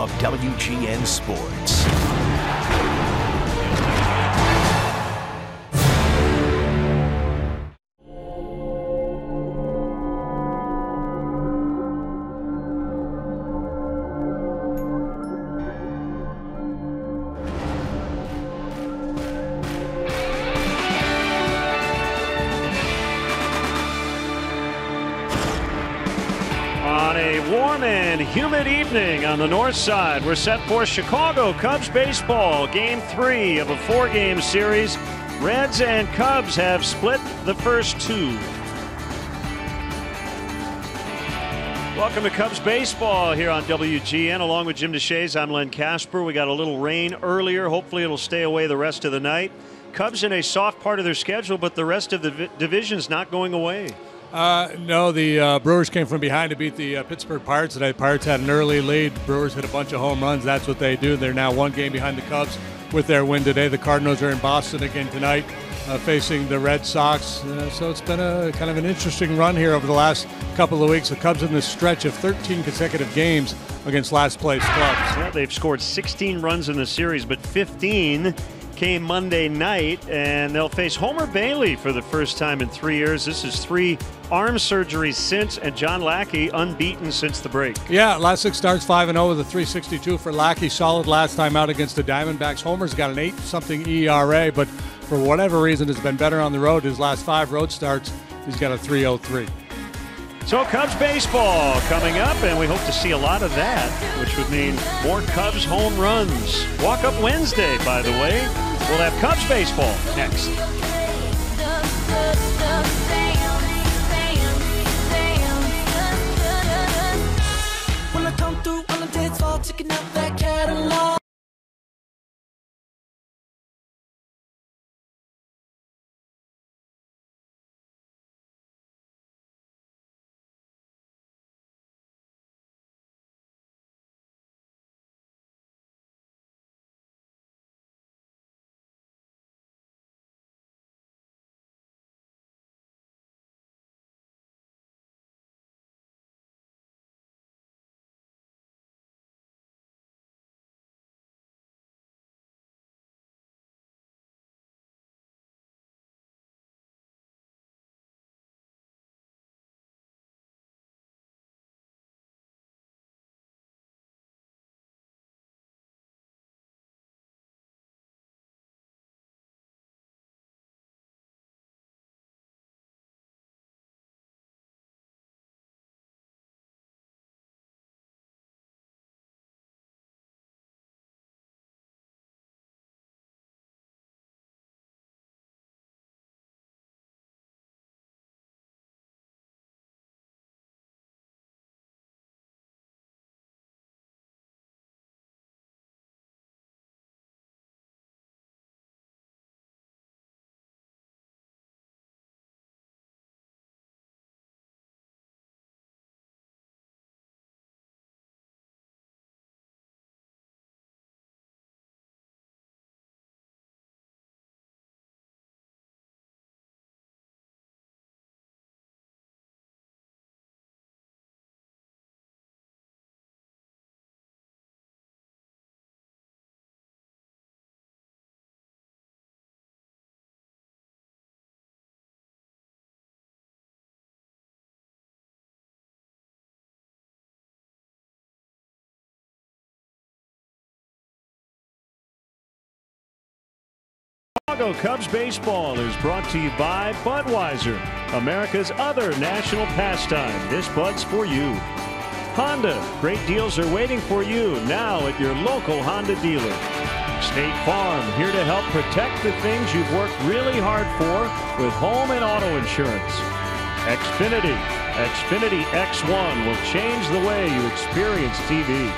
of WGN Sports. Humid evening on the north side. We're set for Chicago Cubs baseball. Game 3 of a 4-game series. Reds and Cubs have split the first 2. Welcome to Cubs baseball here on WGN. Along with Jim DeShays, I'm Len Casper. We got a little rain earlier. Hopefully it'll stay away the rest of the night. Cubs in a soft part of their schedule, but the rest of the division's not going away. No, the Brewers came from behind to beat the Pittsburgh Pirates today. Pirates had an early lead. Brewers hit a bunch of home runs. That's what they do. They're now 1 game behind the Cubs with their win today. The Cardinals are in Boston again tonight, facing the Red Sox. So it's been a kind of an interesting run here over the last couple of weeks. The Cubs in this stretch of 13 consecutive games against last-place clubs. Yeah, they've scored 16 runs in the series, but 15 came Monday night, and they'll face Homer Bailey for the first time in 3 years. This is 3 arm surgeries since, and John Lackey unbeaten since the break. Yeah, last 6 starts, 5-0 with a 3.62 for Lackey. Solid last time out against the Diamondbacks. Homer's got an 8-something ERA, but for whatever reason has been better on the road. His last 5 road starts, he's got a 3.03. So Cubs baseball coming up, and we hope to see a lot of that, which would mean more Cubs home runs. Walk Up Wednesday, by the way. We'll have Cubs baseball next. When I come through on the dance floor, checking out that catalog. Chicago Cubs baseball is brought to you by Budweiser, America's other national pastime. This Bud's for you. Honda, great deals are waiting for you now at your local Honda dealer. State Farm, here to help protect the things you've worked really hard for with home and auto insurance. Xfinity, Xfinity X1 will change the way you experience TV.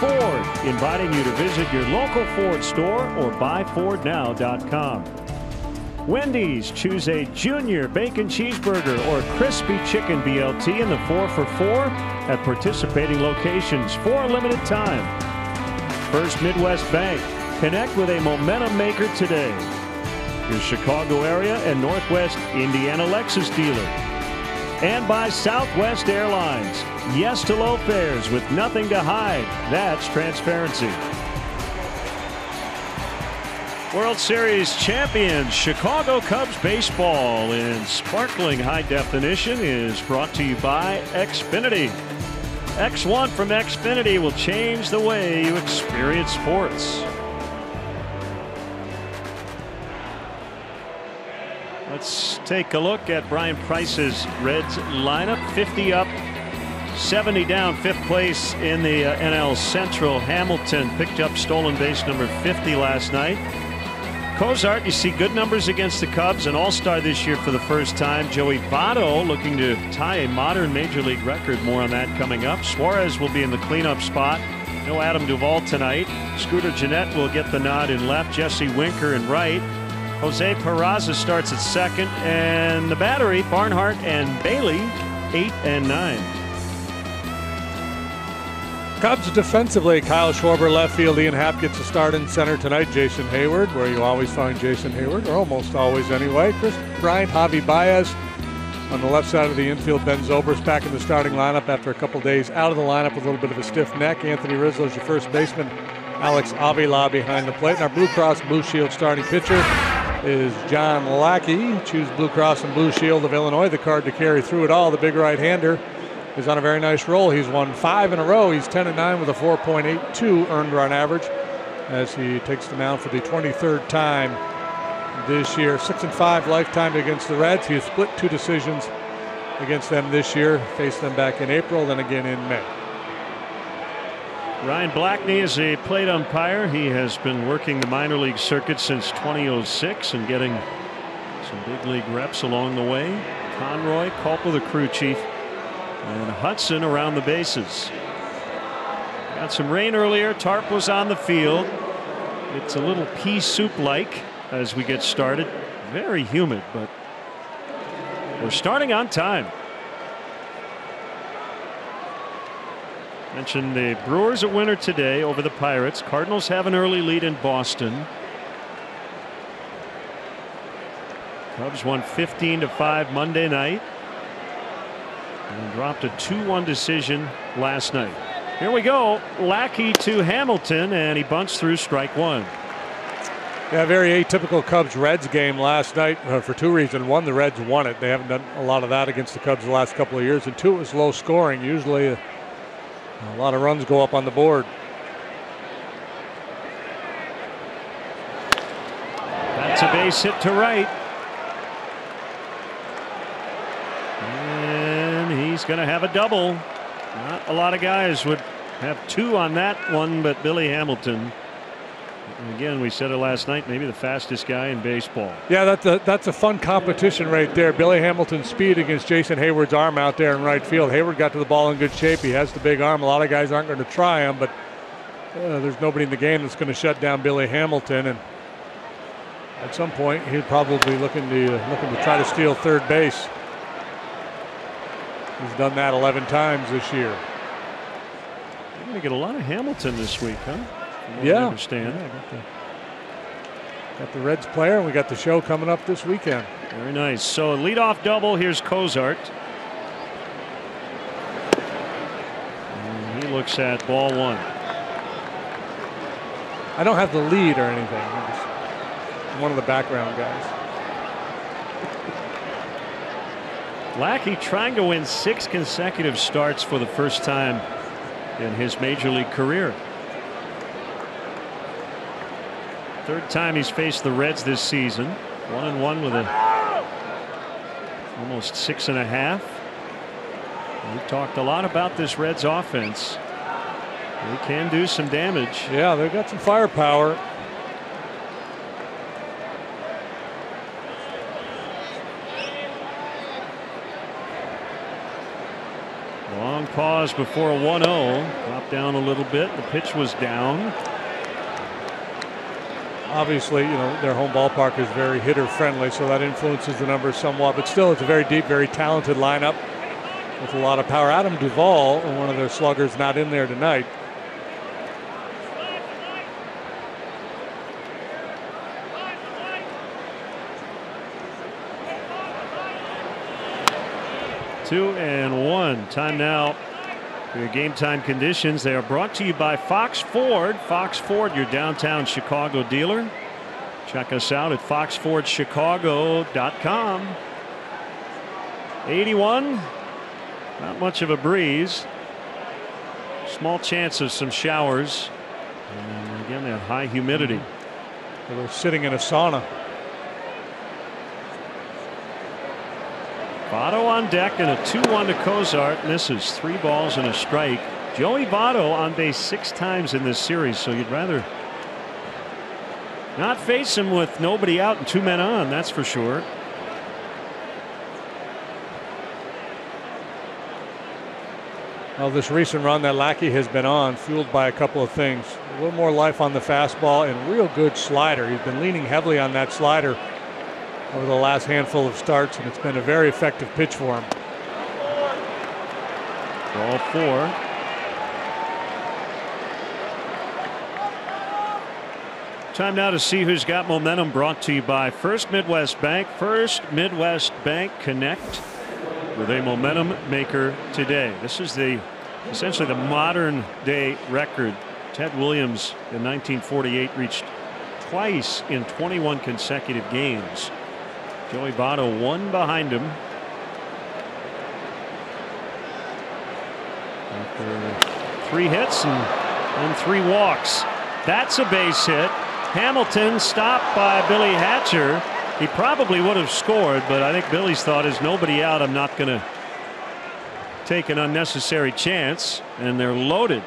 Ford, inviting you to visit your local Ford store or buyfordnow.com. Wendy's, choose a junior bacon cheeseburger or crispy chicken BLT in the 4 for $4 at participating locations for a limited time. First Midwest Bank, connect with a momentum maker today. Your Chicago area and Northwest Indiana Lexus dealer. And by Southwest Airlines. Yes to low fares with nothing to hide. That's transparency. World Series champions Chicago Cubs baseball in sparkling high definition is brought to you by Xfinity. X1 from Xfinity will change the way you experience sports. Let's take a look at Brian Price's Reds lineup. 50 up, 70 down, fifth place in the NL Central. Hamilton picked up stolen base number 50 last night. Cozart, you see good numbers against the Cubs, an all-star this year for the first time. Joey Votto looking to tie a modern major league record. More on that coming up. Suarez will be in the cleanup spot. No Adam Duvall tonight. Scooter Gennett will get the nod in left. Jesse Winker in right. Jose Peraza starts at second, and the battery, Barnhart and Bailey, 8 and 9. Cubs defensively, Kyle Schwarber left field. Ian Happ gets a start in center tonight. Jason Hayward, where you always find Jason Hayward, or almost always anyway. Chris Bryant, Javi Baez. On the left side of the infield, Ben Zobrist back in the starting lineup after a couple days out of the lineup with a little bit of a stiff neck. Anthony Rizzo's your first baseman. Alex Avila behind the plate. And our Blue Cross Blue Shield starting pitcher is John Lackey. Choose Blue Cross and Blue Shield of Illinois, the card to carry through it all. The big right-hander is on a very nice roll. He's won 5 in a row. He's 10 and 9 with a 4.82 earned run average as he takes the mound for the 23rd time this year. 6 and 5 lifetime against the Reds. He has split 2 decisions against them this year. Faced them back in April, then again in May. Ryan Blackney is a plate umpire. He has been working the minor league circuit since 2006 and getting some big league reps along the way. Conroy, Culpa, the crew chief, and Hudson around the bases. Got some rain earlier. Tarp was on the field. It's a little pea soup like as we get started. Very humid, but we're starting on time. Mentioned the Brewers a winner today over the Pirates. Cardinals have an early lead in Boston. Cubs won 15-5 Monday night and dropped a 2-1 decision last night. Here we go. Lackey to Hamilton, and he bunts through strike one. Yeah, very atypical Cubs-Reds game last night for 2 reasons. One, the Reds won it. They haven't done a lot of that against the Cubs the last couple of years. And 2, it was low scoring. Usually a lot of runs go up on the board. That's a base hit to right. And he's going to have a double. Not a lot of guys would have 2 on that one, but Billy Hamilton. And again, we said it last night, maybe the fastest guy in baseball. Yeah, that's a fun competition right there. Billy Hamilton's speed against Jason Hayward's arm out there in right field. Hayward got to the ball in good shape. He has the big arm. A lot of guys aren't going to try him, but there's nobody in the game that's going to shut down Billy Hamilton. And at some point, he'd probably be looking to try to steal third base. He's done that 11 times this year. We're going to get a lot of Hamilton this week, huh? Yeah. I understand. Yeah, got the Reds player, and we got the show coming up this weekend. Very nice. So a leadoff double. Here's Cozart. And he looks at ball 1. I don't have the lead or anything. I'm one of the background guys. Lackey trying to win 6 consecutive starts for the first time in his major league career. 3rd time he's faced the Reds this season. 1-1 with almost 6.5. We've talked a lot about this Reds offense. They can do some damage. Yeah, they've got some firepower. Long pause before a 1-0. Dropped down a little bit. The pitch was down. Obviously, their home ballpark is very hitter friendly, so that influences the numbers somewhat. But still, it's a very deep, very talented lineup with a lot of power. Adam Duvall, one of their sluggers, not in there tonight. 2-1. Time now for your game time conditions. They are brought to you by Fox Ford. Fox Ford, your downtown Chicago dealer. Check us out at foxfordchicago.com. 81. Not much of a breeze. Small chance of some showers. And again, that high humidity. They're sitting in a sauna. Votto on deck and a 2-1 to Cozart. Misses 3 balls and a strike. Joey Votto on base 6 times in this series, so you'd rather not face him with nobody out and 2 men on, that's for sure. Well, this recent run that Lackey has been on, fueled by a couple of things. A little more life on the fastball and real good slider. He's been leaning heavily on that slider over the last handful of starts, and it's been a very effective pitch for him. Ball 4. Time now to see who's got momentum, brought to you by First Midwest Bank. First Midwest Bank, connect with a momentum maker today. This is essentially the modern day record. Ted Williams in 1948 reached twice in 21 consecutive games. Joey Votto 1 behind him. After 3 hits and 3 walks. That's a base hit. Hamilton stopped by Billy Hatcher. He probably would have scored, but I think Billy's thought is nobody out. I'm not going to take an unnecessary chance, and they're loaded.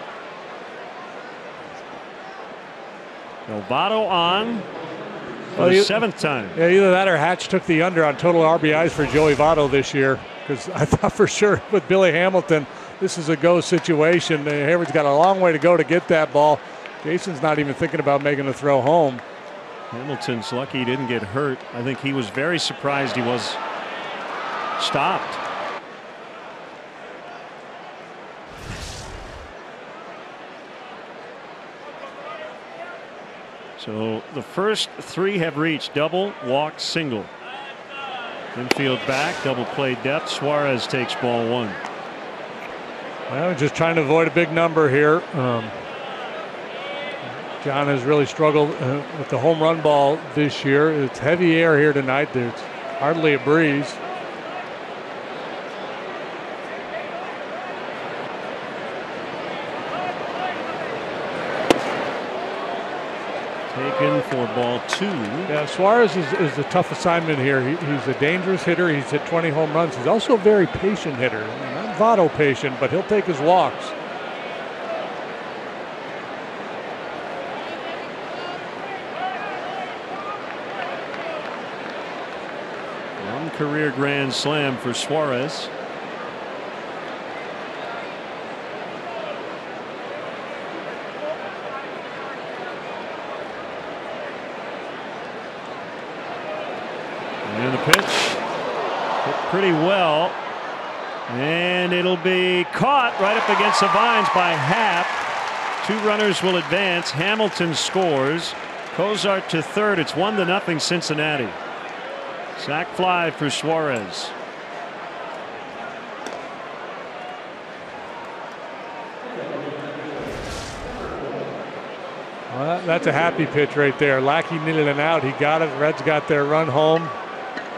Votto on for the 7th time. Yeah, either that or Hatch took the under on total RBIs for Joey Votto this year, because I thought for sure with Billy Hamilton this is a go situation. Hayward's got a long way to go to get that ball. Jason's not even thinking about making a throw home. Hamilton's lucky he didn't get hurt. I think he was very surprised he was stopped. So the first 3 have reached double, walk, single. Infield back, double play depth. Suarez takes ball 1. Well, just trying to avoid a big number here. John has really struggled with the home run ball this year. It's heavy air here tonight. There's hardly a breeze. Taken for ball 2. Yeah, Suarez is a tough assignment here. He's a dangerous hitter. He's hit 20 home runs. He's also a very patient hitter. Not Votto patient, but he'll take his walks. One career grand slam for Suarez. And the pitch hit pretty well, and it'll be caught right up against the vines by Happ. 2 runners will advance. Hamilton scores. Cozart to third. It's 1-0 Cincinnati. Sac fly for Suarez. Well, that's a happy pitch right there. Lackey needed an out. He got it. Reds got their run home.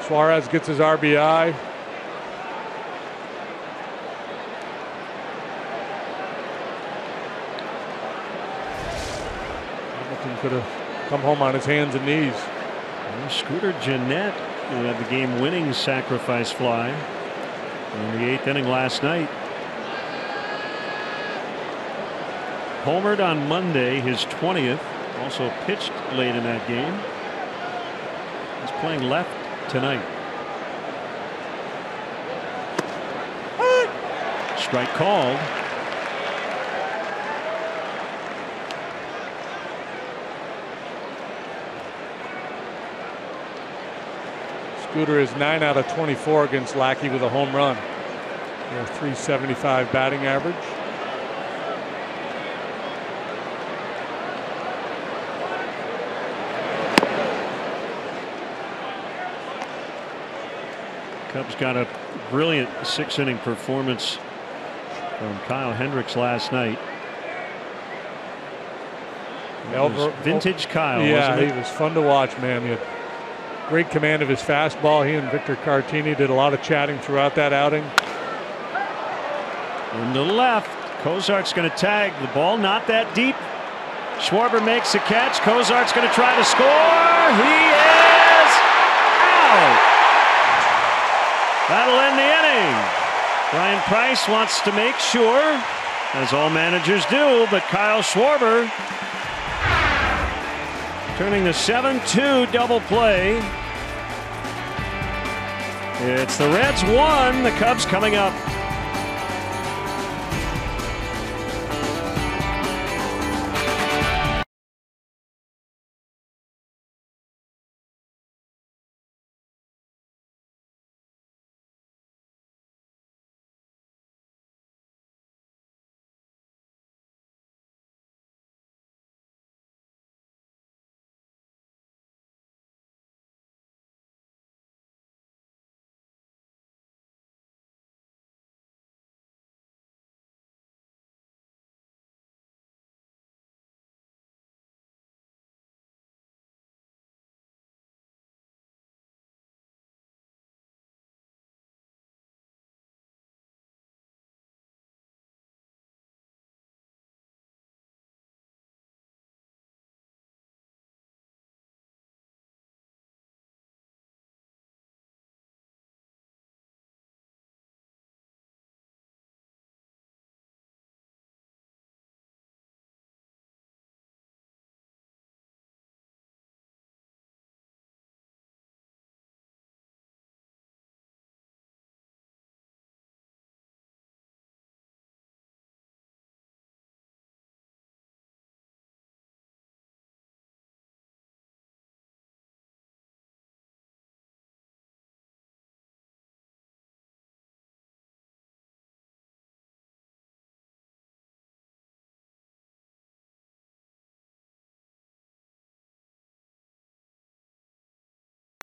Suarez gets his RBI. Hamilton could have come home on his hands and knees. Well, Scooter Gennett, who had the game-winning sacrifice fly in the 8th inning last night. Homered on Monday, his 20th. Also pitched late in that game. He's playing left tonight. Strike called. Scooter is 9 out of 24 against Lackey with a home run. A .375 batting average. Cubs got a brilliant 6-inning performance from Kyle Hendricks last night. Vintage Kyle. Yeah, wasn't it? he was fun to watch, man. He had great command of his fastball. He and Victor Cartini did a lot of chatting throughout that outing. In the left, Cozart's going to tag the ball, not that deep. Schwarber makes a catch. Cozart's going to try to score. He is out. That'll end the inning. Brian Price wants to make sure, as all managers do, but Kyle Schwarber turning the 7-2 double play. It's the Reds 1, the Cubs coming up.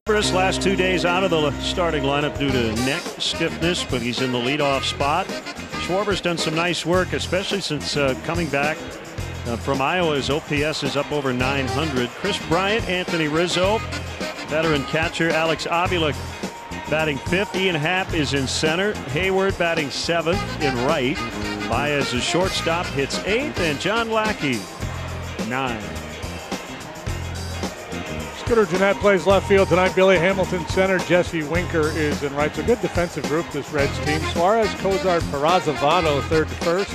Last 2 days out of the starting lineup due to neck stiffness, but he's in the leadoff spot. Schwarber's done some nice work, especially since coming back from Iowa. His OPS is up over 900. Chris Bryant, Anthony Rizzo, veteran catcher Alex Avila batting 5th. Ian Happ is in center. Hayward batting 7th in right. Baez is shortstop, hits 8th, and John Lackey 9. Scooter Jeanette plays left field tonight. Billy Hamilton center. Jesse Winker is in right. It's a good defensive group, this Reds team. Suarez, Cozart, Peraza-Votto, third to first.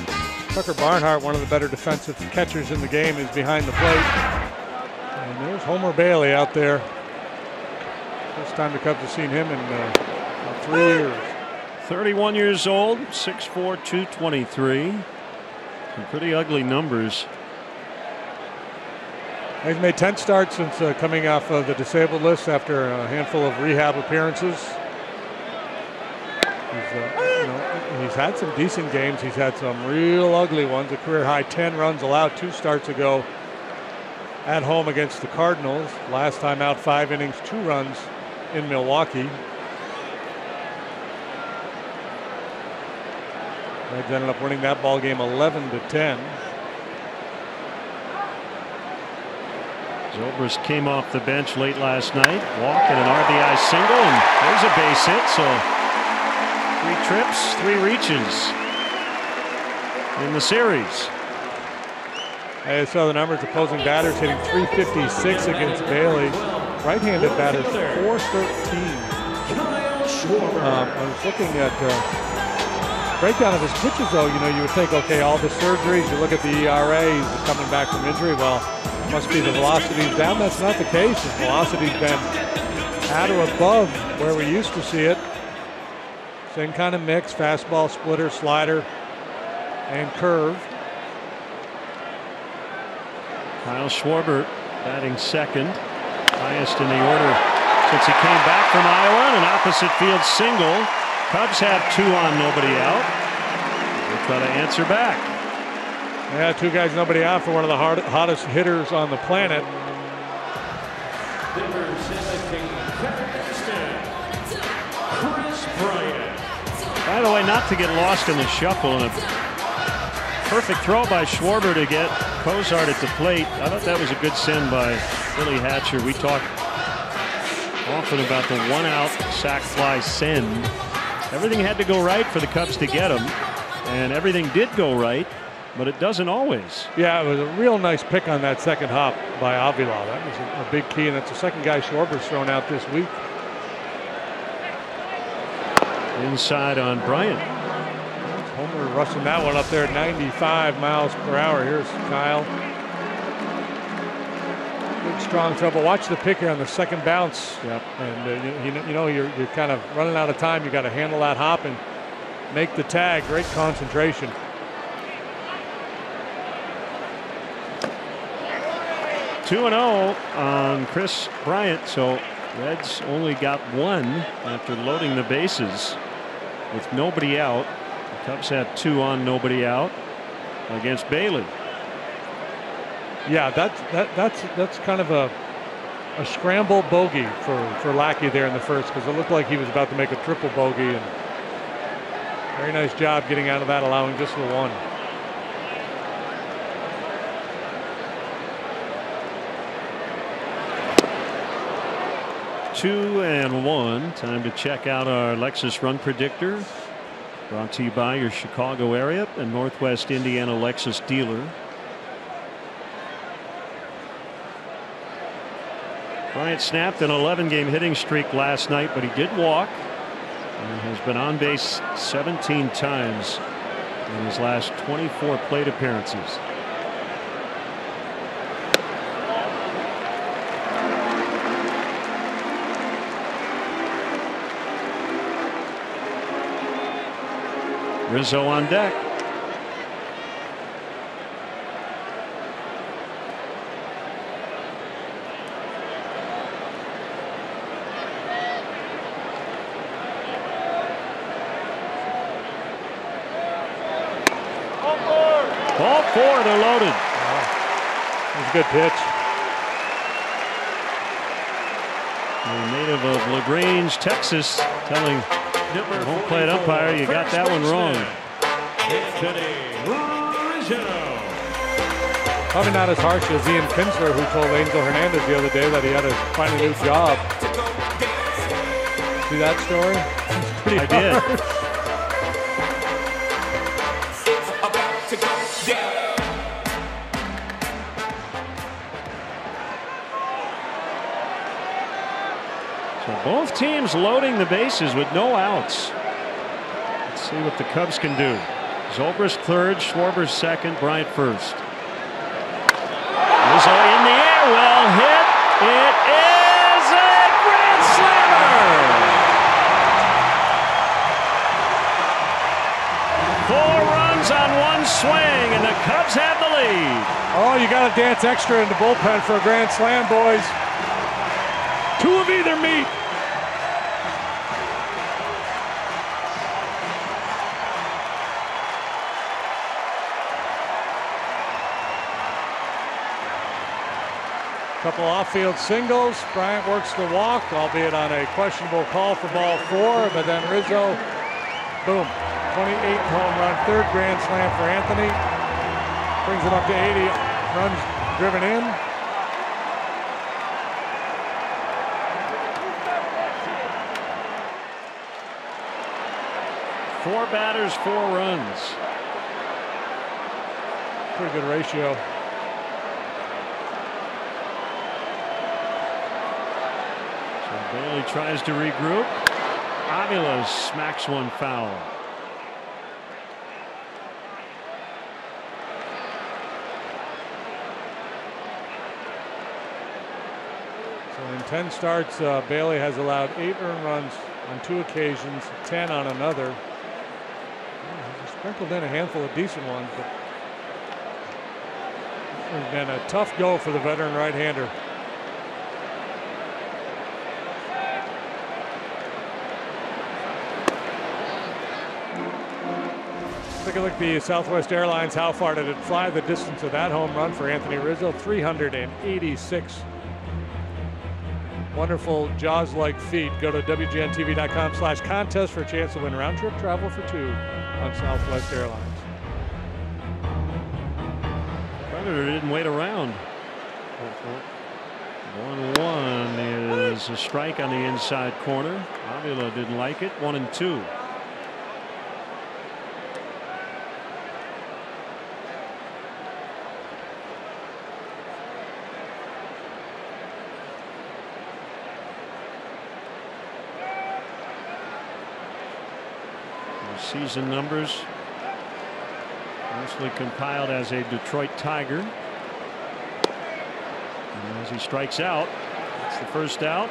Tucker Barnhart, one of the better defensive catchers in the game, is behind the plate. And there's Homer Bailey out there. First time the Cubs have seen him in 3 years. 31 years old, 6'4", 223. Some pretty ugly numbers. He's made 10 starts since coming off of the disabled list after a handful of rehab appearances. He's had some decent games. He's had some real ugly ones. A career high 10 runs allowed 2 starts ago at home against the Cardinals. Last time out 5 innings, 2 runs in Milwaukee. Reds ended up winning that ball game 11-10. Zobrist came off the bench late last night, walk and an RBI single, and there's a base hit. So 3 trips, 3 reaches in the series. I saw the numbers. Opposing batters hitting .356 against Bailey. Right-handed batters .413. I was looking at breakdown of his pitches, though. You would think, okay, all the surgeries. You look at the ERA, he's coming back from injury. Well, must be the velocity's down. That's not the case. His velocity's been at or above where we used to see it. Same kind of mix: fastball, splitter, slider, and curve. Kyle Schwarber batting second, highest in the order since he came back from Iowa. An opposite field single. Cubs have 2 on, nobody out. They'll try to answer back. Yeah, 2 guys, nobody out for one of the hottest hitters on the planet. By the way, not to get lost in the shuffle, and a perfect throw by Schwarber to get Cozart at the plate. I thought that was a good send by Billy Hatcher. We talk often about the one-out sac fly send. Everything had to go right for the Cubs to get him, and everything did go right, but it doesn't always. Yeah, it was a real nice pick on that second hop by Avila. That was a big key, and that's the second guy Schwarber's thrown out this week. Inside on Bryant. Homer rushing that one up there at 95 miles per hour. Here's Kyle. Good strong trouble. Watch the pick here on the second bounce. Yep. And you know you're kind of running out of time. You got to handle that hop and make the tag. Great concentration. Two 2-0 on Chris Bryant. So Reds only got one after loading the bases with nobody out. The Cubs had 2 on, nobody out against Bailey. Yeah, that's kind of a scramble bogey for Lackey there in the first, because it looked like he was about to make a triple bogey, and very nice job getting out of that, allowing just the one. Two and one. Time to check out our Lexus Run Predictor, brought to you by your Chicago area and Northwest Indiana Lexus dealer. Bryant snapped an 11-game hitting streak last night, but he did walk and has been on base 17 times in his last 24 plate appearances. Rizzo on deck. Ball 4, they're loaded. Wow. That was a good pitch. The native of LaGrange, Texas, telling the home plate umpire, you got that one wrong. Probably not as harsh as Ian Kinsler, who told Angel Hernandez the other day that he had to find a new job. See that story? It's pretty I did. harsh. Both teams loading the bases with no outs. Let's see what the Cubs can do. Zobrist third, Schwarber second, Bryant first. Rizzo in the air, well hit. It is a grand slammer. 4 runs on 1 swing, and the Cubs have the lead. Oh, you got to dance extra in the bullpen for a grand slam, boys. 2 of either meat. Couple off-field singles. Bryant works the walk, albeit on a questionable call for ball 4, but then Rizzo, boom, 28th home run, 3rd grand slam for Anthony. Brings it up to 80 runs driven in. Four batters, 4 runs. Pretty good ratio. Bailey tries to regroup. Avila smacks one foul. So in 10 starts, Bailey has allowed 8 earned runs on 2 occasions, 10 on another. He's sprinkled in a handful of decent ones, but it's been a tough go for the veteran right-hander. Take a look at the Southwest Airlines. How far did it fly? The distance of that home run for Anthony Rizzo, 386. wonderful Jaws-like feet. Go to WGNTV.com/contest for a chance to win round-trip travel for 2 on Southwest Airlines. Predator didn't wait around. 1-1 is a strike on the inside corner. Avila didn't like it. 1-2. Season numbers mostly compiled as a Detroit Tiger. And as he strikes out, that's the first out.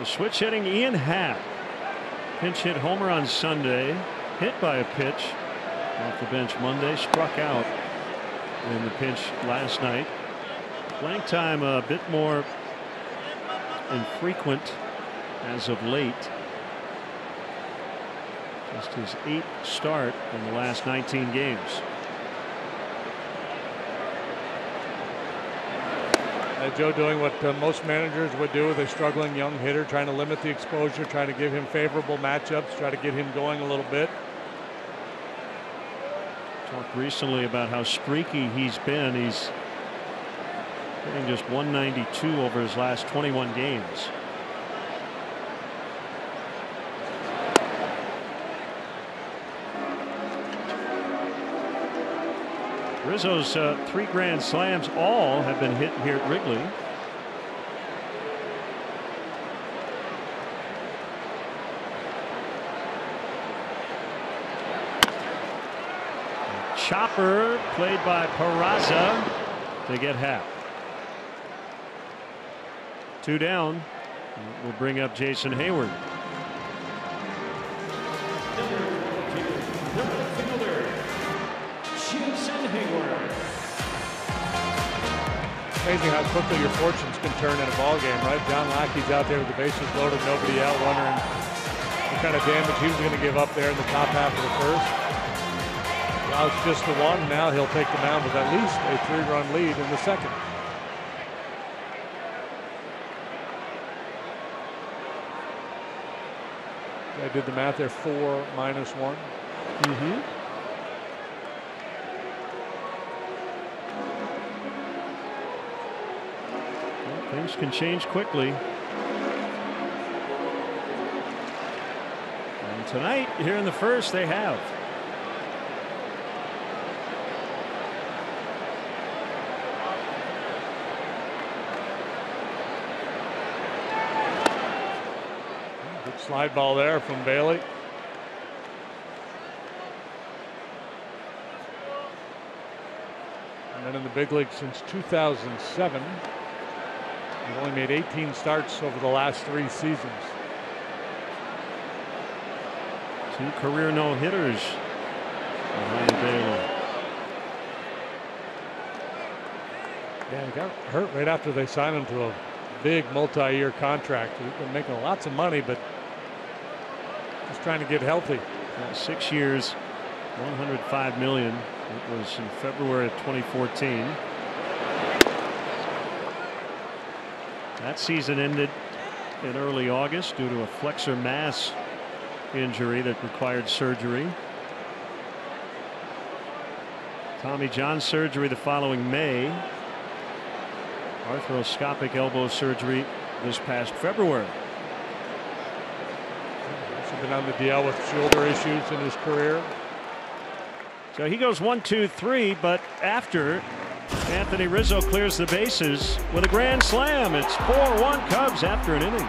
Switch hitting Ian Happ. Pinch hit homer on Sunday. Hit by a pitch off the bench Monday. Struck out in the pinch last night. Playing time a bit more infrequent as of late. Just his 8th start in the last 19 games. Joe doing what most managers would do with a struggling young hitter, trying to limit the exposure, trying to give him favorable matchups, try to get him going a little bit. Talked recently about how streaky he's been. He's hitting just .192 over his last 21 games. Rizzo's 3 grand slams all have been hit here at Wrigley. Chopper played by Peraza to get Happ. 2 down. We'll bring up Jason Hayward. Amazing how quickly your fortunes can turn in a ball game, right? John Lackey's out there with the bases loaded, nobody out, wondering what kind of damage he was going to give up there in the top half of the first. Now it's just the 1. Now he'll take the mound with at least a 3-run lead in the second. I did the math there. 4 minus 1. Things can change quickly. And tonight, here in the first, they have. Good slide ball there from Bailey. And then in the big league since 2007. He's only made 18 starts over the last 3 seasons. 2 career no-hitters behind Bailey. Yeah, he got hurt right after they signed him to a big multi-year contract. He's been making lots of money, but just trying to get healthy. 6 years, $105 million. It was in February of 2014. That season ended in early August due to a flexor mass injury that required surgery. Tommy John surgery the following May. Arthroscopic elbow surgery this past February. Also been on the DL with shoulder issues in his career. So he goes 1, 2, 3, but after Anthony Rizzo clears the bases with a grand slam, it's 4-1 Cubs after an inning.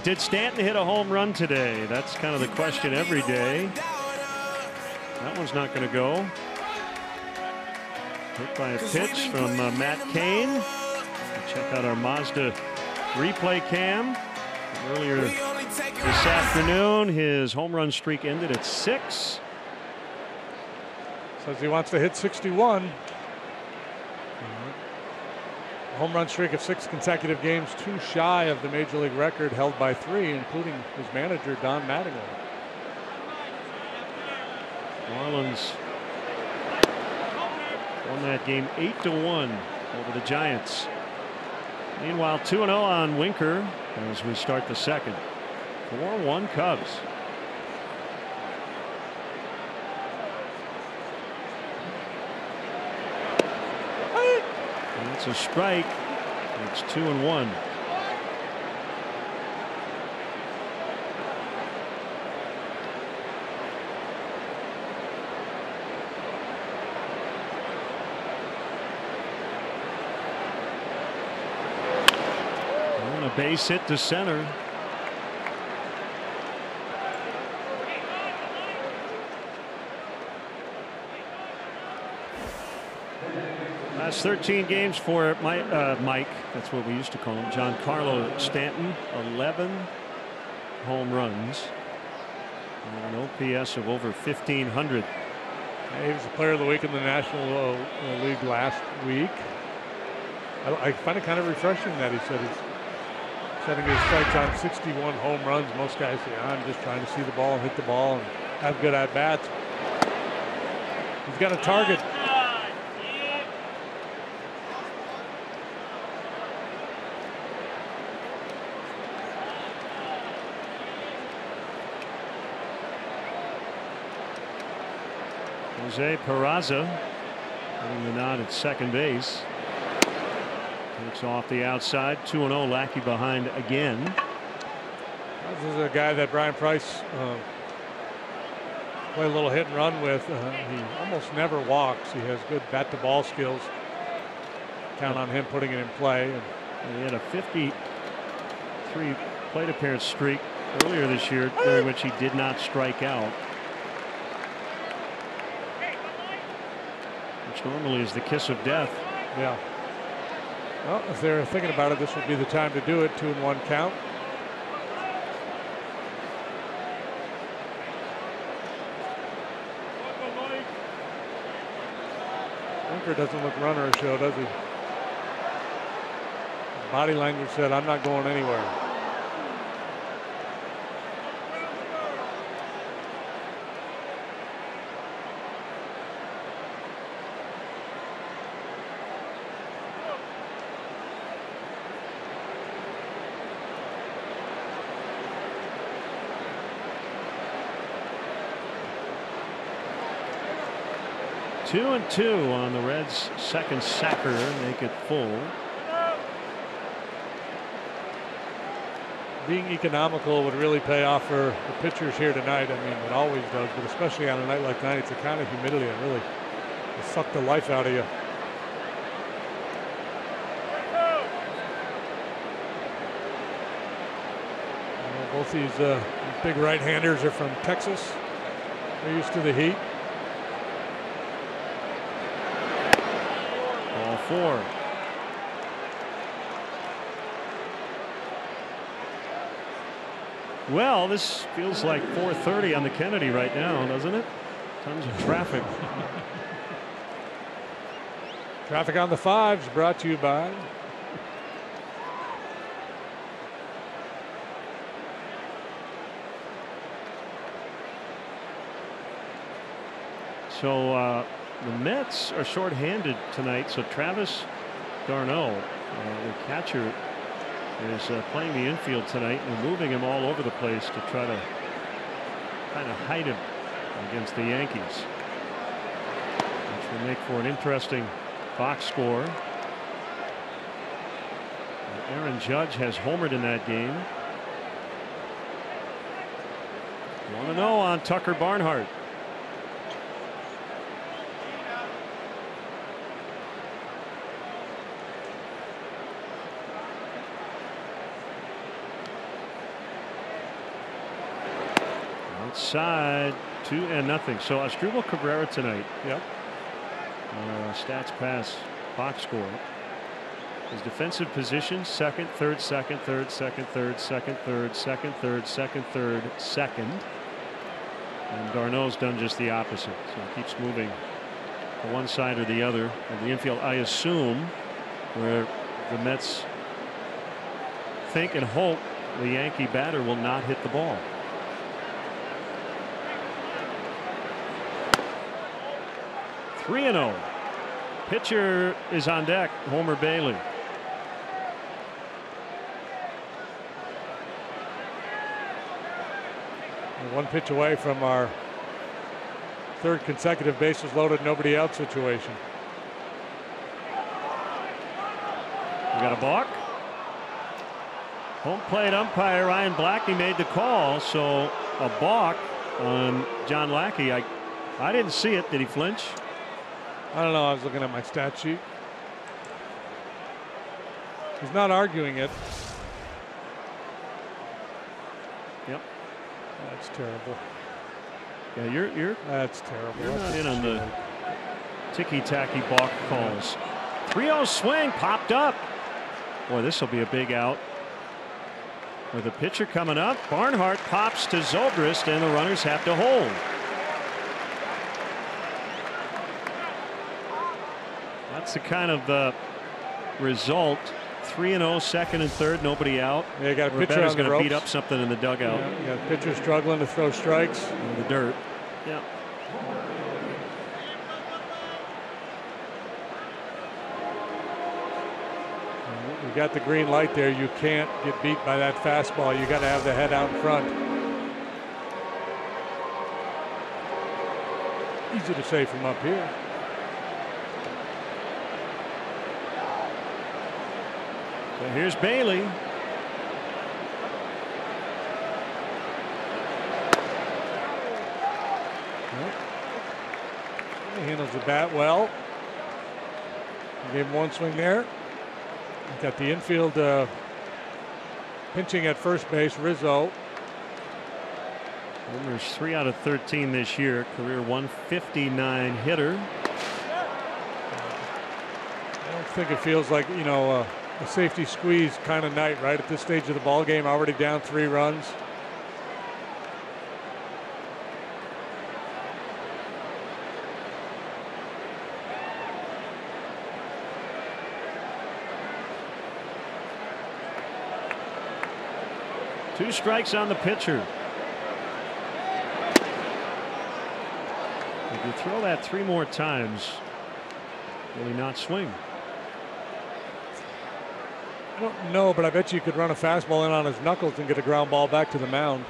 Did Stanton hit a home run today? That's kind of the question every day. That one's not going to go. Hit by a pitch from Matt Cain. Check out our Mazda replay cam. Earlier this afternoon, his home run streak ended at 6. Says he wants to hit 61. Home run streak of 6 consecutive games, 2 shy of the major league record held by 3, including his manager Don Mattingly. Marlins won that game 8-1 over the Giants. Meanwhile, 2-0 on Winker as we start the second. 4-1 Cubs. It's a strike. It's 2-1. And a base hit to center. Last 13 games for Mike, that's what we used to call him, Giancarlo Stanton, 11 home runs, and an OPS of over 1,500. He was the player of the week in the National League last week. I find it kind of refreshing that he said he's setting his sights on 61 home runs. Most guys say, I'm just trying to see the ball and hit the ball and have good at-bats. He's got a target. Jose Peraza getting the nod at second base. Takes off the outside. 2-0. Lackey behind again. This is a guy that Brian Price played a little hit and run with. He almost never walks. He has good bat to ball skills. Count on him putting it in play. And he had a 53 plate appearance streak earlier this year, during which he did not strike out. Which normally is the kiss of death. Yeah. Well, if they're thinking about it, this would be the time to do it. 2-1 count. Winker doesn't look runner show, does he? His body language said, I'm not going anywhere. Two and 2 on the Reds' second sacker, make it full. Being economical would really pay off for the pitchers here tonight. I mean, it always does, but especially on a night like tonight, it's the kind of humidity that really will suck the life out of you. Both these big right-handers are from Texas. They're used to the heat. Ball 4. Well, this feels like 4:30 on the Kennedy right now, doesn't it? Tons of traffic. Traffic on the 5s brought to you by So the Mets are shorthanded tonight, so Travis d'Arnaud, the catcher, is playing the infield tonight and moving him all over the place to try to kind of hide him against the Yankees, which will make for an interesting box score. Aaron Judge has homered in that game. 1-0 on Tucker Barnhart. outside, 2-0. So Asdrubal Cabrera tonight. Yep. Stats pass box score. His defensive position: second, third, second, third, second, third, second, third, second, third, second, third, second. And Darno's done just the opposite. So he keeps moving to one side or the other of the infield, I assume, where the Mets think and hope the Yankee batter will not hit the ball. Three 3-0. Pitcher is on deck, Homer Bailey. One pitch away from our third consecutive bases loaded, nobody out situation. We got a balk. Home plate umpire Ryan Blackie made the call, so a balk on John Lackey. I didn't see it. Did he flinch? I don't know. I was looking at my stat sheet. He's not arguing it. Yep. That's terrible. Yeah, you're that's terrible. You're not in on the ticky-tacky balk calls. 3-0 swing popped up. Boy, this will be a big out. With a pitcher coming up, Barnhart pops to Zobrist, and the runners have to hold. That's the kind of result. 3-0, second and third, nobody out. Yeah, you got a pitcher on the going to beat up something in the dugout. Yeah, you got a pitcher struggling to throw strikes in the dirt. Yeah. You got the green light there. You can't get beat by that fastball. You got to have the head out in front. Easy to say from up here. So here's Bailey. He handles the bat well. Gave him one swing there. Got the infield pinching at first base, Rizzo. Homer's 3 out of 13 this year. Career 159 hitter. I don't think it feels like, you know, a safety squeeze kind of night, right? At this stage of the ball game, already down 3 runs. Two strikes on the pitcher. If you throw that 3 more times, will he not swing? I don't know, but I bet you could run a fastball in on his knuckles and get a ground ball back to the mound.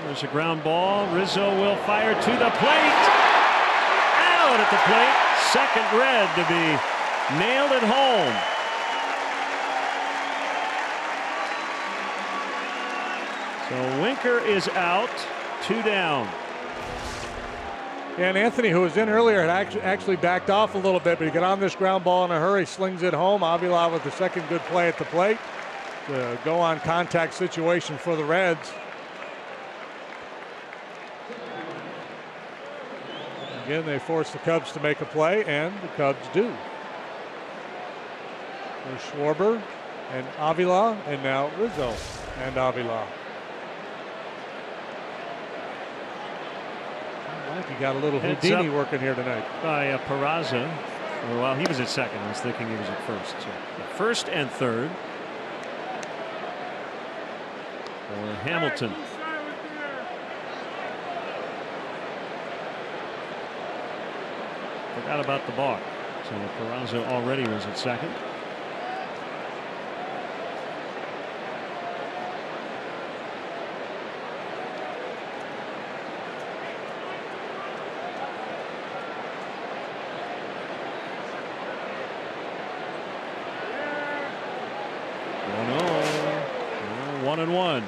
There's a ground ball. Rizzo will fire to the plate. Out at the plate. Second red to be nailed at home. So Winker is out, 2 down. And Anthony, who was in earlier, had actually backed off a little bit, but he got on this ground ball in a hurry, slings it home. Avila with the second good play at the plate. The go on contact situation for the Reds. Again, they force the Cubs to make a play, and the Cubs do. There's Schwarber and Avila, and now Rizzo and Avila. He got a little Houdini working here tonight. By Peraza. Well, he was at second. I was thinking he was at first. So first and third for Hamilton. Forgot about the balk. So Peraza already was at second. One and one.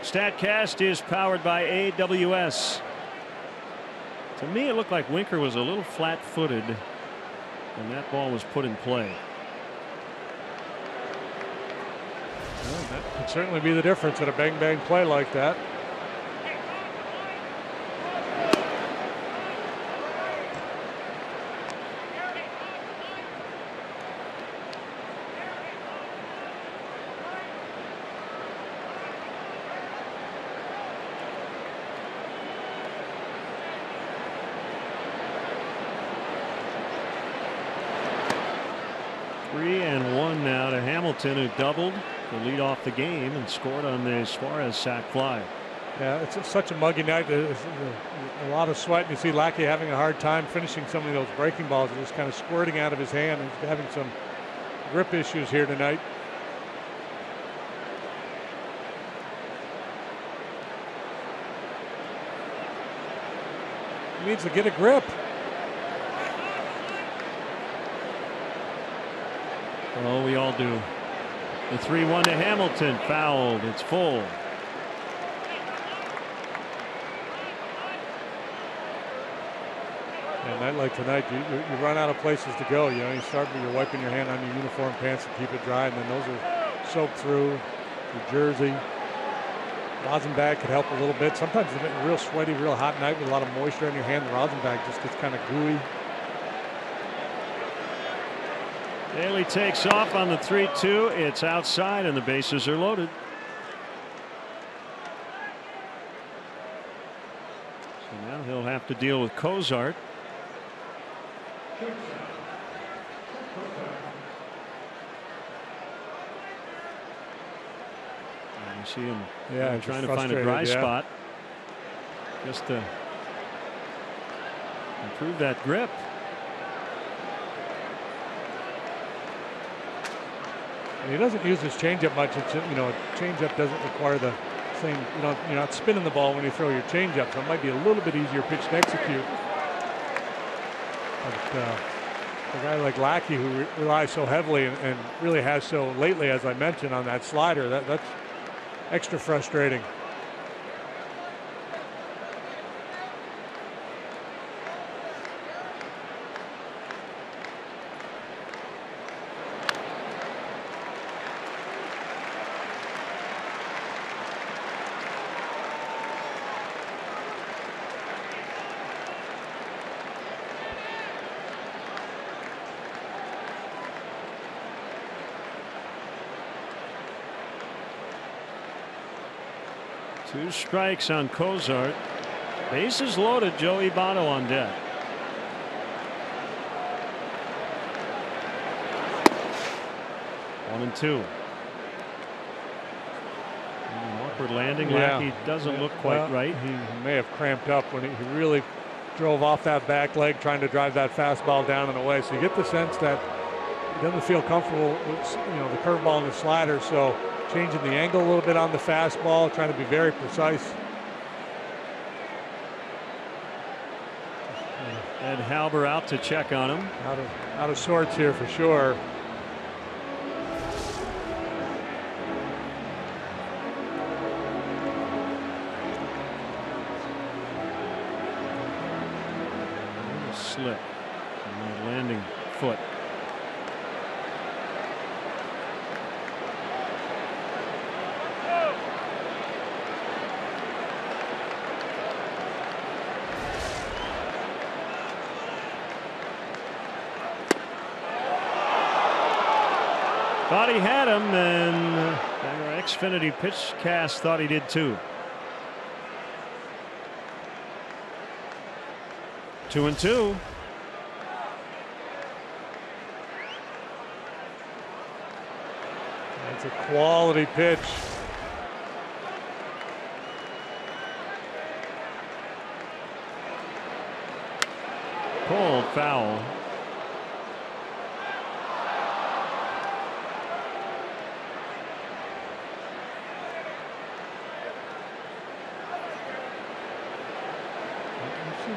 StatCast is powered by AWS. To me, it looked like Winker was a little flat-footed, and that ball was put in play. Well, that could certainly be the difference in a bang-bang play like that. Who doubled to lead off the game and scored on the Suarez sac fly. Yeah, it's such a muggy night. There's a lot of sweat. You see Lackey having a hard time finishing some of those breaking balls. They're just kind of squirting out of his hand. He's having some grip issues here tonight. He needs to get a grip. Oh, we all do. The 3-1 to Hamilton, fouled. It's full. And a night like tonight, you run out of places to go. You know, you start with you're wiping your hand on your uniform pants to keep it dry, and then those are soaked through your jersey. Rosin bag could help a little bit. Sometimes it's a real sweaty, real hot night with a lot of moisture on your hand. The rosin bag just gets kind of gooey. Daly takes off on the 3-2. It's outside and the bases are loaded. So now he'll have to deal with Cozart. And you see him trying to find a dry spot just to improve that grip. And he doesn't use his changeup much. It's, you know, a changeup doesn't require the same. You're not spinning the ball when you throw your changeup, so it might be a little bit easier pitch to execute. But a guy like Lackey, who relies so heavily and really has so lately, as I mentioned, on that slider, that's extra frustrating. Two strikes on Cozart. Bases loaded. Joey Votto on deck. One and two. An awkward landing. Lackey doesn't look quite right. He may have cramped up when he really drove off that back leg trying to drive that fastball down and away. So you get the sense that he doesn't feel comfortable with the curveball and the slider. So changing the angle a little bit on the fastball, trying to be very precise. Ed Halber out to check on him. Out of sorts here for sure. Slip on that landing foot. Thought he had him, and our Xfinity Pitchcast thought he did too. 2-2. That's a quality pitch. Pulled foul.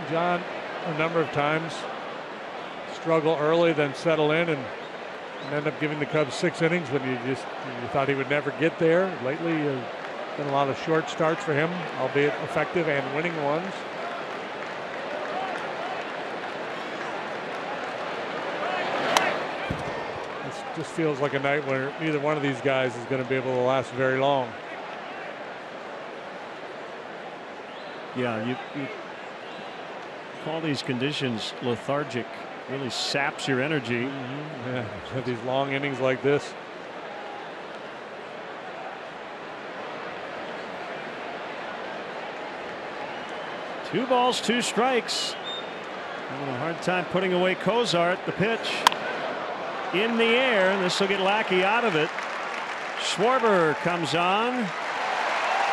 John a number of times struggle early, then settle in and end up giving the Cubs 6 innings when you thought he would never get there. Lately, been a lot of short starts for him, albeit effective and winning ones. Just feels like a night where neither one of these guys is going to be able to last very long. Yeah, you call these conditions lethargic. Really saps your energy. Yeah, have these long innings like this. Two balls, two strikes. Having a hard time putting away Cozart. The pitch in the air, and this will get Lackey out of it. Schwarber comes on.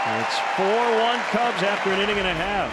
It's 4-1 Cubs after an inning and a half.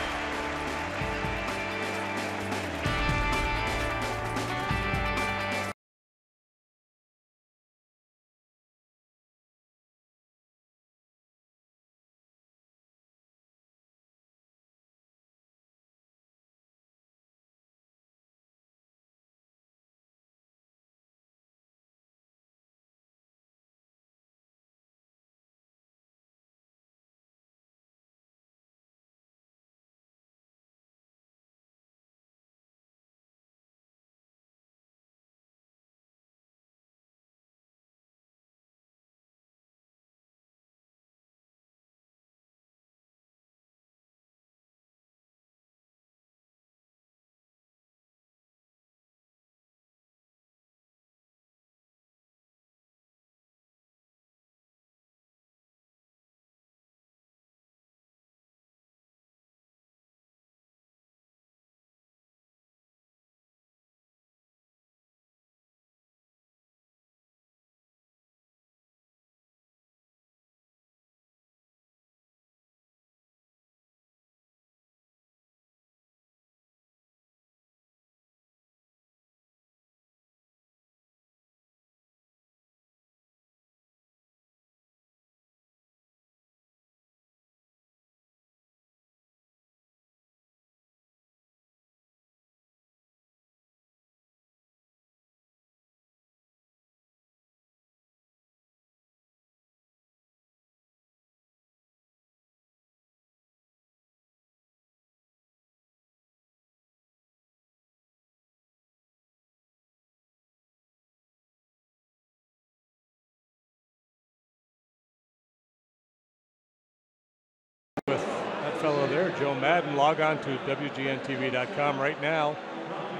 With that fellow there, Joe Madden. Log on to WGNTV.com right now.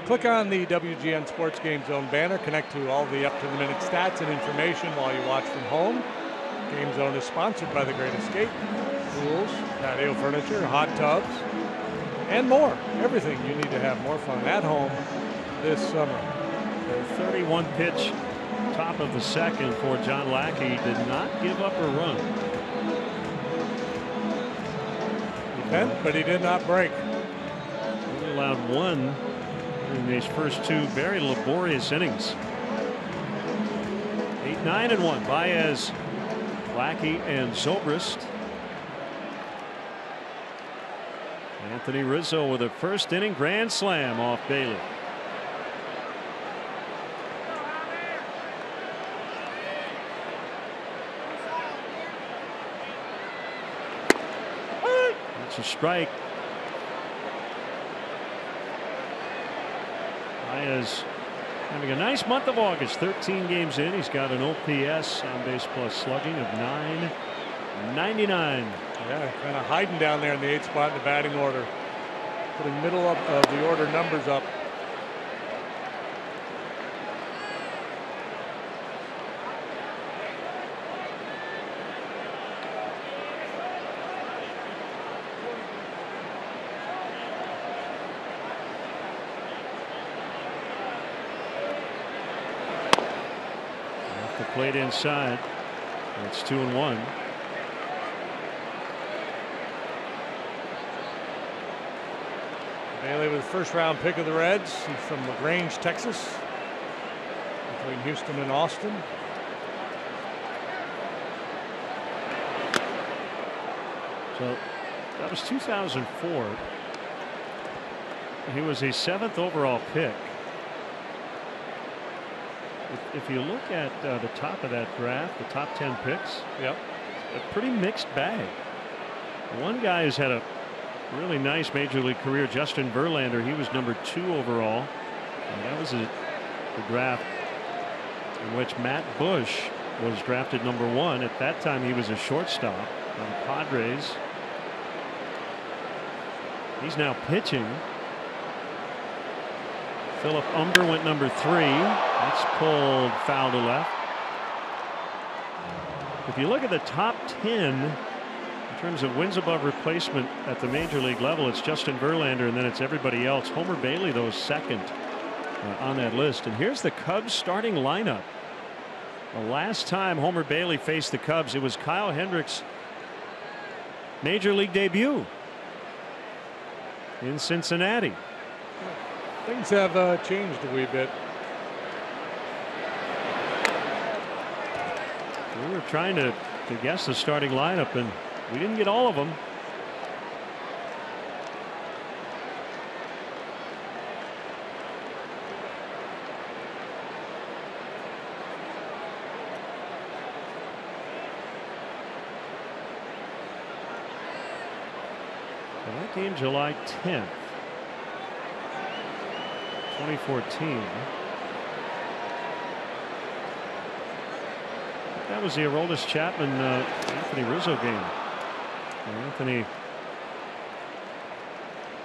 Click on the WGN Sports Game Zone banner. Connect to all the up-to-the-minute stats and information while you watch from home. Game Zone is sponsored by The Great Escape. Pools, patio furniture, hot tubs, and more. Everything you need to have more fun at home this summer. The 31 pitch top of the second for John Lackey did not give up a run. But he did not break. Only allowed one in these first two very laborious innings. 8-9-1. Baez, Lackey, and Zobrist. Anthony Rizzo with a first inning grand slam off Bailey. It's a strike. Baez having a nice month of August. 13 games in. He's got an OPS on base plus slugging of .999. Yeah, kind of hiding down there in the 8th spot in the batting order. Putting middle up of the order numbers up. Played inside. It's 2-1. Bailey was the first-round pick of the Reds. He's from LaGrange, Texas, between Houston and Austin. So that was 2004. He was a 7th overall pick. If you look at the top of that draft, the top 10 picks, yep, a pretty mixed bag. One guy has had a really nice major league career, Justin Verlander. He was number 2 overall. And that was the draft in which Matt Bush was drafted #1. At that time, he was a shortstop on the Padres. He's now pitching. Philip Umber went #3. That's pulled foul to left. If you look at the top 10 in terms of wins above replacement at the major league level, it's Justin Verlander and then it's everybody else. Homer Bailey, though, is second on that list. And here's the Cubs starting lineup. The last time Homer Bailey faced the Cubs, it was Kyle Hendricks' major league debut in Cincinnati. Things have changed a wee bit. We were trying to guess the starting lineup, and we didn't get all of them. Well, that game July 10th. 2014. That was the Aroldis Chapman Anthony Rizzo game. And Anthony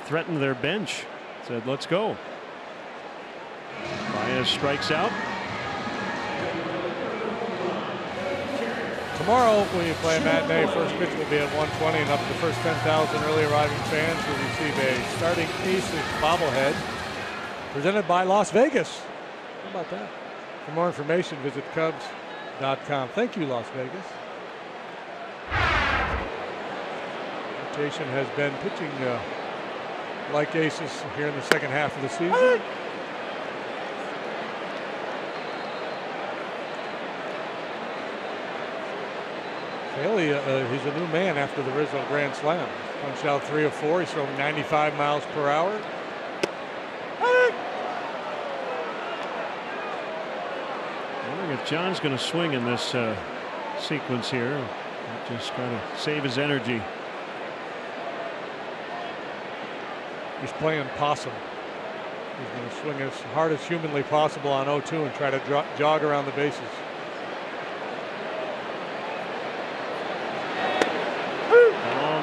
threatened their bench, said, "Let's go." Baez strikes out. Tomorrow we play a matinee. First pitch will be at 1:20, and up to the first 10,000 early arriving fans will receive a starting Aces bobblehead presented by Las Vegas. How about that? For more information, visit Cubs.com. Thank you, Las Vegas. Rotation has been pitching like Aces here in the second half of the season. Bailey, he's a new man after the Rizzo Grand Slam. Punched out 3 of 4. He's throwing 95 miles per hour. Wondering if John's going to swing in this sequence here. Just trying to save his energy. He's playing possum. He's going to swing as hard as humanly possible on 0-2 and try to jog around the bases.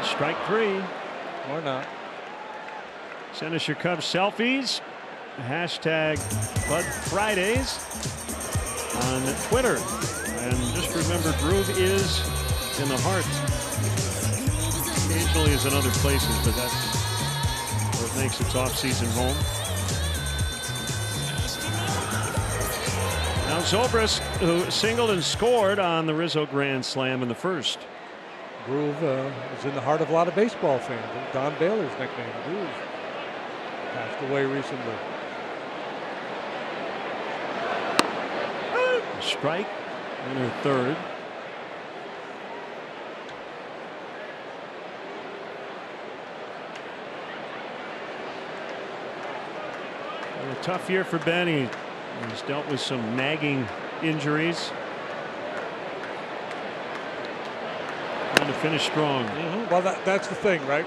Strike 3. Or not. Send us your Cubs selfies. Hashtag Bud Fridays on Twitter. And just remember, Groove is in the heart. Occasionally is in other places, but that's what makes its off-season home. Now Zobrist, who singled and scored on the Rizzo Grand Slam in the first. Groove is in the heart of a lot of baseball fans. Don Baylor's nickname, Groove, passed away recently. Strike in her third. A tough year for Benny. He's dealt with some nagging injuries. Trying to finish strong. Well, that's the thing, right?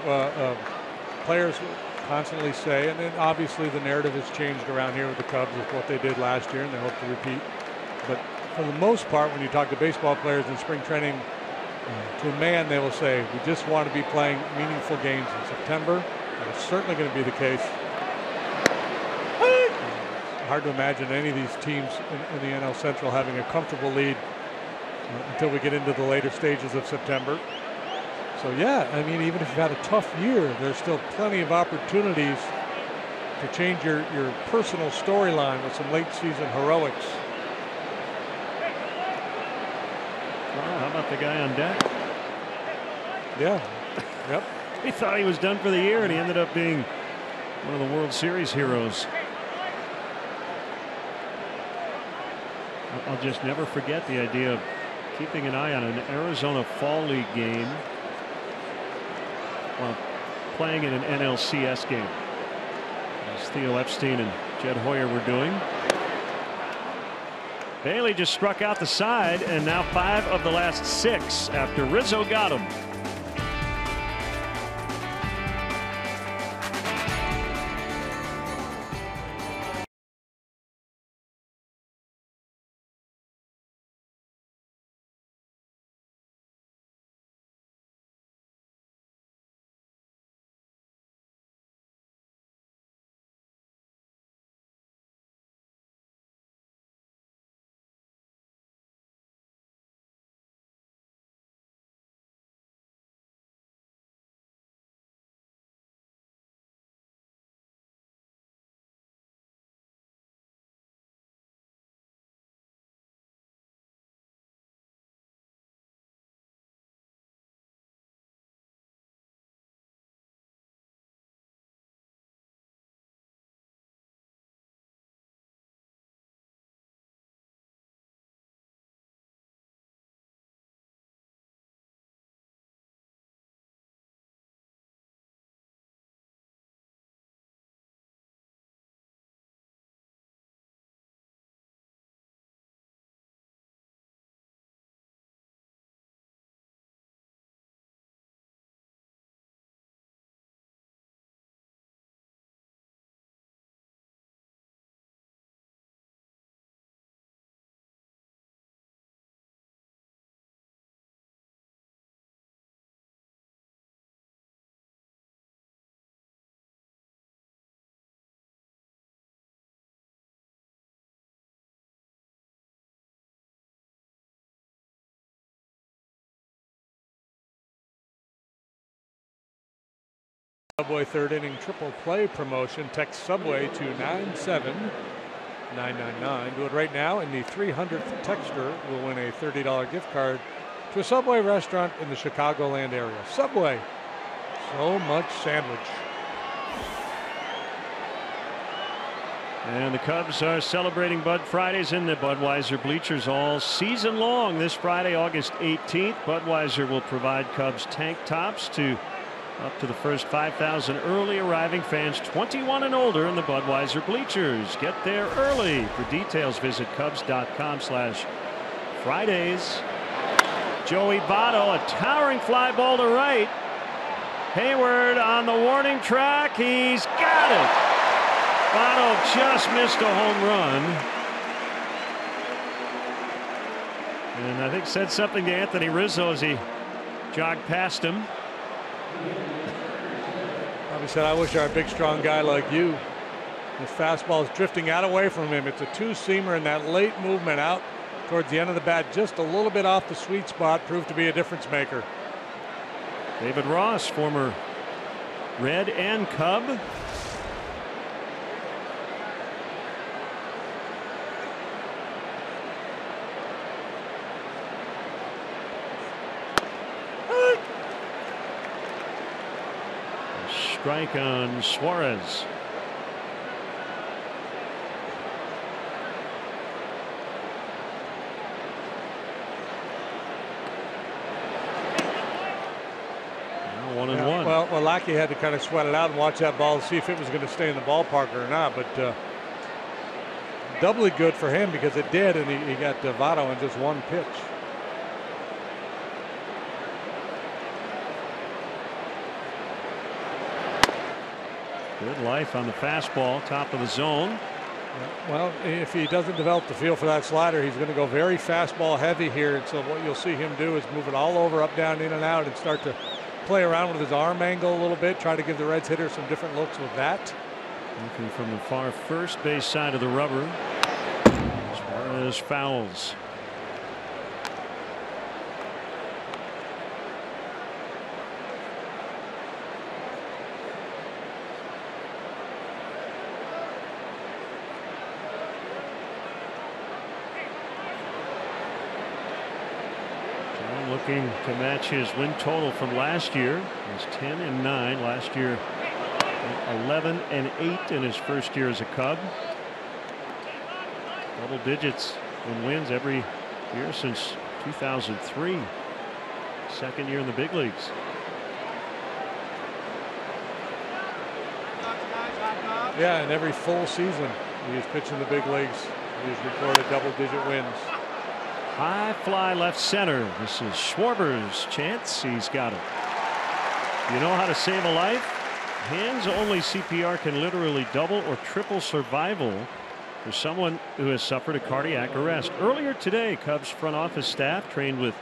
Players constantly say, and then obviously the narrative has changed around here with the Cubs with what they did last year, and they hope to repeat. But for the most part, when you talk to baseball players in spring training, to a man, they will say, "We just want to be playing meaningful games in September." That is certainly going to be the case. Hard to imagine any of these teams in the NL Central having a comfortable lead until we get into the later stages of September. So yeah, I mean, even if you've had a tough year, there's still plenty of opportunities to change your personal storyline with some late season heroics. Well, how about the guy on deck? Yeah. Yep. He thought he was done for the year, and he ended up being one of the World Series heroes. I'll just never forget the idea of keeping an eye on an Arizona Fall League game while playing in an NLCS game, as Theo Epstein and Jed Hoyer were doing. Bailey just struck out the side, and now 5 of the last 6 after Rizzo got him. Subway third inning triple play promotion. Text Subway to 97999. Do it right now, and the 300th texter will win a $30 gift card to a Subway restaurant in the Chicagoland area. Subway, so much sandwich. And the Cubs are celebrating Bud Fridays in the Budweiser bleachers all season long. This Friday, August 18th, Budweiser will provide Cubs tank tops to up to the first 5,000 early arriving fans 21 and older in the Budweiser bleachers. Get there early. For details, visit Cubs.com/Fridays. Joey Votto, a towering fly ball to right. Hayward on the warning track. He's got it. Votto just missed a home run. And I think said something to Anthony Rizzo as he jogged past him. Bobby said, I wish our big strong guy like you. His fastball is drifting out away from him. It's a two-seamer, and that late movement out towards the end of the bat, just a little bit off the sweet spot, proved to be a difference maker. David Ross, former Red and Cub. Strike on Suarez. Now 1-1. Well, Lackey had to kind of sweat it out and watch that ball to see if it was going to stay in the ballpark or not. But doubly good for him because it did, and he got Votto in just one pitch. Good life on the fastball, top of the zone. Well, if he doesn't develop the feel for that slider, he's going to go very fastball heavy here. And so what you'll see him do is move it all over, up, down, in and out, and start to play around with his arm angle a little bit, try to give the Reds hitter some different looks with that. Looking from the far first base side of the rubber. Suarez fouls. Looking to match his win total from last year. He was 10-9 last year, 11-8 in his first year as a Cub. Double digits in wins every year since 2003. Second year in the big leagues. Yeah, and every full season he has pitched in the big leagues. He's recorded double-digit wins. High fly left center. This is Schwarber's chance. He's got it. You know how to save a life? Hands only CPR can literally double or triple survival for someone who has suffered a cardiac arrest. Earlier today, Cubs front office staff trained with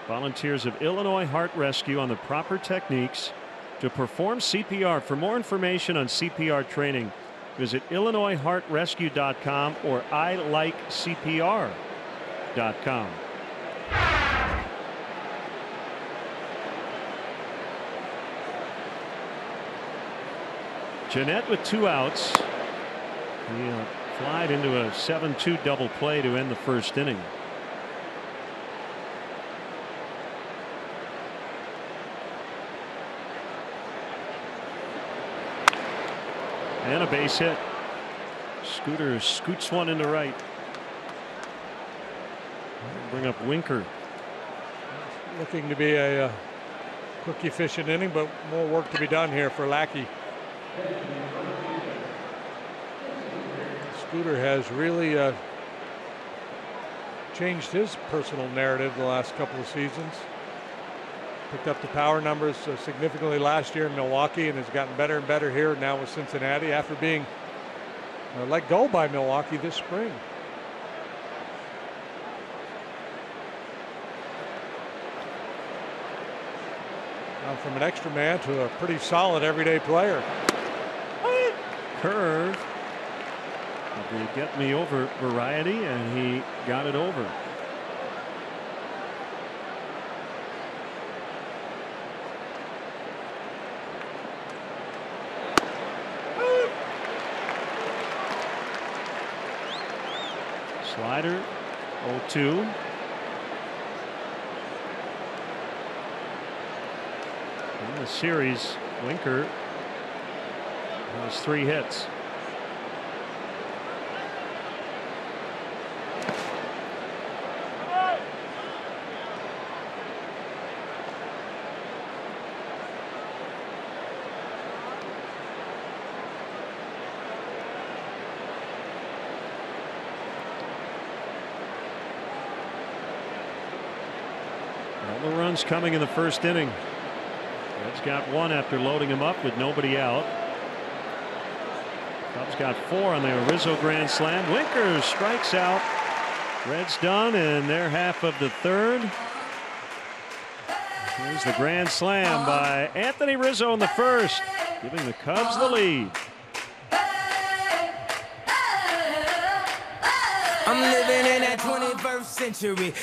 volunteers of Illinois Heart Rescue on the proper techniques to perform CPR. For more information on CPR training, visit IllinoisHeartRescue.com or ILikeCPR.com. Jeanette with 2 outs. He flied into a 7-2 double play to end the first inning. And a base hit. Scooter scoots one into right. Bring up Winker. Looking to be a quick, efficient inning, but more work to be done here for Lackey. Scooter has really changed his personal narrative the last couple of seasons. Picked up the power numbers significantly last year in Milwaukee and has gotten better and better here now with Cincinnati after being let go by Milwaukee this spring. From an extra man to a pretty solid everyday player. Curve. The get me over variety, and he got it over. Slider 0-2. In the series, Winker has 3 hits. All the runs coming in the first inning. Reds got 1 after loading him up with nobody out. Cubs got 4 on the Rizzo grand slam. Winker strikes out. Reds done in their half of the 3rd. Here's the grand slam by Anthony Rizzo in the 1st, giving the Cubs the lead. I'm living in that 21st century.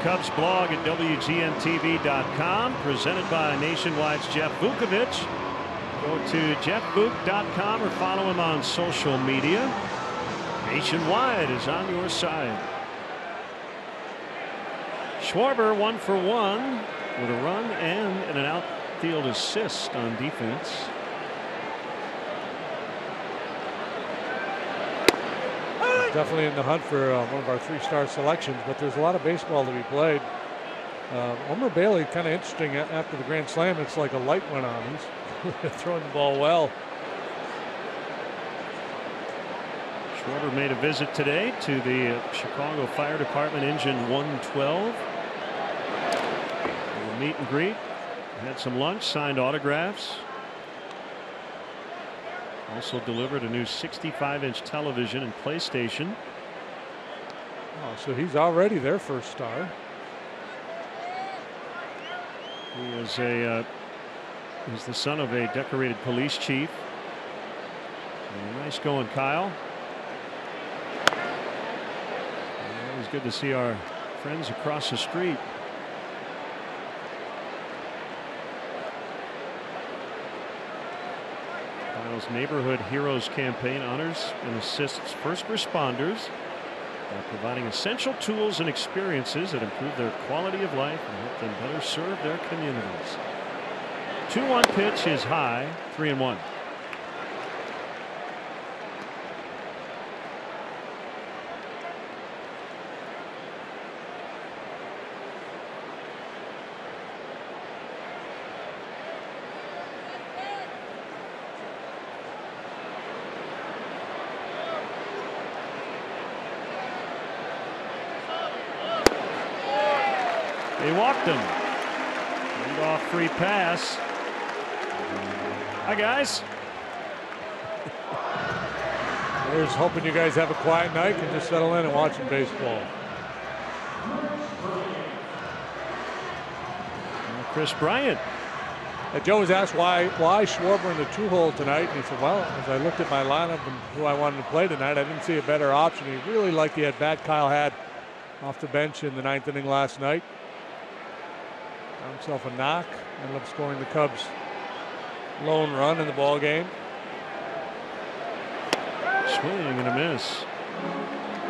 Cubs blog at WGNTV.com, presented by Nationwide's Jeff Vukovich. Go to jeffvuk.com or follow him on social media. Nationwide is on your side. Schwarber 1 for 1 with a run and an outfield assist on defense. Definitely in the hunt for one of our 3-star selections, but there's a lot of baseball to be played. Homer Bailey, kind of interesting. After the grand slam, it's like a light went on. He's throwing the ball well. Schwarber made a visit today to the Chicago Fire Department Engine 112. A meet and greet. Had some lunch, signed autographs. Also delivered a new 65-inch television and PlayStation. Oh, so he's already their first star. He is he's the son of a decorated police chief. Nice going, Kyle. Always good to see our friends across the street. Kyle's Neighborhood Heroes campaign honors and assists first responders by providing essential tools and experiences that improve their quality of life and help them better serve their communities. 2-1 pitch is high, 3-1. They walked him. Lead off free pass. Hi, guys. We're just hoping you guys have a quiet night and just settle in and watch some baseball. Chris Bryant. Joe was asked why Schwarber in the 2-hole tonight, and he said, well, as I looked at my lineup and who I wanted to play tonight, I didn't see a better option. He really liked the at-bat Kyle had off the bench in the 9th inning last night. Got himself a knock, ended up scoring the Cubs' lone run in the ball game. Swing and a miss.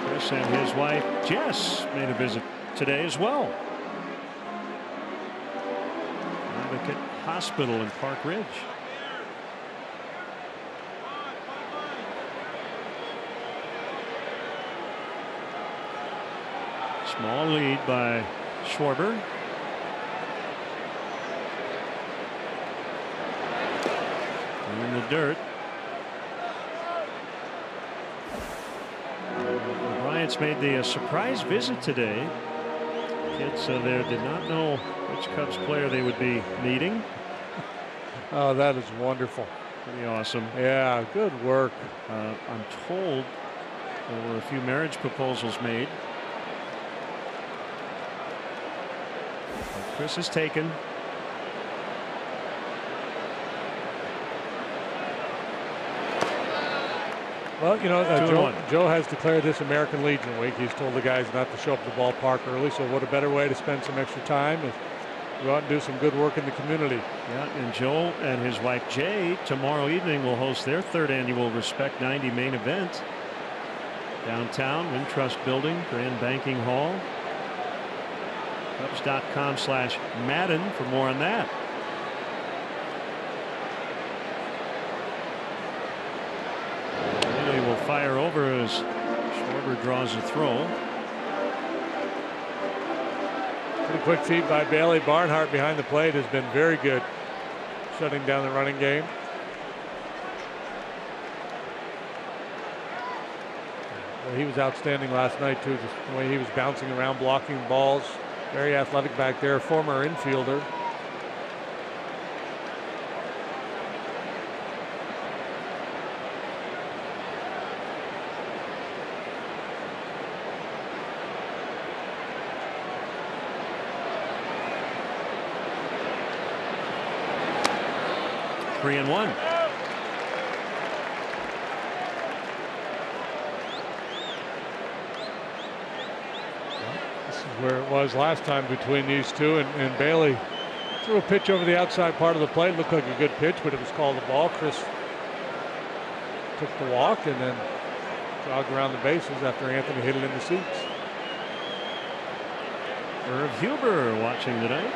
Chris and his wife Jess made a visit today as well. Advocate Hospital in Park Ridge. Small lead by Schwarber. In the dirt. The Bryants made the surprise visit today. Kids there did not know which Cubs player they would be meeting. Oh, that is wonderful. Pretty awesome. Yeah, good work. I'm told there were a few marriage proposals made. But Chris is taken. Well, you know, Joe has declared this American Legion Week. He's told the guys not to show up at the ballpark early, so what a better way to spend some extra time is go out and do some good work in the community. Yeah, and Joe and his wife Jay tomorrow evening will host their 3rd annual Respect 90 main event downtown Wintrust Building, Grand Banking Hall. Cubs.com/Madden for more on that. Bailey will fire over as Schwarber draws a throw. Pretty quick feed by Bailey. Barnhart behind the plate has been very good, shutting down the running game. Well, he was outstanding last night too, just the way he was bouncing around, blocking balls. Very athletic back there, former infielder. Three and one. This is where it was last time between these two, and Bailey threw a pitch over the outside part of the plate. Looked like a good pitch, but it was called a ball. Chris took the walk and then jogged around the bases after Anthony hit it in the seats. Irv Huber watching tonight.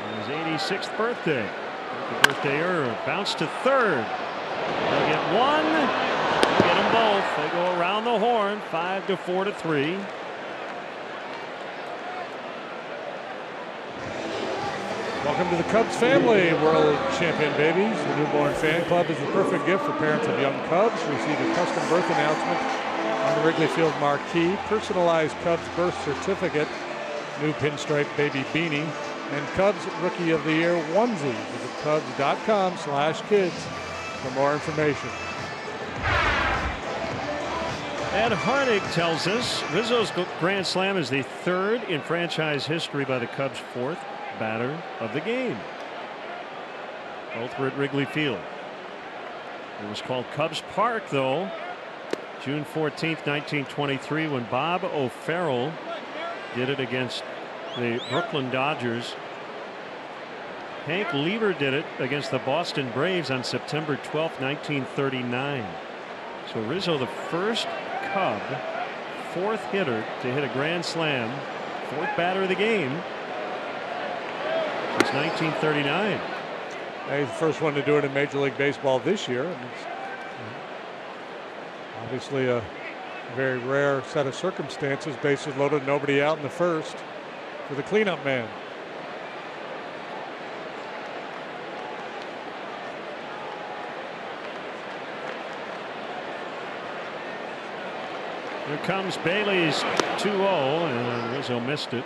On his 86th birthday. Happy birthday, Irv. Bounce to third. They'll get one. They'll get them both. They go around the horn. 5-4-3. Welcome to the Cubs family, world champion babies. The newborn fan club is the perfect gift for parents of young Cubs. Receive a custom birth announcement on the Wrigley Field marquee, personalized Cubs birth certificate, new pinstripe baby beanie, and Cubs Rookie of the Year onesie. Visit Cubs.com/kids for more information. Ed Hardig tells us Rizzo's grand slam is the 3rd in franchise history by the Cubs' 4th batter of the game. Both were at Wrigley Field. It was called Cubs Park, though, June 14th, 1923, when Bob O'Farrell did it against the Brooklyn Dodgers. Hank Lieber did it against the Boston Braves on September 12th, 1939. So Rizzo, the first Cub, 4th hitter to hit a grand slam, 4th batter of the game since 1939. He's the first one to do it in Major League Baseball this year. It's obviously a very rare set of circumstances. Bases loaded, nobody out in the first for the cleanup man. Here comes Bailey's 2-0, and Rizzo missed it.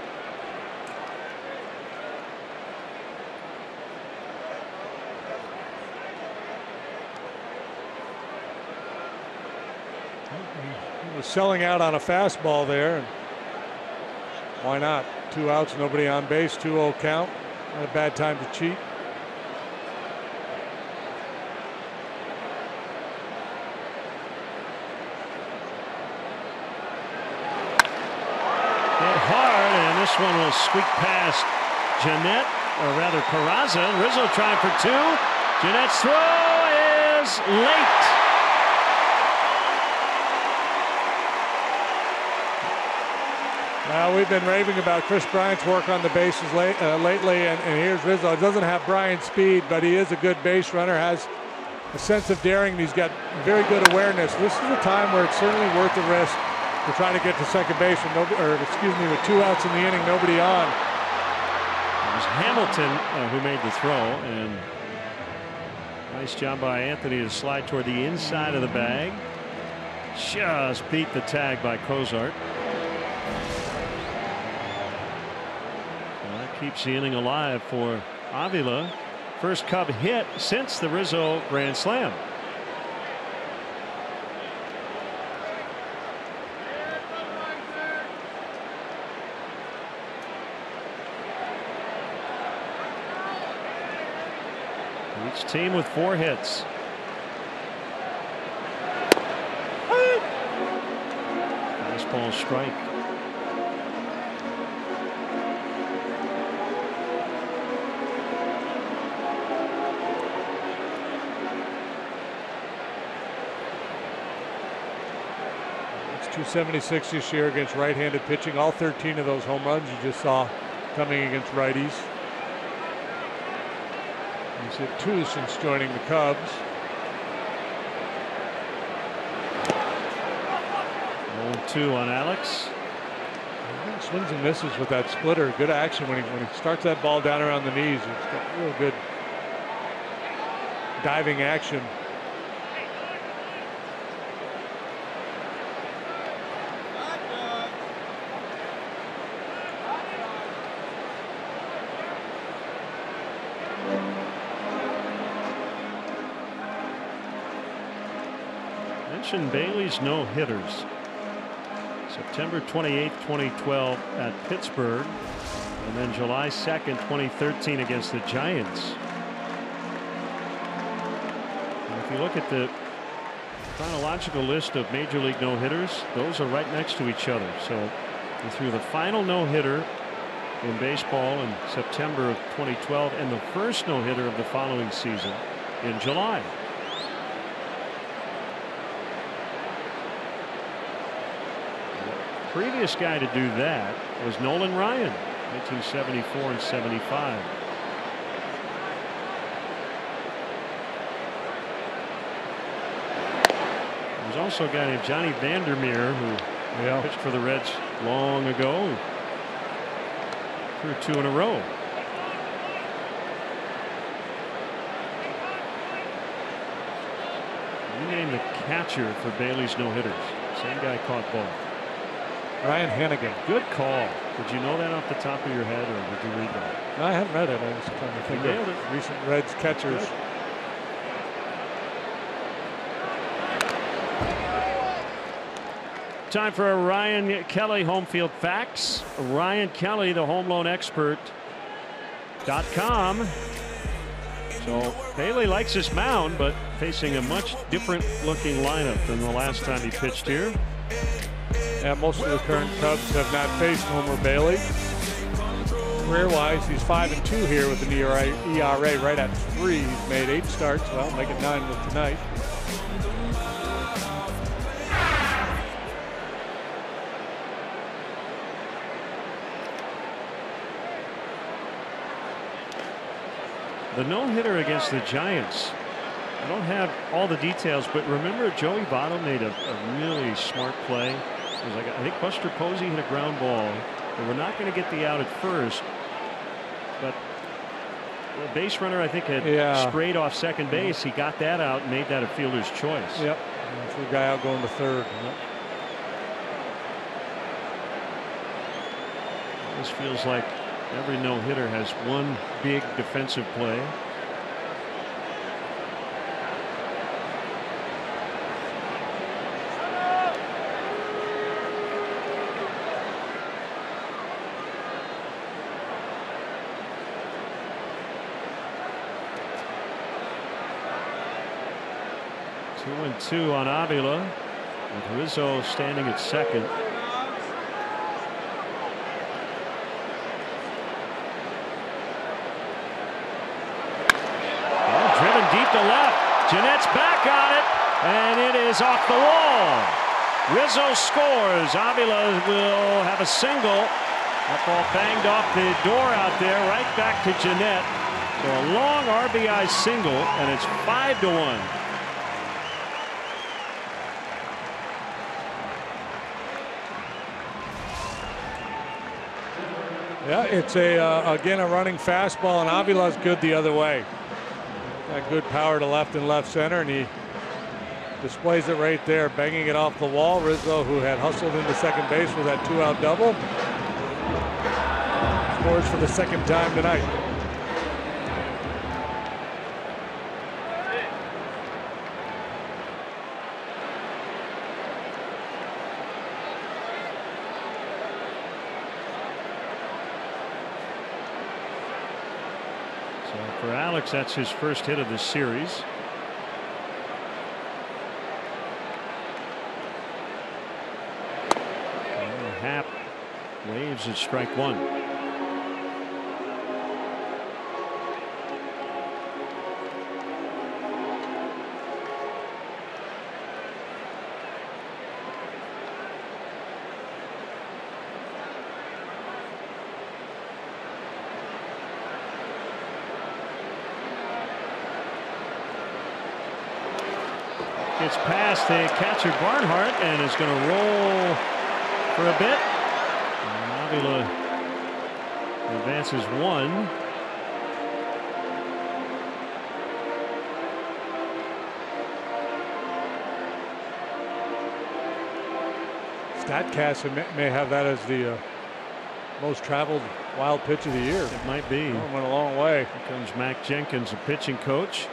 Was selling out on a fastball there. And why not? 2 outs, nobody on base, 2-0 count. Not a bad time to cheat. Hit hard, and this one will squeak past Jeanette, or rather Peraza. Rizzo trying for 2. Jeanette's throw is late. We've been raving about Chris Bryant's work on the bases lately, and here's Rizzo. He doesn't have Bryant's speed, but he is a good base runner, has a sense of daring, and he's got very good awareness. This is a time where it's certainly worth the risk to try to get to second base, with with 2 outs in the inning, nobody on. It was Hamilton who made the throw, and nice job by Anthony to slide toward the inside of the bag. Just beat the tag by Cozart. Keeps the inning alive for Avila. First Cub hit since the Rizzo grand slam. Each team with 4 hits. Fastball strike. .276 this year against right-handed pitching. All 13 of those home runs you just saw coming against righties. He's hit 2 since joining the Cubs. 0-2 on Alex. Swings and misses with that splitter. Good action when he starts that ball down around the knees. It's got real good diving action. Bailey's no-hitters. September 28th, 2012 at Pittsburgh, and then July 2nd, 2013 against the Giants. And if you look at the chronological list of Major League no-hitters, those are right next to each other. So he threw the final no-hitter in baseball in September of 2012 and the first no-hitter of the following season in July. Previous guy to do that was Nolan Ryan, 1974 and 75. There's also a guy named Johnny Vandermeer who pitched for the Reds long ago. Threw 2 in a row. You named the catcher for Bailey's no-hitters. Same guy caught both. Ryan Hannigan. Good call. Did you know that off the top of your head, or did you read that? No, I hadn't read it. I was trying to think of recent Reds catchers. Good. Time for a Ryan Kelly home field facts. Ryan Kelly, the home loan expert.com. So Bailey likes his mound, but facing a much different looking lineup than the last time he pitched here. Yeah, most of the current Cubs have not faced Homer Bailey. Career-wise, he's 5-2 here with an ERA right at 3. He's made 8 starts. Well, making 9 with tonight. The no-hitter against the Giants. I don't have all the details, but remember Joey Votto made a really smart play. It was like, I think Buster Posey hit a ground ball. They were not going to get the out at first, but the base runner, I think, had sprayed off second base. He got that out and made that a fielder's choice. Yep. For a guy out going to third. Yep. This feels like every no-hitter has one big defensive play. 2-2 on Avila, with Rizzo standing at second. Driven deep to left. Jeanette's back on it, and it is off the wall. Rizzo scores. Avila will have a single. That ball banged off the door out there, right back to Jeanette. So a long RBI single, and it's 5-1. Yeah, it's again a running fastball, and Avila's good the other way. Got good power to left and left center, and he displays it right there, banging it off the wall. Rizzo, who had hustled into second base with that 2-out double, scores for the second time tonight. For Alex, that's his first hit of the series. Happ waves at strike one. Gets past the catcher Barnhart and is going to roll for a bit. And Avila advances one. Statcast may have that as the most traveled wild pitch of the year. It might be. Oh, went a long way. Here comes Mac Jenkins, a pitching coach.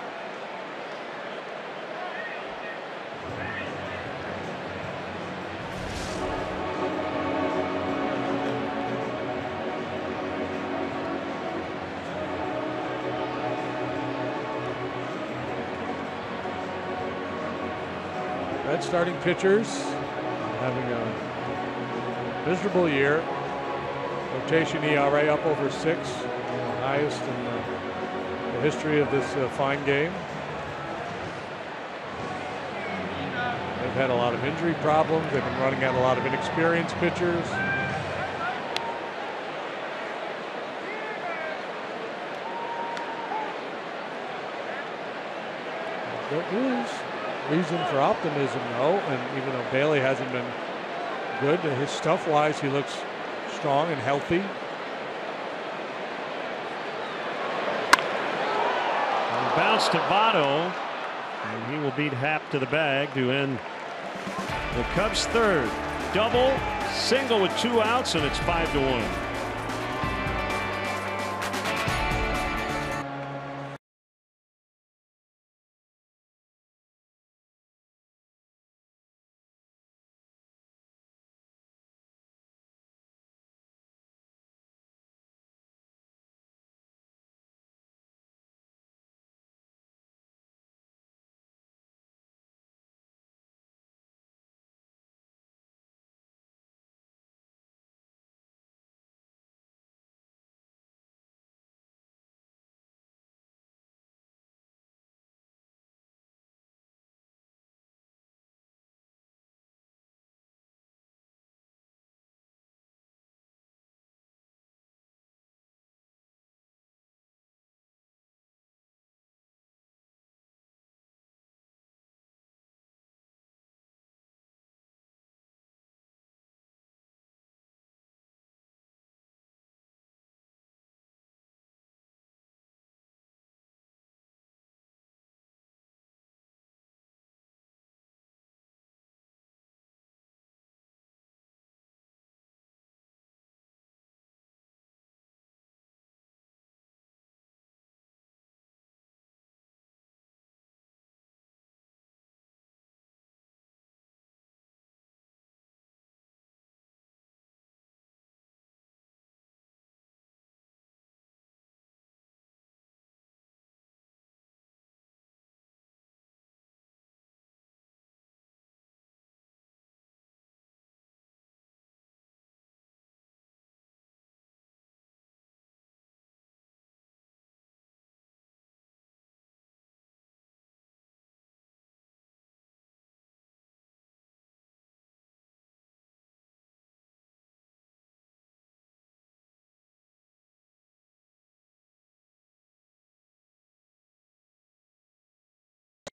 Red starting pitchers having a miserable year. Rotation ERA up over 6, the highest in the history of this fine game. They've had a lot of injury problems. They've been running out a lot of inexperienced pitchers. There is reason for optimism, though, and even though Bailey hasn't been good, his stuff-wise, he looks strong and healthy. Bounce to Votto, and he will beat Happ to the bag to end the Cubs' third. Double, single with 2 outs, and it's 5-1.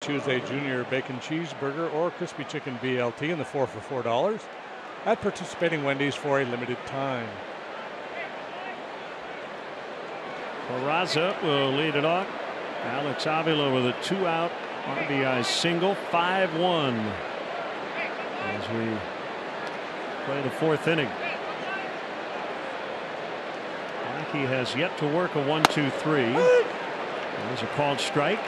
choose a junior bacon cheeseburger or crispy chicken BLT in the 4 for $4 at participating Wendy's for a limited time. Peraza will lead it off. Alex Avila with a 2-out RBI single. 5-1 as we play the 4th inning. He has yet to work a 1-2-3. There's a called strike.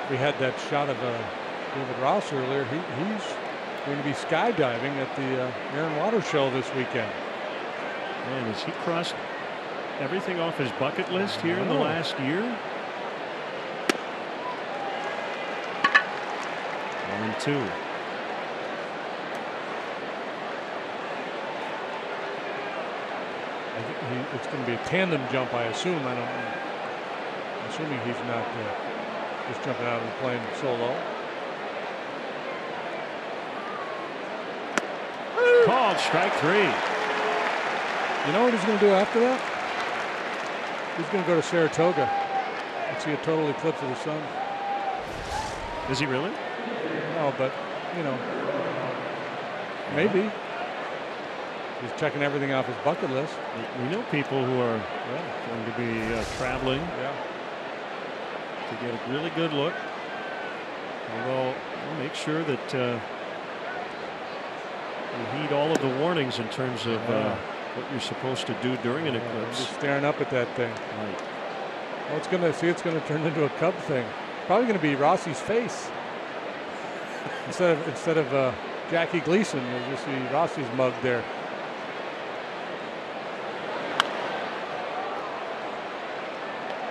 We had that shot of David Ross earlier. He's going to be skydiving at the Aaron Waters show this weekend. Man, has he crossed everything off his bucket list here in the last year? 1-2. I think it's going to be a tandem jump, I assume. I'm assuming he's not just jumping out and playing solo. Called strike 3. You know what he's going to do after that? He's going to go to Saratoga and see a total eclipse of the sun. Is he really? No, but you know, maybe. He's checking everything off his bucket list. We know people who are going to be traveling to get a really good look. Although we'll make sure that you heed all of the warnings in terms of what you're supposed to do during an eclipse. Just staring up at that thing. Right. Well, it's going to turn into a Cub thing. Probably going to be Rossi's face instead of Jackie Gleason. You'll just see Rossi's mug there.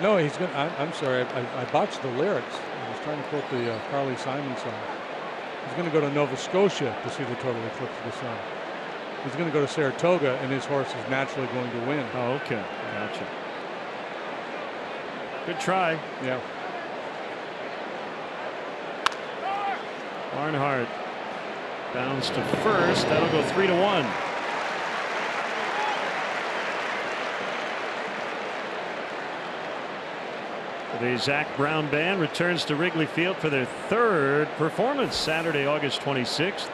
No, he's going. I'm sorry, I botched the lyrics. I was trying to quote the Carly Simon song. He's going to go to Nova Scotia to see the total eclipse of the sun. He's going to go to Saratoga, and his horse is naturally going to win. Oh, okay, gotcha. Good try. Yeah. Barnhart bounds to first. That'll go 3-1. The Zach Brown Band returns to Wrigley Field for their 3rd performance Saturday, August 26th.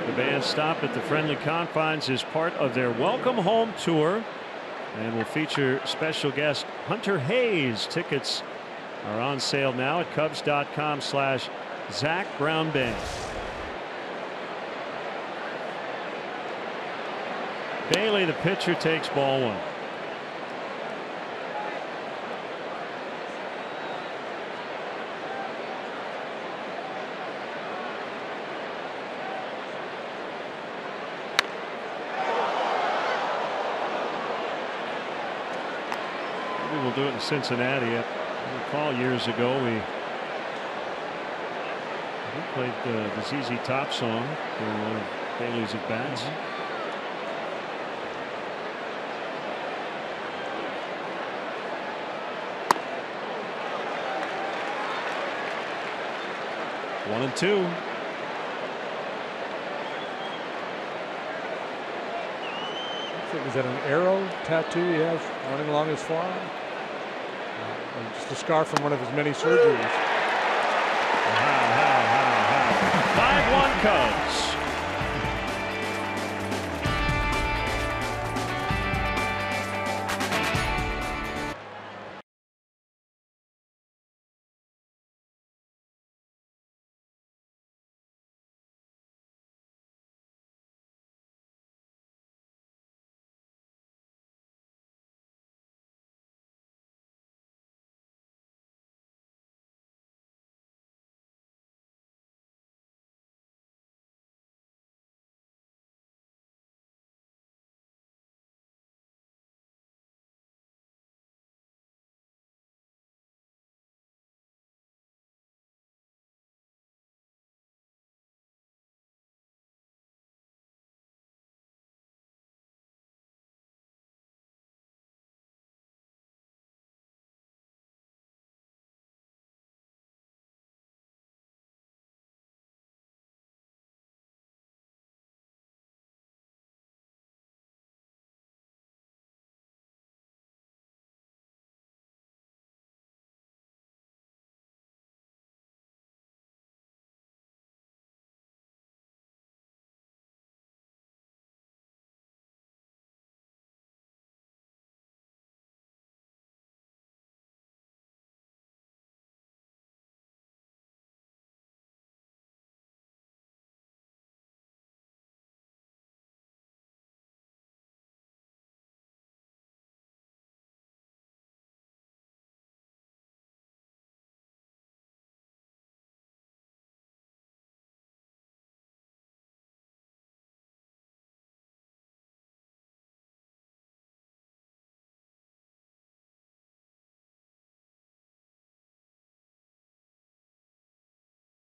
The band stop at the friendly confines is part of their Welcome Home tour and will feature special guest Hunter Hayes. Tickets are on sale now at Cubs.com/Zach Brown Band. Bailey, the pitcher, takes ball 1. We'll do it in Cincinnati. I recall years ago we played the ZZ Top song during one of Bailey's at bats. One and two. Is that an arrow tattoo he has running along his forearm? Just a scar from one of his many surgeries. 5-1 Cubs.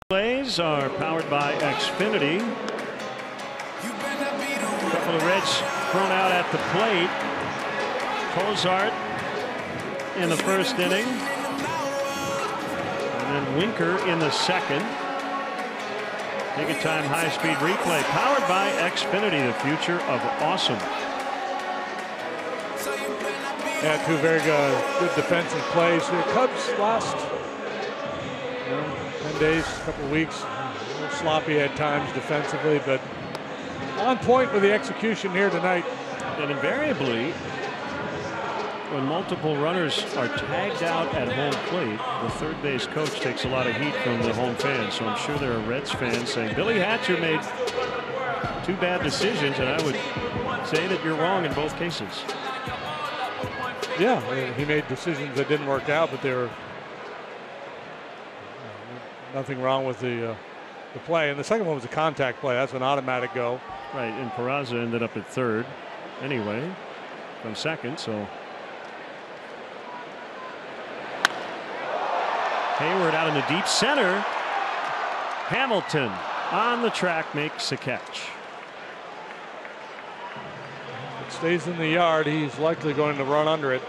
Plays are powered by Xfinity. A couple of Reds thrown out at the plate. Cozart in the first inning. And then Winker in the second. Take a time high-speed replay powered by Xfinity, the future of awesome. Yeah, two very good defensive plays. The Cubs last 10 days, a couple of weeks, a little sloppy at times defensively, but on point with the execution here tonight. And invariably, when multiple runners are tagged out at home plate, the third base coach takes a lot of heat from the home fans. So I'm sure there are Reds fans saying Billy Hatcher made two bad decisions, and I would say that you're wrong in both cases. Yeah, he made decisions that didn't work out, but there were nothing wrong with the play. And the second one was a contact play. That's an automatic go. Right, and Peraza ended up at third anyway from second. So Hayward out in the deep center. Hamilton on the track makes a catch. If it stays in the yard, he's likely going to run under it.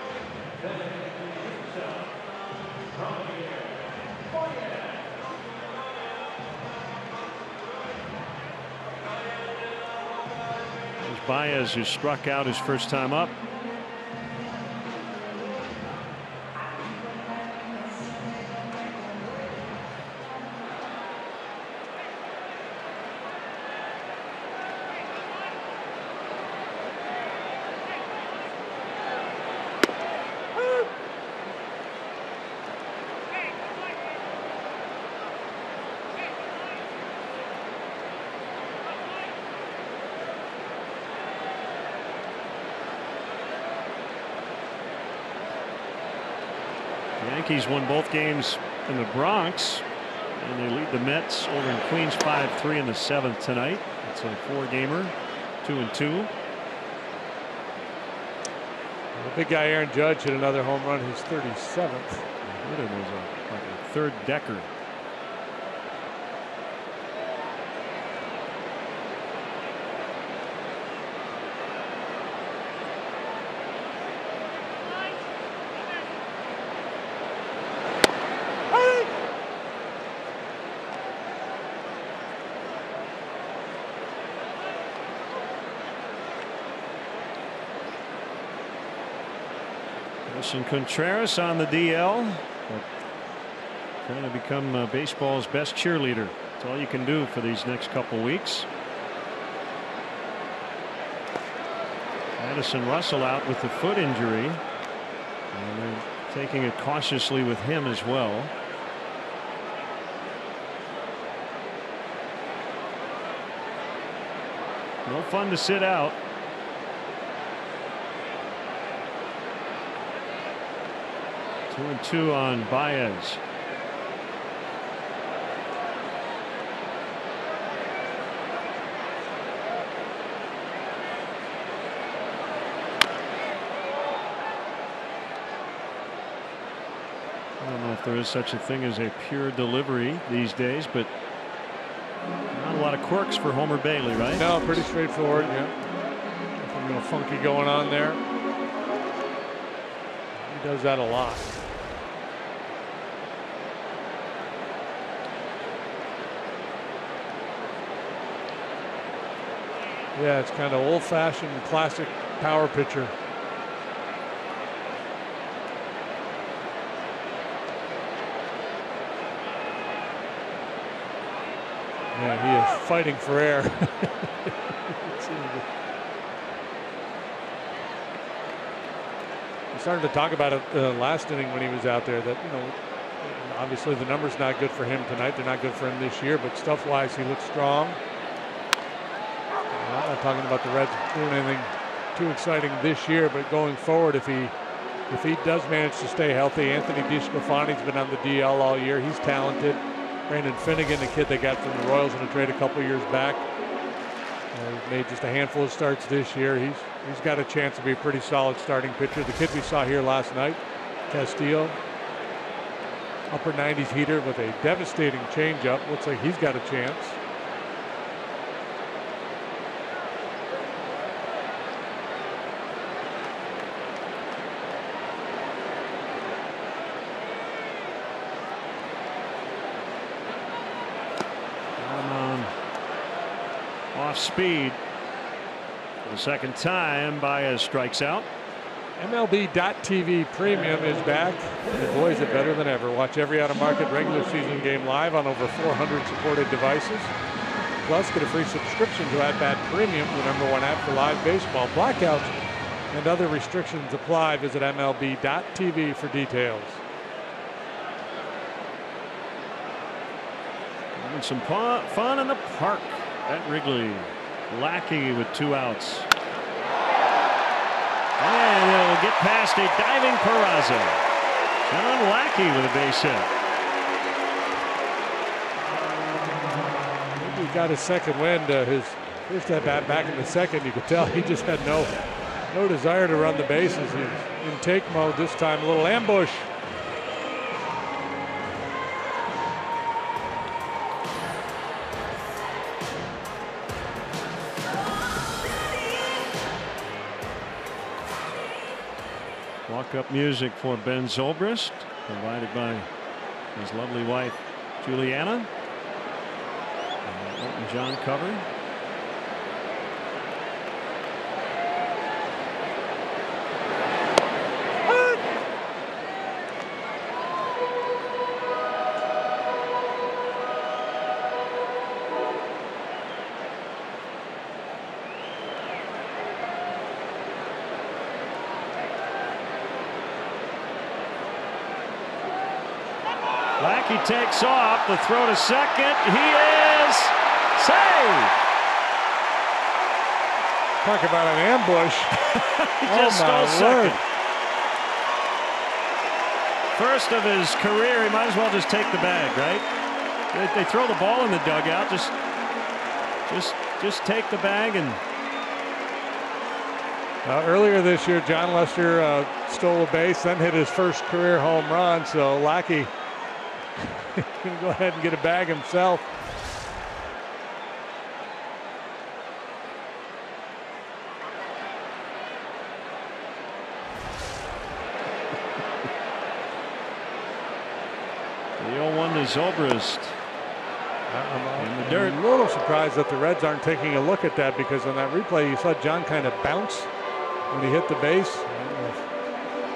There's Baez, who struck out his first time up. Yankees won both games in the Bronx, and they lead the Mets over in Queens 5-3 in the 7th tonight. It's a 4-gamer, 2-2. The big guy Aaron Judge hit another home run, his 37th. It was like a third decker. Contreras on the DL, trying to become baseball's best cheerleader. That's all you can do for these next couple weeks. Addison Russell out with the foot injury, and they're taking it cautiously with him as well. No fun to sit out. 2-2 on Baez. I don't know if there is such a thing as a pure delivery these days, but not a lot of quirks for Homer Bailey, right? No, pretty straightforward. Yeah, nothing real funky going on there. He does that a lot. Yeah, it's kind of old-fashioned, classic power pitcher. Yeah, he is fighting for air. We started to talk about it last inning when he was out there, that, you know, obviously the number's not good for him tonight. They're not good for him this year, but stuff-wise, he looks strong. I'm not talking about the Reds doing anything too exciting this year, but going forward, if he does manage to stay healthy, Anthony DeSclafani's been on the DL all year. He's talented. Brandon Finnegan, the kid they got from the Royals in a trade a couple years back, he's made just a handful of starts this year. He's got a chance to be a pretty solid starting pitcher. The kid we saw here last night, Castillo, Upper 90s heater with a devastating changeup. Looks like he's got a chance. Off speed for the second time. Baez strikes out. MLB.TV Premium is back. The boys are better than ever. Watch every out-of-market regular season game live on over 400 supported devices. Plus, get a free subscription to At-Bat Premium, the #1 app for live baseball. Blackouts and other restrictions apply. Visit MLB.TV for details. Having some fun in the park at Wrigley. Lackey with 2 outs. And it'll get past a diving Peraza. John Lackey with a base hit. He got his second wind. His first at bat back in the second, you could tell he just had no desire to run the bases. He was in take mode this time. A little ambush. Walk-up music for Ben Zobrist, provided by his lovely wife, Juliana. Elton John cover. Lackey takes off. The throw to second. He is saved. Talk about an ambush. He just stole second. First of his career. He might as well just take the bag, right? They throw the ball in the dugout. Just take the bag. And earlier this year, John Lester stole a base, then hit his first career home run. So Lackey can go ahead and get a bag himself. The 0-1 to Zobrist. In the dirt. I'm a little surprised that the Reds aren't taking a look at that, because on that replay you saw John kind of bounce when he hit the base. I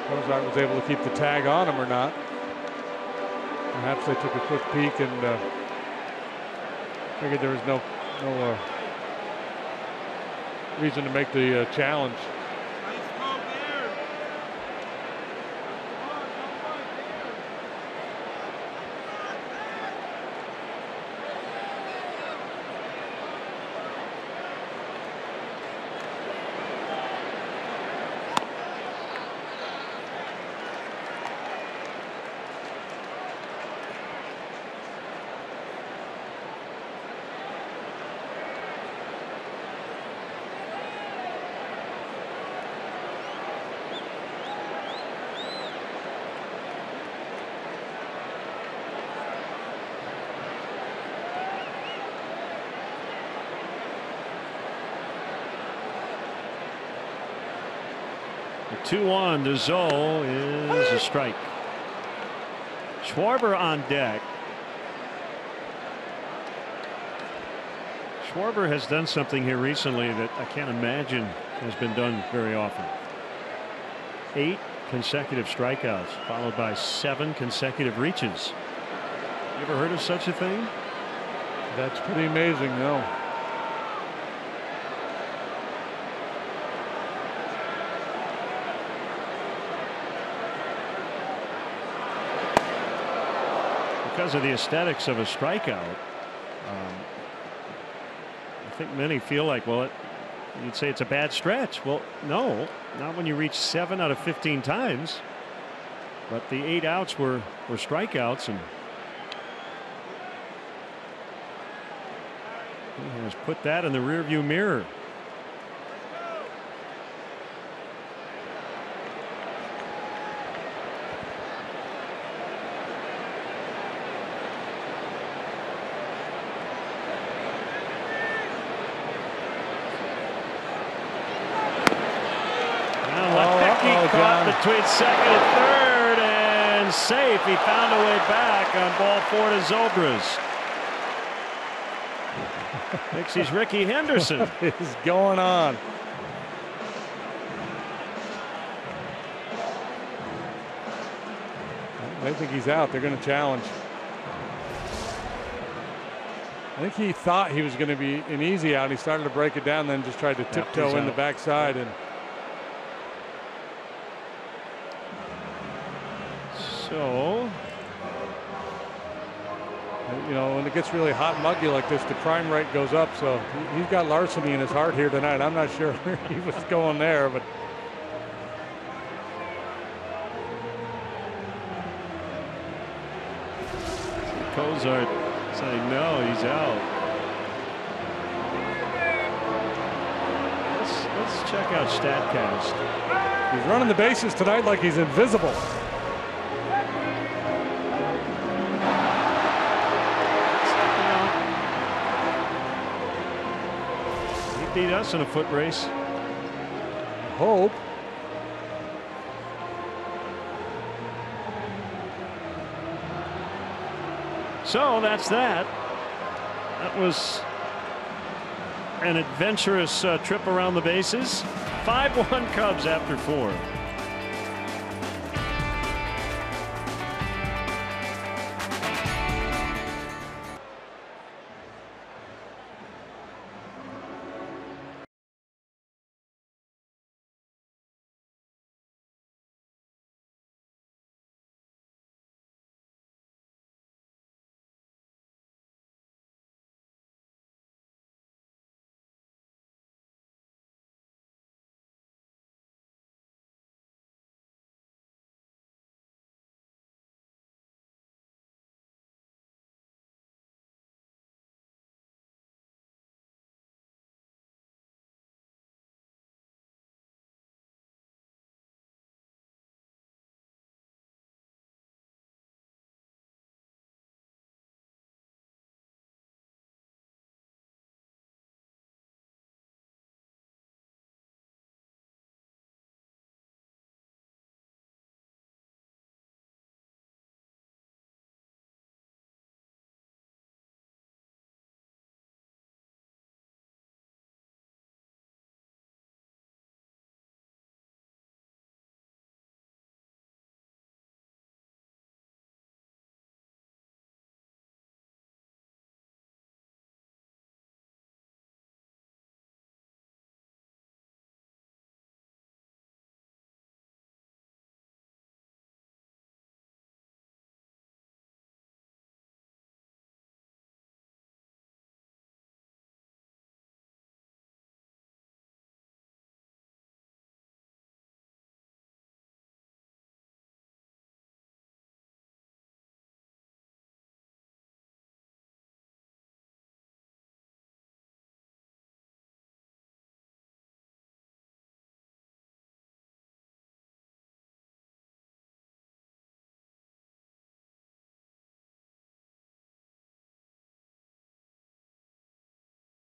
don't know if Ozark was able to keep the tag on him or not. Perhaps they took a quick peek and figured there was no reason to make the challenge. The 2-1 to Zoe is a strike. Schwarber on deck. Schwarber has done something here recently that I can't imagine has been done very often. 8 consecutive strikeouts followed by 7 consecutive reaches. You ever heard of such a thing? That's pretty amazing, no. Because of the aesthetics of a strikeout, I think many feel like, well, you'd say it's a bad stretch. Well, no, not when you reach 7 out of 15 times. But the 8 outs were strikeouts, and he has put that in the rearview mirror. between second and third, and safe. He found a way back on ball 4 to Zobrist. Thinks he's Ricky Henderson. What is going on? I think he's out. They're going to challenge. I think he thought he was going to be an easy out. He started to break it down, then just tried to tiptoe in the backside. And so, you know, when it gets really hot and muggy like this, the crime rate goes up. So he's got larceny in his heart here tonight. I'm not sure where he was going there, but. Cozart saying no, he's out. Let's check out StatCast. He's running the bases tonight like he's invisible. He beat us in a foot race. Hope. So that's that. That was an adventurous trip around the bases. 5-1 Cubs after 4.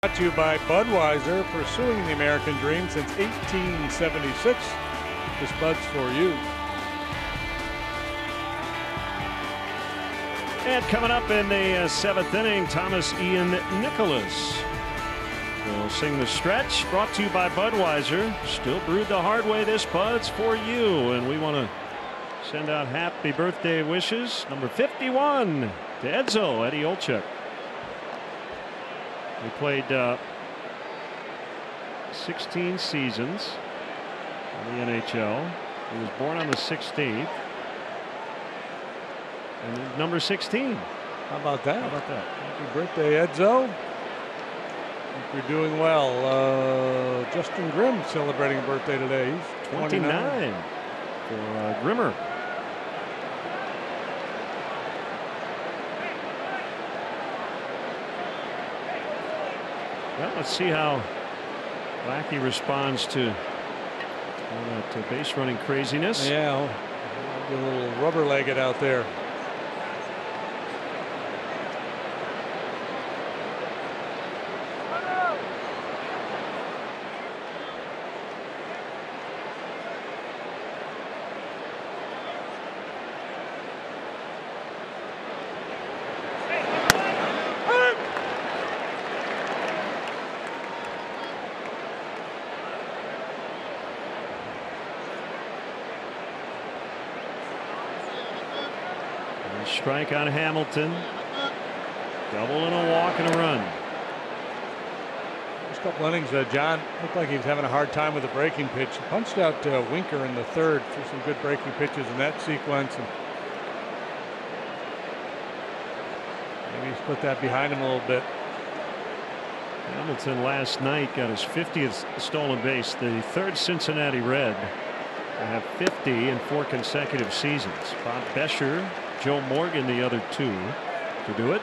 Brought to you by Budweiser, pursuing the American dream since 1876. This Bud's for you. And coming up in the 7th inning, Thomas Ian Nicholas will sing the stretch. Brought to you by Budweiser. Still brewed the hard way, this Bud's for you. And we want to send out happy birthday wishes. Number 51 to Edzo, Eddie Olczyk. He played 16 seasons in the NHL. He was born on the 16th. And number 16. How about that? How about that? Happy birthday, Edzo. Hope you're doing well. Justin Grimm celebrating a birthday today. He's 29 for Grimmer. Well, let's see how Lackey responds to base running craziness. Yeah, a little rubber-legged out there. strike on Hamilton. Double and a walk and a run. First couple innings, John looked like he was having a hard time with the breaking pitch. He punched out Winker in the third for some good breaking pitches in that sequence. And maybe he's put that behind him a little bit. Hamilton last night got his 50th stolen base, the third Cincinnati Red to have 50 in 4 consecutive seasons. Bob Bescher, Joe Morgan, the other 2 to do it.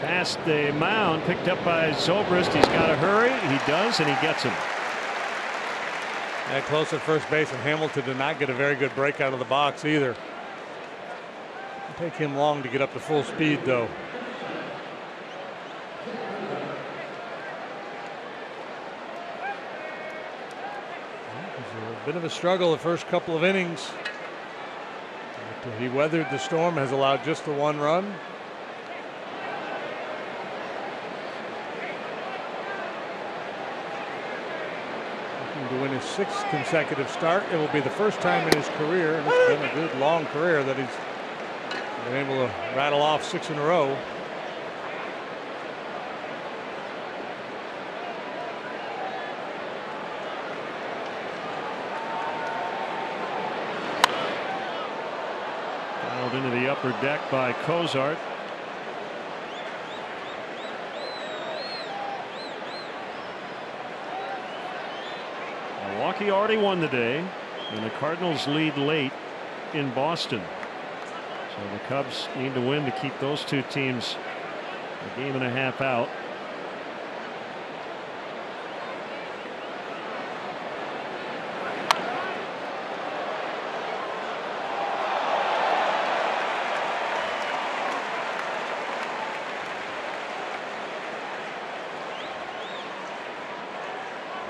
Past the mound, picked up by Zobrist. He's got to hurry. He does, and he gets him. That close at first base, and Hamilton did not get a very good break out of the box either. It'll take him long to get up to full speed, though. It was a bit of a struggle the first couple of innings. But he weathered the storm, has allowed just the 1 run. To win his 6th consecutive start. It will be the first time in his career, and it's been a good long career, that he's been able to rattle off 6 in a row. Dialed into the upper deck by Cozart. Milwaukee already won the day, and the Cardinals lead late in Boston. So the Cubs need to win to keep those 2 teams a game and a half out.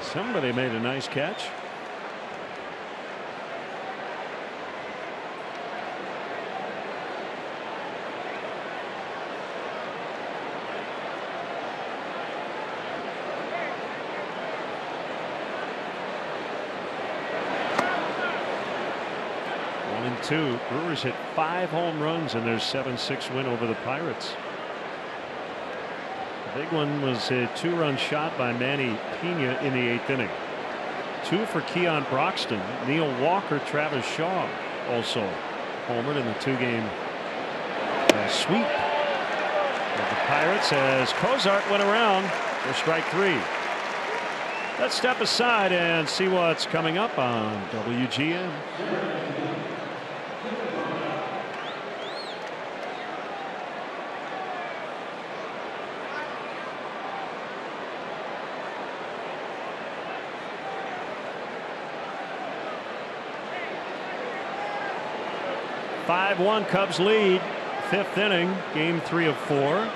Somebody made a nice catch. One and two. Brewers hit 5 home runs in their 7-6 win over the Pirates. The big one was a 2-run shot by Manny Pena in the 8th inning. 2 for Keon Broxton. Neil Walker, Travis Shaw also homered in the 2-game sweep of the Pirates as Cozart went around for strike 3. Let's step aside and see what's coming up on WGN. Five-1 Cubs lead, 5th inning, game 3 of 4.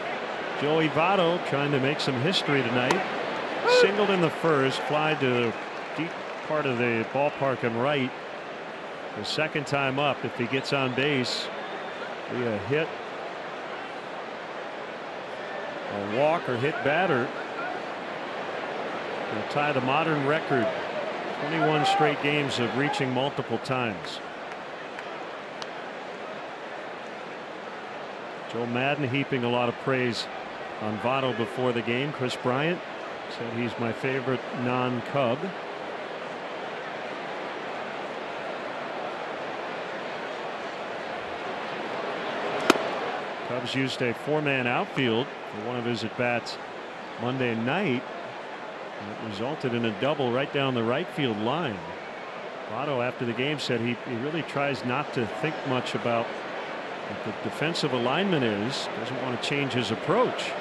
Joey Votto trying to make some history tonight. Singled in the first, fly to the deep part of the ballpark and right. The second time up, if he gets on base, be a hit, a walk, or hit batter. Will tie the modern record, 21 straight games of reaching multiple times. Joe Madden heaping a lot of praise on Votto before the game. Chris Bryant said he's my favorite non-Cub. Cubs used a 4-man outfield for one of his at-bats Monday night. It resulted in a double right down the right field line. Votto after the game said he really tries not to think much about what the defensive alignment is. Doesn't want to change his approach.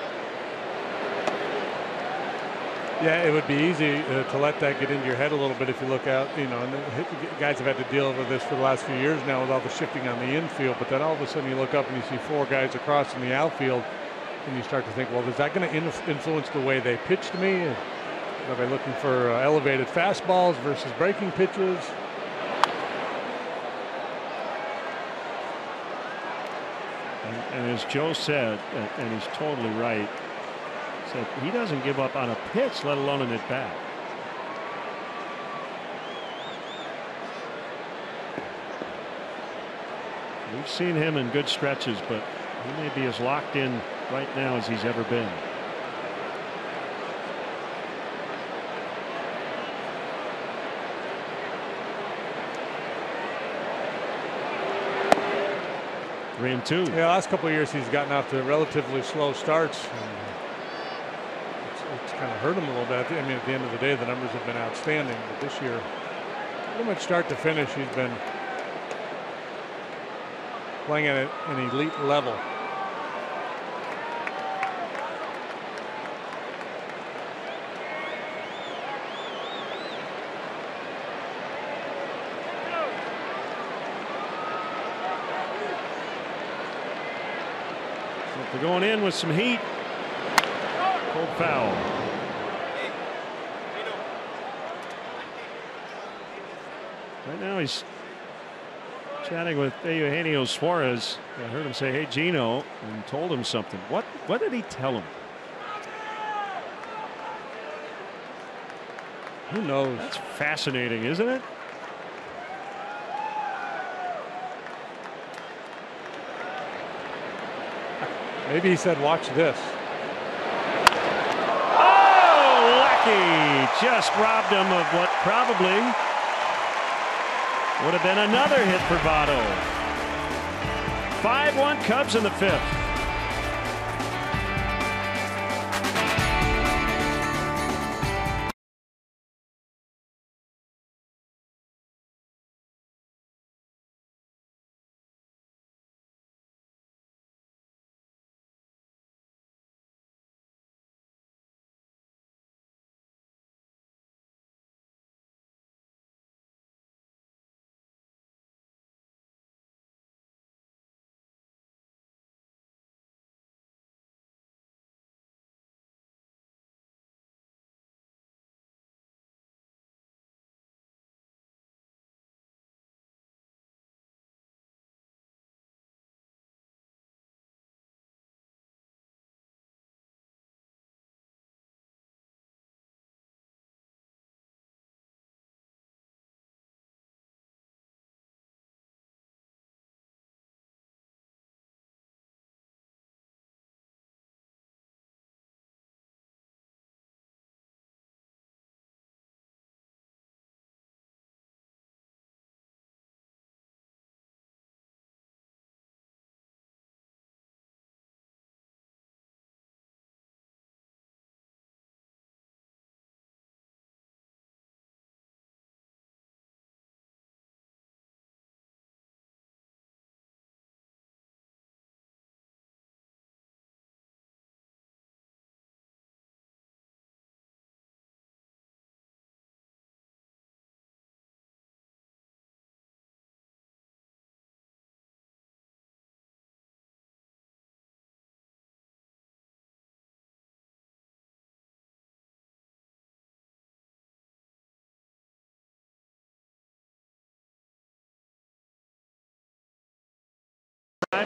Yeah, it would be easy to let that get into your head a little bit if you look out. You know, and the guys have had to deal with this for the last few years now with all the shifting on the infield. But then all of a sudden you look up and you see 4 guys across in the outfield, and you start to think, well, is that going to influence the way they pitch to me? Are they looking for elevated fastballs versus breaking pitches? And as Joe said, and he's totally right, said he doesn't give up on a pitch, let alone an at bat. We've seen him in good stretches, but he may be as locked in right now as he's ever been. Three and two. Yeah, last couple of years he's gotten off to relatively slow starts. It's kind of hurt him a little bit. I mean, at the end of the day, the numbers have been outstanding, but this year, pretty much start to finish, he's been playing at an elite level. They're going in with some heat. Cold foul. Right now he's chatting with Eugenio Suarez. I heard him say, "Hey Gino," and told him something. What did he tell him? Who knows? That's fascinating, isn't it? Maybe he said, "Watch this." Oh, Lackey just robbed him of what probably would have been another hit for Votto. 5-1 Cubs in the fifth.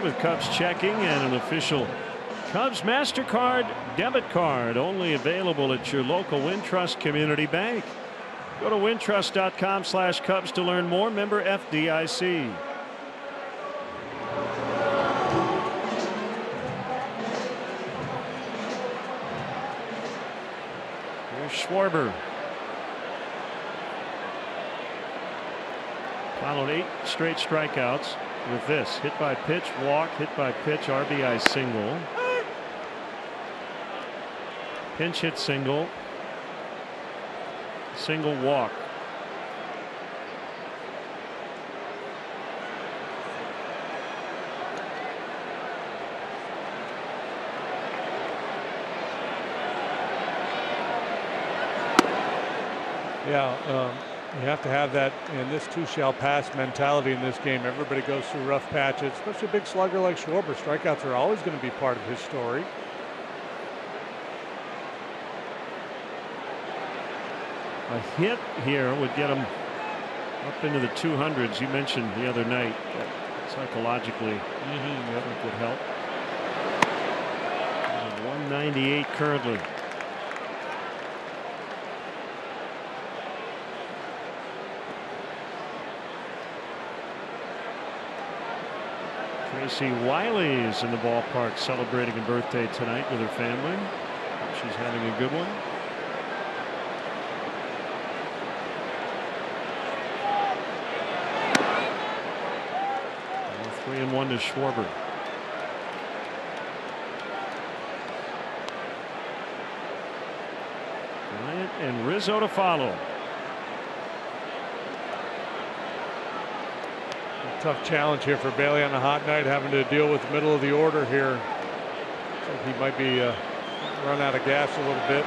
With Cubs checking and an official Cubs MasterCard debit card only available at your local Wintrust Community Bank. Go to wintrust.com/Cubs to learn more. Member FDIC. Here's Schwarber. Followed 8 straight strikeouts with this hit by pitch, walk, hit by pitch, RBI single, pinch hit single, single walk. Yeah, you have to have that in this too shall pass mentality in this game. Everybody goes through rough patches, especially a big slugger like Schwarber. Strikeouts are always going to be part of his story. A hit here would get him up into the 200s. You mentioned the other night that psychologically that would help. 198 currently. Tracy Wiley is in the ballpark celebrating a birthday tonight with her family. She's having a good one. 3-1 to Schwarber. Bryant and Rizzo to follow. A tough challenge here for Bailey on a hot night, having to deal with the middle of the order here. So he might be run out of gas a little bit.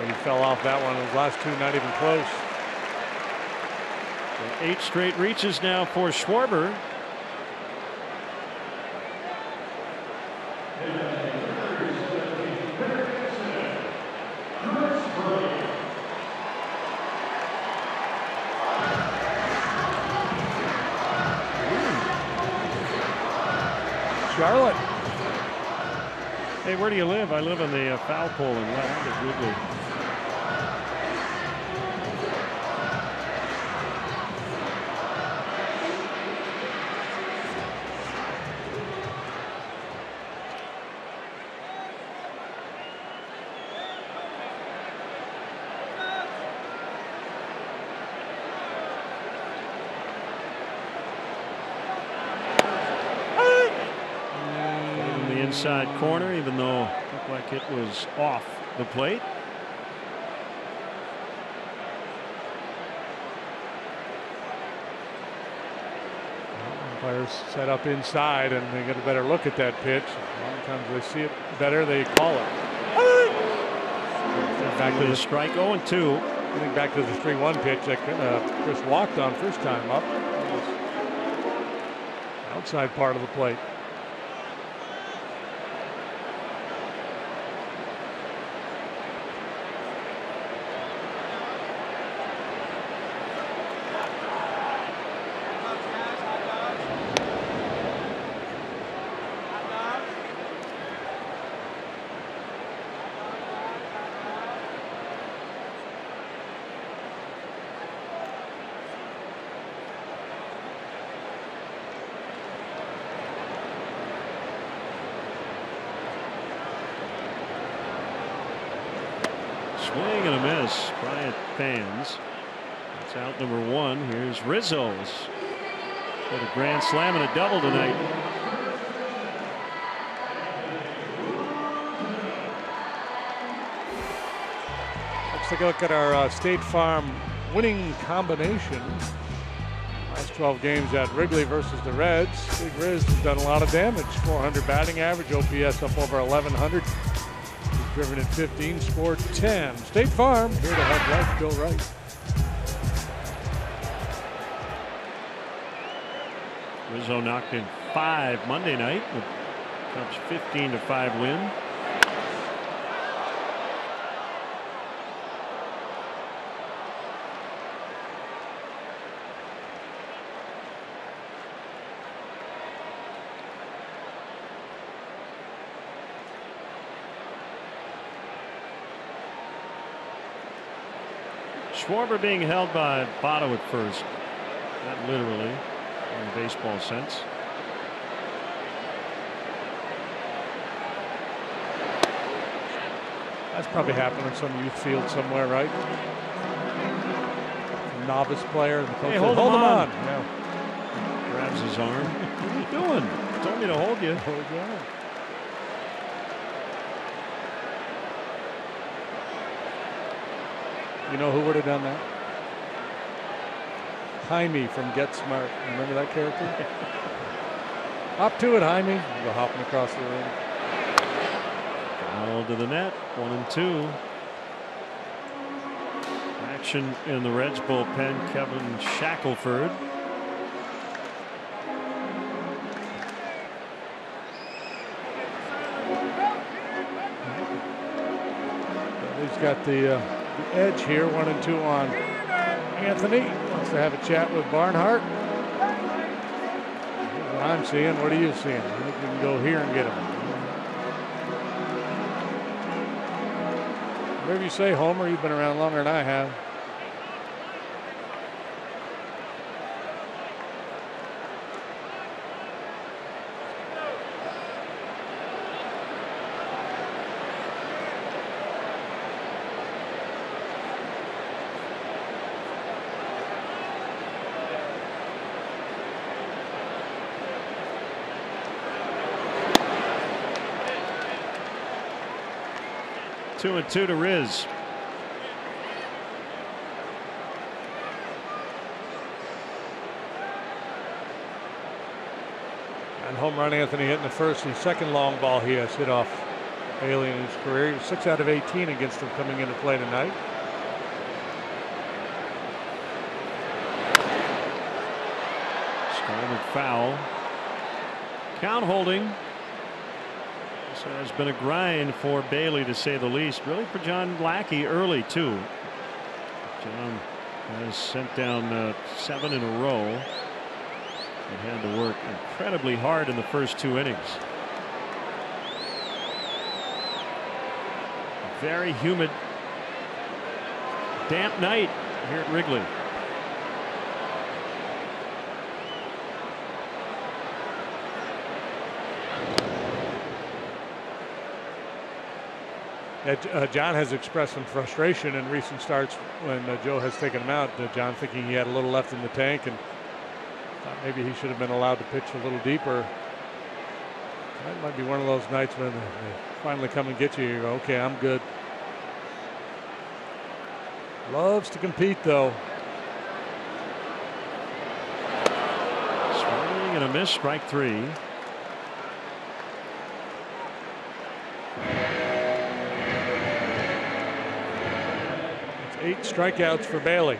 He fell off that one. Those last two not even close. 8 straight reaches now for Schwarber. Charlotte. Hey, where do you live? I live on the foul pole in left at Wrigley. Inside corner, even though it looked like it was off the plate. Umpires set up inside and they get a better look at that pitch. A lot of times they see it better, they call it. Back to the strike, 0-2. I think back to the 3-1 pitch that Chris walked on first time up. Outside part of the plate. Swing and a miss. Bryant fans. That's out number 1. Here's Rizzo's. Got a grand slam and a double tonight. Let's take a look at our State Farm winning combination. Last 12 games at Wrigley versus the Reds. Big Riz has done a lot of damage. 400 batting average, OPS up over 1,100. Driven in 15, scored 10. State Farm here to help life go right. Rizzo knocked in 5 Monday night with Cubs 15-5 win. Schwarber being held by Botto at first, not literally in the baseball sense. That's probably happened in some youth field somewhere, right? A novice player. The coach Hey, hold said, him on. Yeah. Grabs his arm. What are you doing? Told me to hold you. Hold you on. You know who would have done that? Jaime from Get Smart. Remember that character? Hop to it, Jaime. Go hopping across the room. Foul to the net. 1-2. Action in the Reds bullpen. Kevin Shackelford. He's got the edge here, 1-2 on Anthony. Wants to have a chat with Barnhart. Here's what I'm seeing. What are you seeing? I think we can go here and get him. Whatever you say, Homer. You've been around longer than I have. Two and two to Riz. And home run Anthony hitting the first and second long ball he has hit off Bailey in his career. He's 6 out of 18 against him coming into play tonight. Started foul. Count holding. This has been a grind for Bailey, to say the least. Really for John Lackey early, too. John has sent down 7 in a row. He had to work incredibly hard in the first 2 innings. A very humid, damp night here at Wrigley. John has expressed some frustration in recent starts when Joe has taken him out. John thinking he had a little left in the tank and thought maybe he should have been allowed to pitch a little deeper. That might be one of those nights when they finally come and get you. You go, okay, I'm good. Loves to compete, though. Swing and a miss, strike 3. 8 strikeouts for Bailey.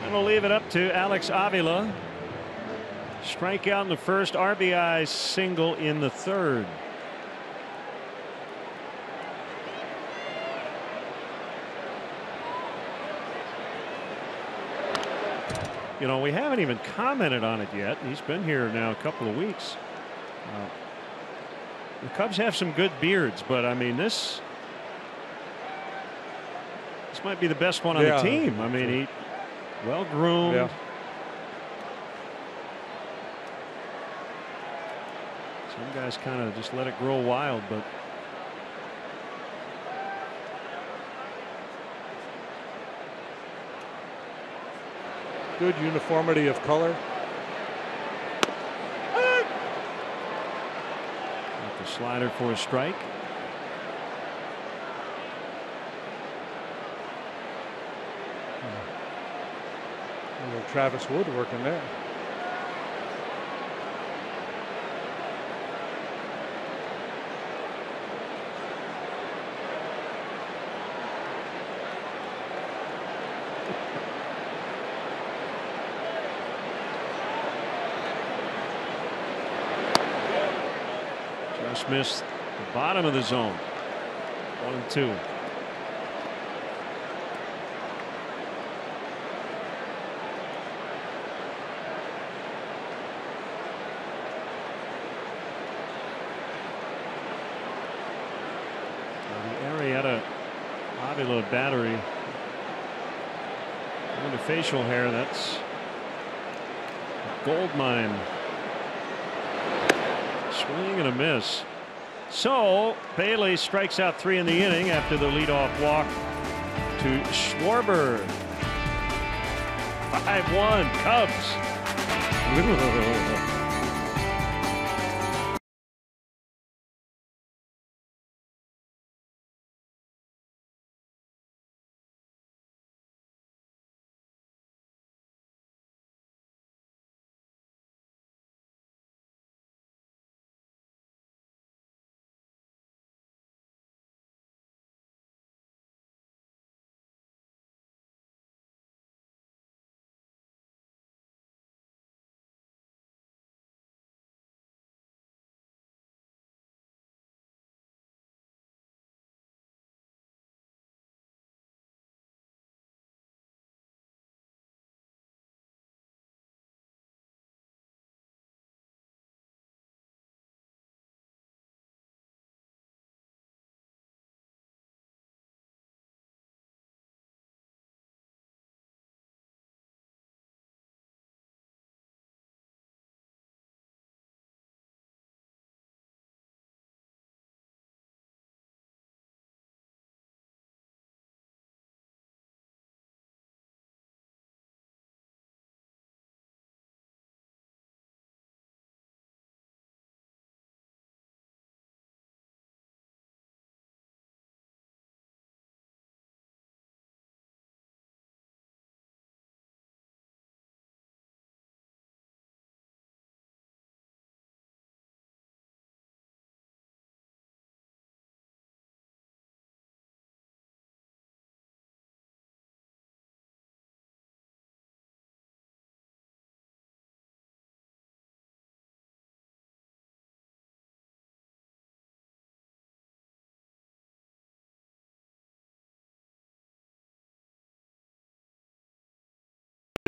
And we'll leave it up to Alex Avila. Strikeout in the first, RBI single in the third. You know, we haven't even commented on it yet. He's been here now a couple of weeks. The Cubs have some good beards, but I mean, this might be the best one on the team. I mean, he well groomed. Yeah. Some guys kind of just let it grow wild, but good uniformity of color. With the slider for a strike. A little Travis Wood working there. Just missed the bottom of the zone. 1-2. Avila battery going to facial hair. That's a gold mine. Swing and a miss. So Bailey strikes out 3 in the inning after the leadoff walk to Schwarber. 5-1 Cubs.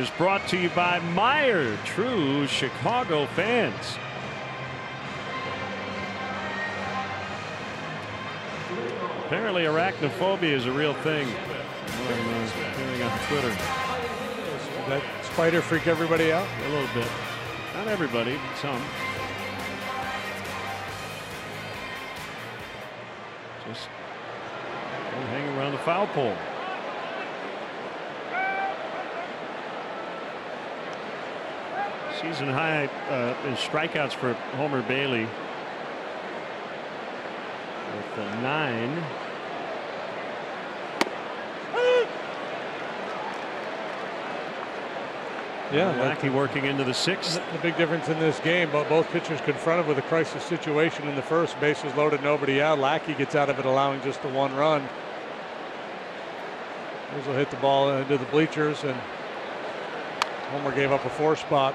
Is brought to you by Meyer, true Chicago fans. Apparently arachnophobia is a real thing. Hearing on Twitter. Does that spider freak everybody out? A little bit. Not everybody, some. Just hanging around the foul pole. Season high in strikeouts for Homer Bailey with 9. Yeah, Lackey working into the 6th. The big difference in this game, but both pitchers confronted with a crisis situation in the first. Bases loaded, nobody out. Lackey gets out of it, allowing just the 1 run. Rizzo hit the ball into the bleachers, and Homer gave up a 4 spot.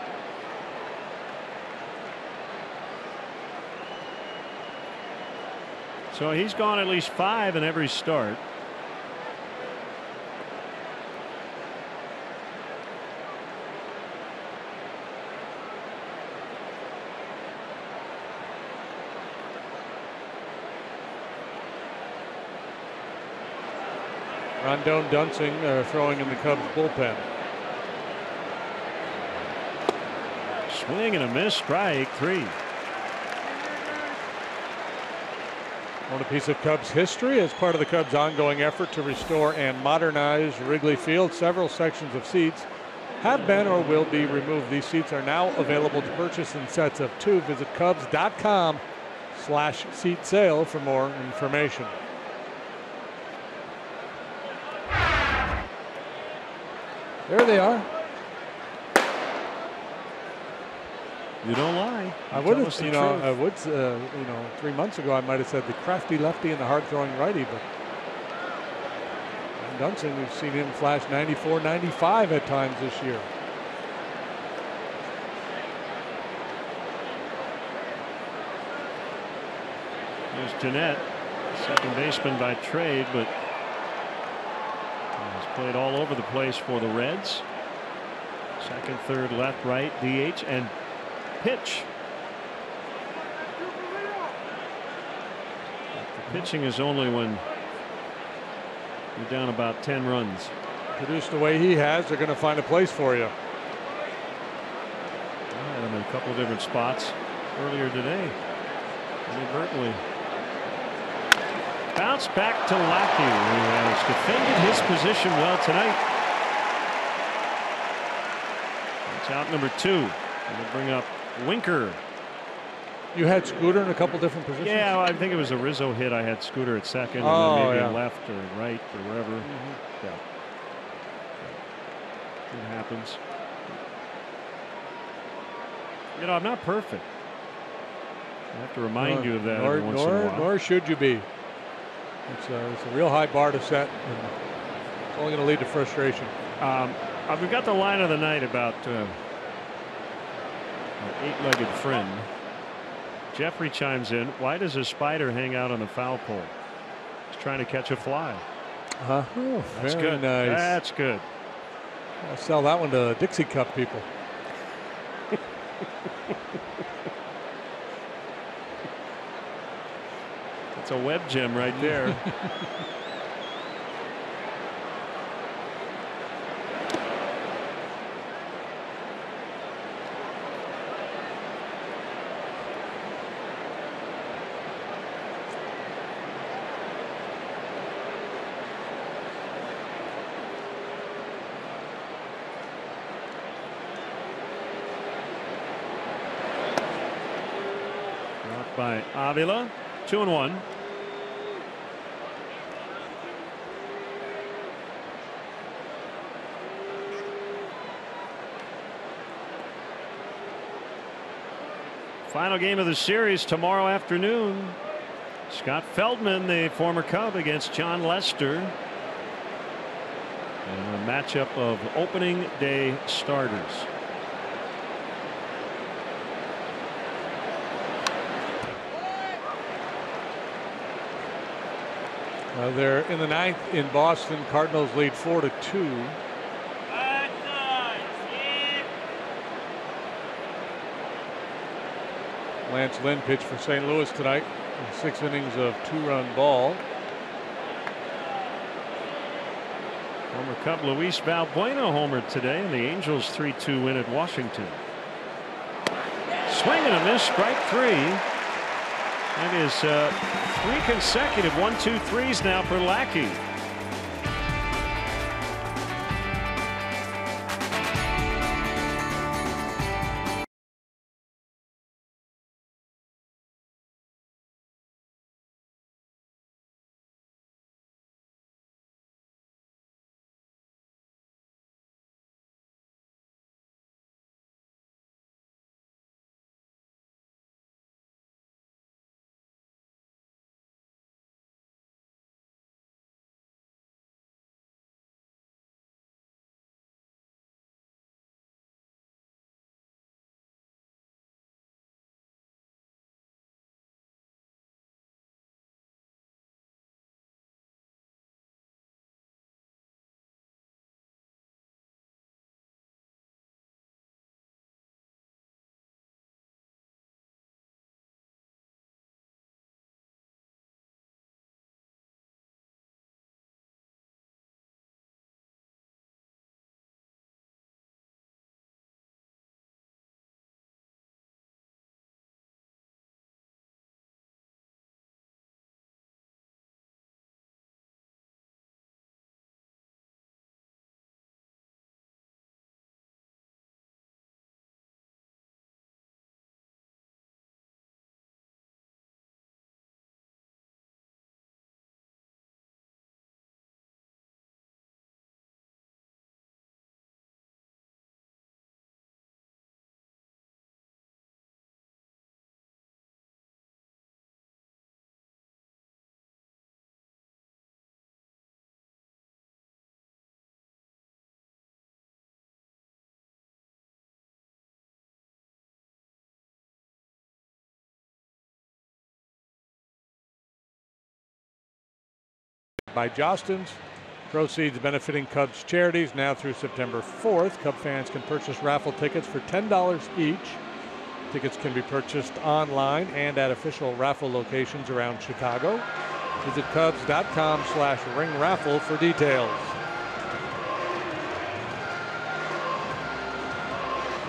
So he's gone at least 5 in every start. Rondon Dunsing throwing in the Cubs bullpen. Swing and a miss, strike 3. On a piece of Cubs history as part of the Cubs' ongoing effort to restore and modernize Wrigley Field, several sections of seats have been or will be removed. These seats are now available to purchase in sets of 2. Visit Cubs.com/seat sale for more information. There they are. You don't lie. I would have, you know, 3 months ago I might have said the crafty lefty and the hard-throwing righty, but Dunsing, we've seen him flash 94, 95 at times this year. There's Jeanette, second baseman by trade, but he's played all over the place for the Reds. Second, third, left, right, DH, and pitch. The pitching is only when you're down about 10 runs. Produced the way he has, they're going to find a place for you. I had him in a couple of different spots earlier today. Inadvertently. Bounce back to Lackey, who has defended his position well tonight. That's out number 2. Going to bring up Winker. You had Scooter in a couple different positions? Yeah, I think it was a Rizzo hit. I had Scooter at second, and then maybe left or right or wherever. Yeah. It happens. You know, I'm not perfect. I have to remind you of that every once in a while. Nor should you be. It's a real high bar to set, and it's only going to lead to frustration. We've got the line of the night about our 8-legged friend. Jeffrey chimes in. Why does a spider hang out on the foul pole? He's trying to catch a fly. Oh, that's good. Nice. That's good. I'll sell that one to Dixie Cup people. It's a web gem right there. Blocked by Avila. 2-1. Final game of the series tomorrow afternoon. Scott Feldman, the former Cub, against John Lester. And a matchup of opening day starters. They're in the 9th in Boston. Cardinals lead 4-2. Lance Lynn pitched for St. Louis tonight in 6 innings of 2-run ball. Former Cub Luis Valbuena homered today in the Angels' 3-2 win at Washington. Swing and a miss, strike 3. That is 3 consecutive 1-2-3s now for Lackey. By Jostens. Proceeds benefiting Cubs charities now through September 4th. Cub fans can purchase raffle tickets for $10 each. Tickets can be purchased online and at official raffle locations around Chicago. Visit Cubs.com/ring-raffle for details.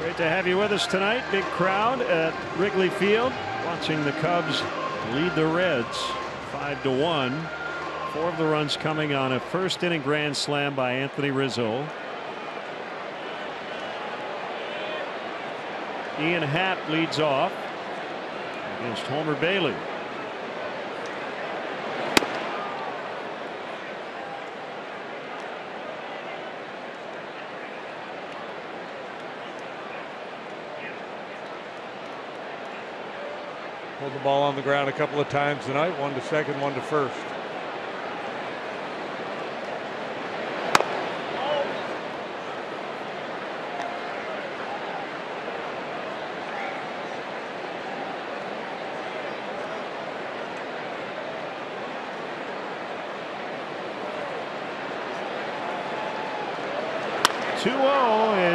Great to have you with us tonight. Big crowd at Wrigley Field watching the Cubs lead the Reds 5-1. 4 of the runs coming on a first inning grand slam by Anthony Rizzo. Ian Happ leads off against Homer Bailey. Pulled the ball on the ground a couple of times tonight. 1 to second, 1 to first.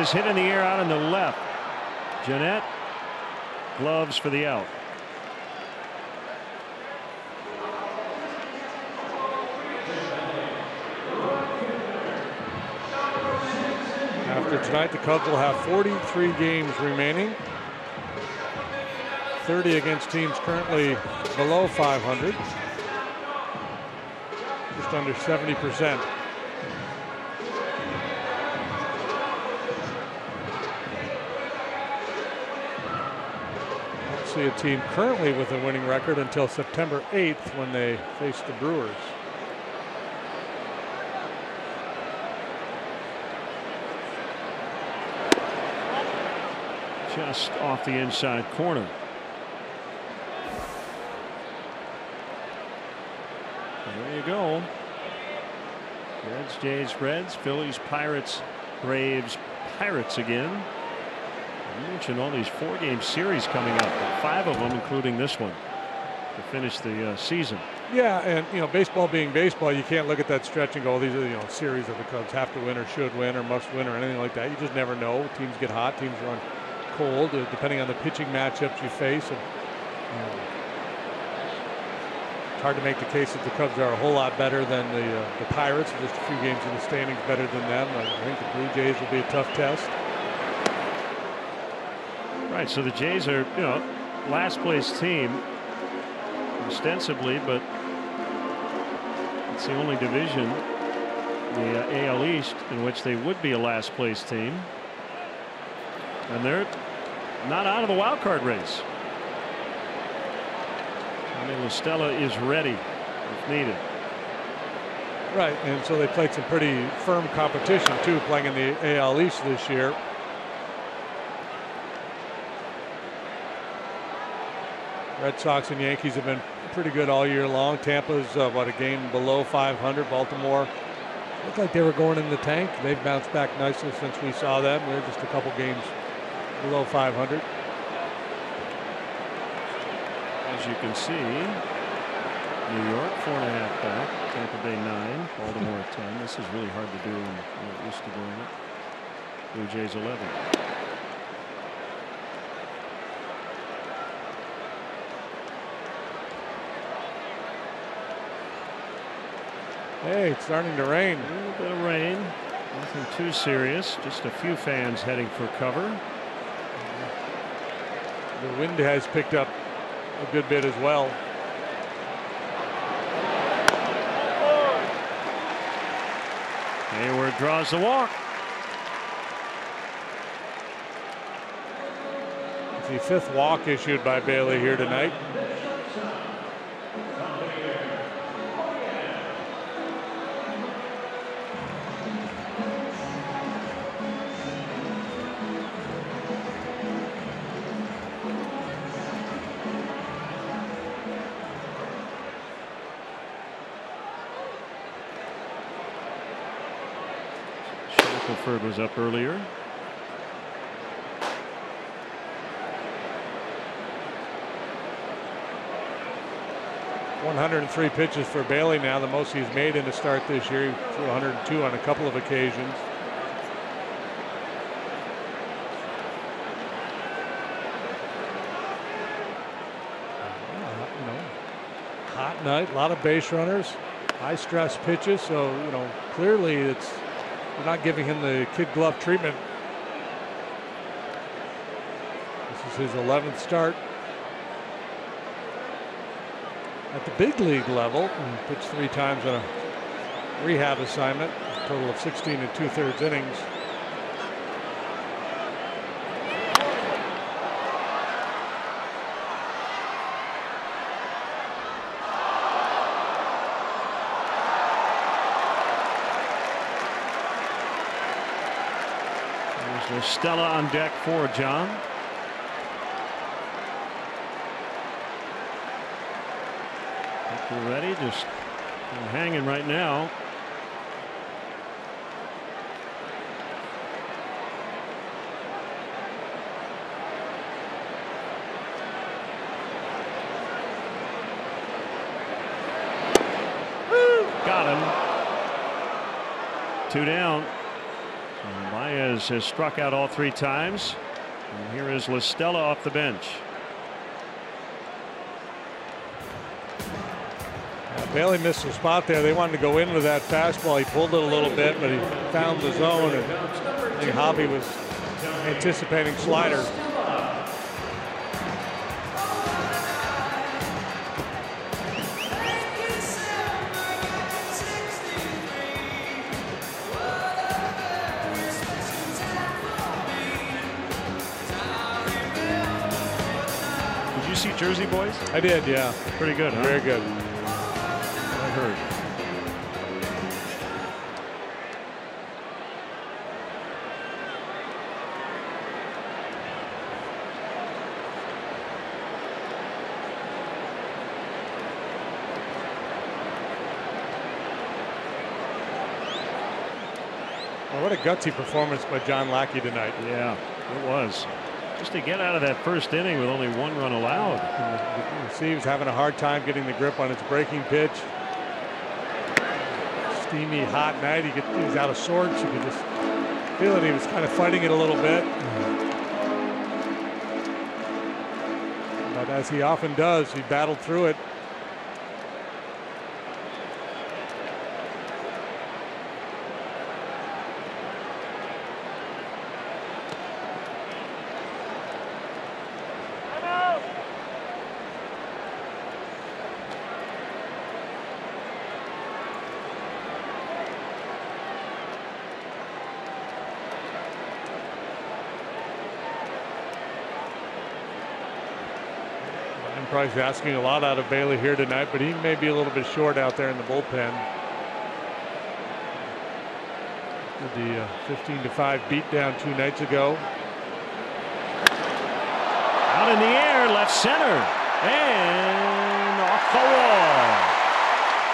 Is hit in the air out on the left. Jeanette gloves for the out. After tonight, the Cubs will have 43 games remaining. 30 against teams currently below 500. Just under 70%. See a team currently with a winning record until September 8th when they face the Brewers. Just off the inside corner. There you go. Reds, Jays, Reds, Phillies, Pirates, Braves, Pirates again. You mentioned all these 4-game series coming up, 5 of them, including this one, to finish the season. Yeah, and baseball being baseball, you can't look at that stretch and go, these are series that the Cubs have to win or should win or must win or anything like that. You just never know. Teams get hot, teams run cold, depending on the pitching matchups you face. And It's hard to make the case that the Cubs are a whole lot better than the Pirates. Just a few games in the standings better than them. I think the Blue Jays will be a tough test. Right, so the Jays are, last place team ostensibly, but it's the only division, the AL East, in which they would be a last place team, and they're not out of the wild card race. I mean, La Stella is ready if needed. Right, and so they played some pretty firm competition too, playing in the AL East this year. Red Sox and Yankees have been pretty good all year long. Tampa's a game below 500. Baltimore looked like they were going in the tank. They've bounced back nicely since we saw them. They're just a couple games below 500. As you can see, New York 4.5 back, Tampa Bay 9, Baltimore 10. This is really hard to do when you're used to doing it. Blue Jays 11. Hey, it's starting to rain. A little bit of rain. Nothing too serious. Just a few fans heading for cover. The wind has picked up a good bit as well. Hayward draws the walk. It's the 5th walk issued by Bailey here tonight. Shackelford was up earlier. .103 pitches for Bailey now, the most he's made in a start this year. He threw 102 on a couple of occasions. Hot night, a lot of base runners, high stress pitches. So clearly they're not giving him the kid glove treatment. This is his 11th start at the big league level. He pitched 3 times on a rehab assignment, a total of 16 2/3 innings. There's Stella on deck for John. We're ready, just hanging right now. Got him. 2 down. And Baez has struck out all 3 times. And here is La Stella off the bench. Bailey missed the spot there. They wanted to go in with that fastball. He pulled it a little bit, but he found the zone, and I think Hobby was anticipating slider. Did you see Jersey Boys? I did, yeah. Pretty good, huh? Very good. Heard. Well, what a gutsy performance by John Lackey tonight. Yeah, it was. Just to get out of that first inning with only 1 run allowed. You see, he was having a hard time getting the grip on his breaking pitch. Steamy, hot night. He was out of sorts. You could just feel that he was kind of fighting it a little bit. But as he often does, he battled through it. Price asking a lot out of Bailey here tonight, but he may be a little bit short out there in the bullpen. With the 15-5 beatdown 2 nights ago. Out in the air, left center, and off the wall.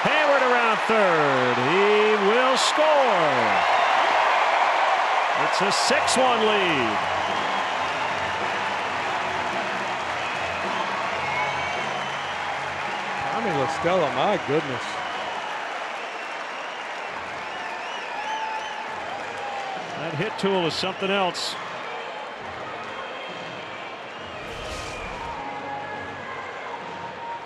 Hayward around third. He will score. It's a 6-1 lead. Stella, my goodness. That hit tool is something else.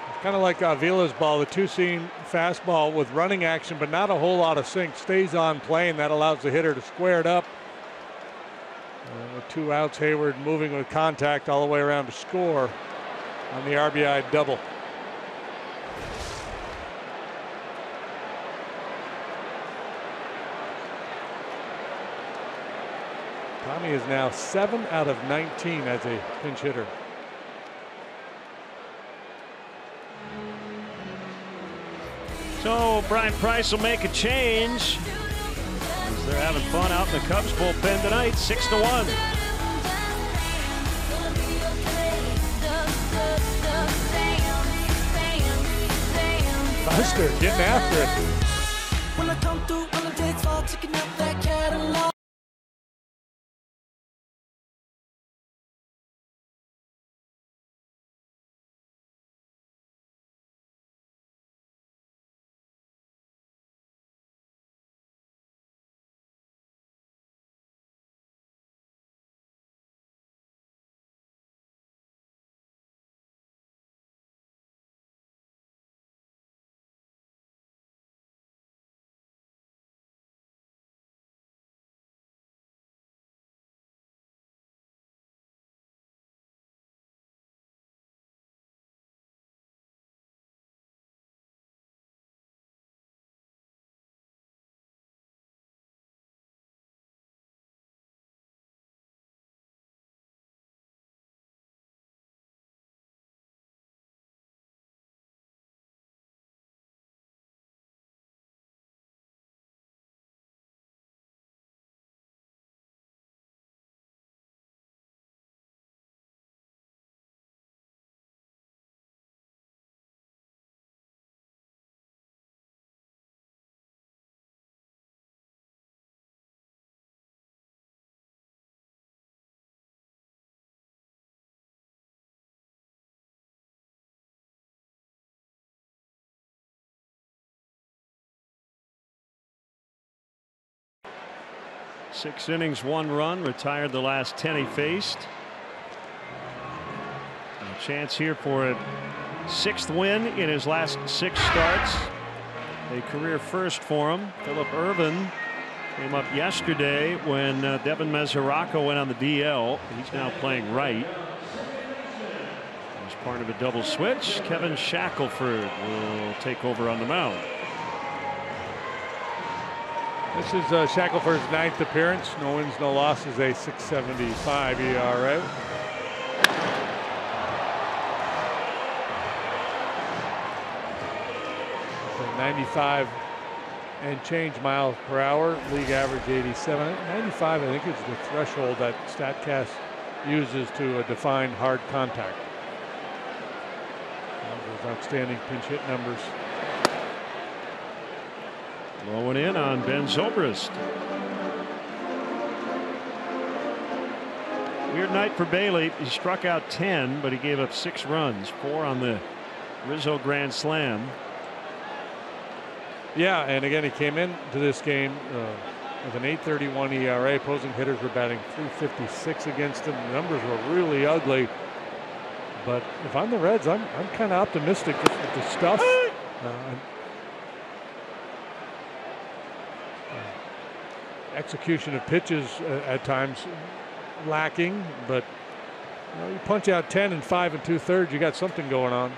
It's kind of like Avila's ball, the two-seam fastball with running action, but not a whole lot of sink. Stays on plane. That allows the hitter to square it up. With 2 outs, Hayward moving with contact all the way around to score on the RBI double. Tommy is now 7 out of 19 as a pinch hitter. So Brian Price will make a change as they're having fun out in the Cubs bullpen tonight. 6-1. Buster getting after it. When I come through on the dance floor, checking out that catalog. Six innings, 1 run, retired the last 10 he faced. A chance here for a 6th win in his last 6 starts. A career first for him. Phillip Ervin came up yesterday when Devin Mesoraco went on the DL. He's now playing right. As part of a double switch, Kevin Shackelford will take over on the mound. This is Shackelford's 9th appearance. No wins, no losses, a 6.75 ERA. So 95 and change miles per hour. League average 87. 95, I think, is the threshold that StatCast uses to define hard contact. Those outstanding pinch hit numbers. Blowing in on Ben Zobrist. Weird night for Bailey. He struck out 10, but he gave up 6 runs, 4 on the Rizzo grand slam. Yeah, and again, he came into this game with an 8.31 ERA. Opposing hitters were batting .356 against him. The numbers were really ugly. But if I'm the Reds, I'm kind of optimistic with the stuff. Execution of pitches at times lacking, but you punch out 10 and 5 2/3, you got something going on.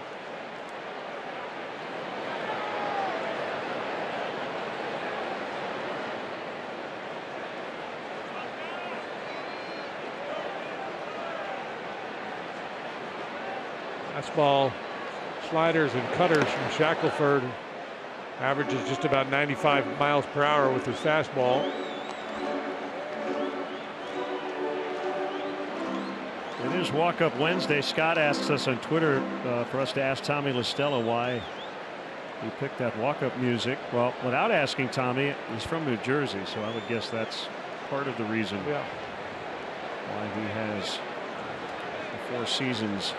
Fastball, sliders, and cutters from Shackelford. Averages just about 95 miles per hour with his fastball. It is Walk-Up Wednesday. Scott asks us on Twitter for us to ask Tommy LaStella why he picked that walk-up music. Well, without asking Tommy, he's from New Jersey, so I would guess that's part of the reason why he has the Four Seasons.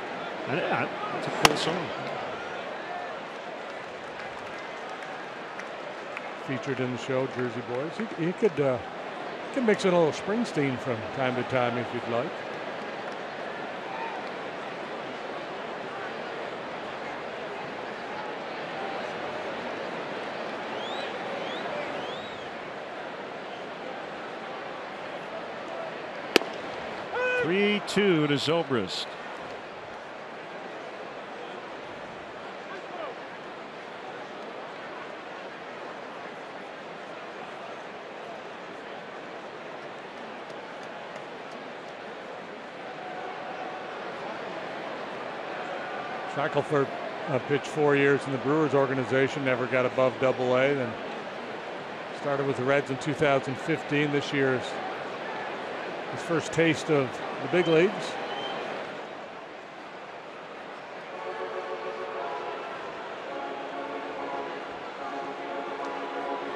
And yeah, it's a cool song. Featured in the show, Jersey Boys. He could mix in a little Springsteen from time to time if you'd like. (3-2) to Zobrist. Shackelford pitched 4 years in the Brewers organization, never got above Double-A. Then started with the Reds in 2015. This year is his first taste of the big leagues.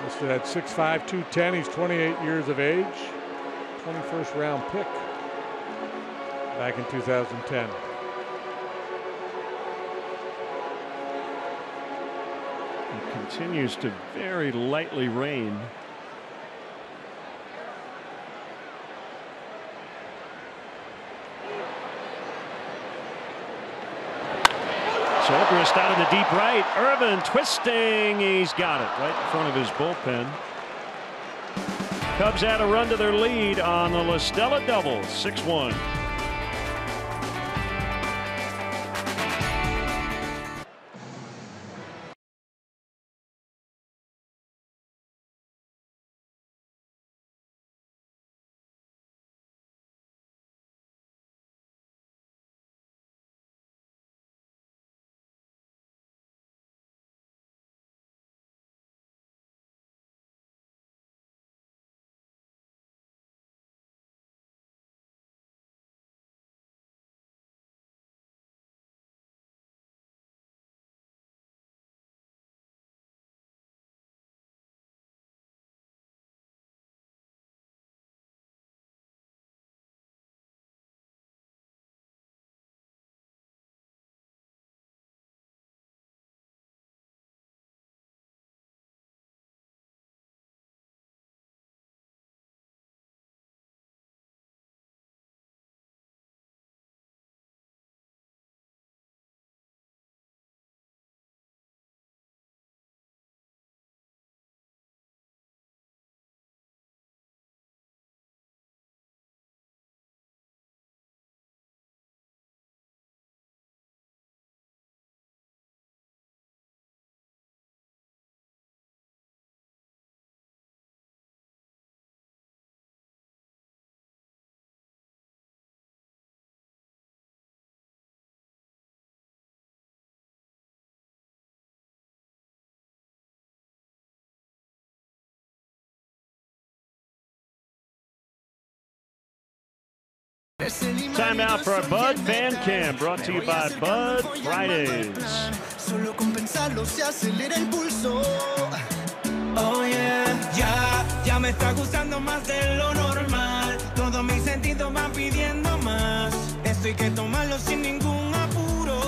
Listed at 6'5", 210. He's 28 years of age. 21st round pick back in 2010. Continues to very lightly rain. Zobrist out of the deep right. Irvin twisting. He's got it right in front of his bullpen. Cubs add a run to their lead on the LaStella double. 6-1. Timeout for our Bud Fan Cam, brought to you by Bud Fridays. Solo con pensarlo se acelera el pulso. Oh yeah, ya me está gustando más de lo normal. Todos mis sentidos van pidiendo más. Esto hay que tomarlo sin ningún apuro.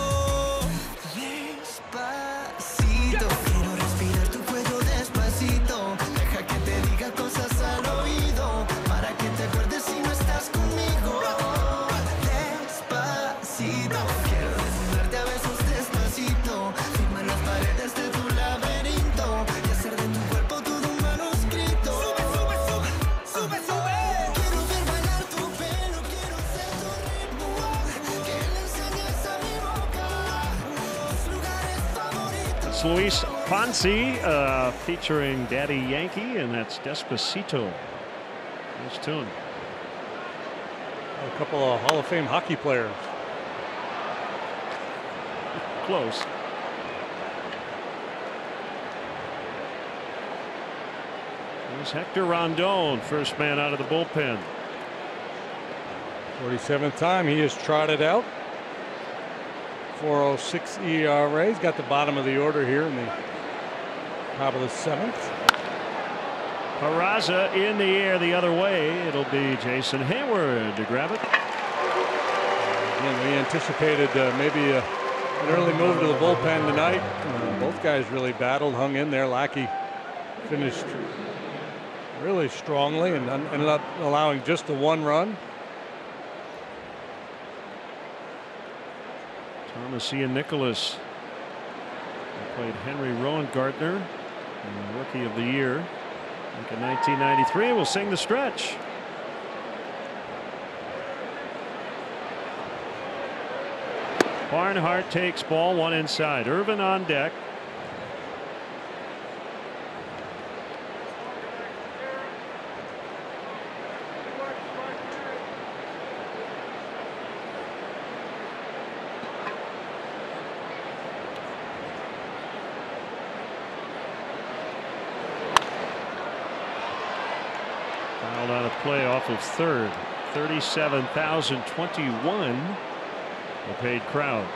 Despacito, quiero respirar tu cuello despacito. Deja que te diga cosas al oído, para que te acuerdes si no estás conmigo. Despacito, quiero It's Luis Fonsi featuring Daddy Yankee, and that's Despacito. Nice tune. A couple of Hall of Fame hockey players. Close. Here's Hector Rondon, first man out of the bullpen. 47th time he has trotted out. 4.06 ERA. He's got the bottom of the order here in the top of the 7th. Peraza in the air the other way. It'll be Jason Hayward to grab it. Again, we anticipated maybe an early move to the bullpen tonight. Both guys really battled, hung in there. Lackey finished really strongly and ended up allowing just the 1 run. Thomas Ian Nicholas played Henry Rowan Gardner, Rookie of the Year back in 1993. We'll sing the stretch. Barnhart takes ball 1 inside. Irvin on deck. On a play off of third. 37,021. A paid crowd.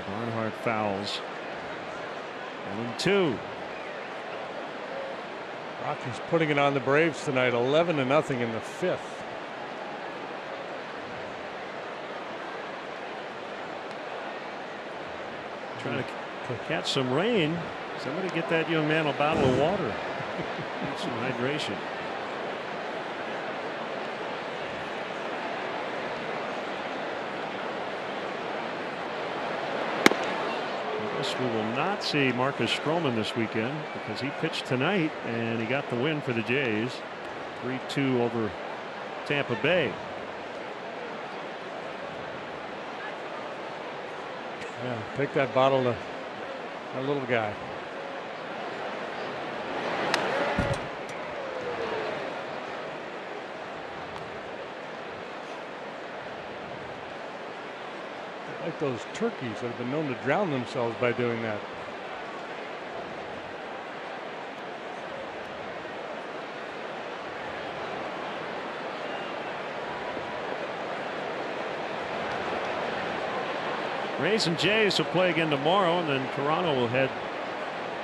Barnhart fouls. 1-2. Rockies putting it on the Braves tonight, 11-0 in the 5th. Trying to catch some rain. Somebody get that young man a bottle of water. Get some hydration. We will not see Marcus Stroman this weekend because he pitched tonight and he got the win for the Jays. 3-2 over Tampa Bay. Yeah, take that bottle to that little guy. Like those turkeys that have been known to drown themselves by doing that. Rays and Jays will play again tomorrow, and then Toronto will head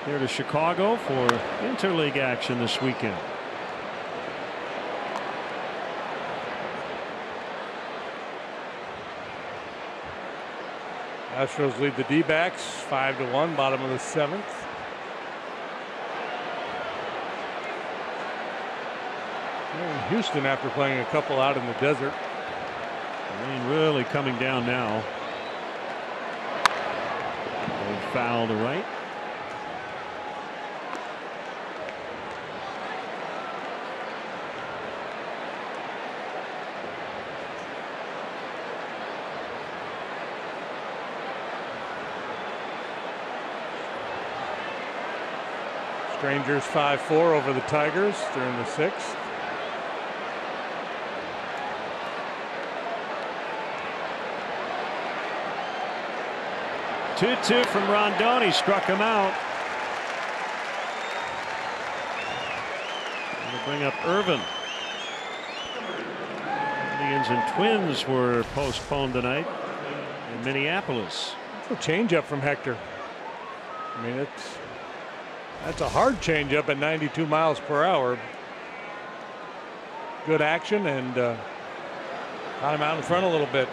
here to Chicago for interleague action this weekend. Astros lead the D-backs 5-1, bottom of the 7th. And Houston, after playing a couple out in the desert. The rain really coming down now. Foul to right. Rangers 5-4 over the Tigers. They're in the 6th. Two from Rondon. He struck him out. Going to bring up Irvin. Indians and Twins were postponed tonight in Minneapolis. A changeup from Hector. I mean, that's a hard changeup at 92 miles per hour. Good action and got him out in front a little bit.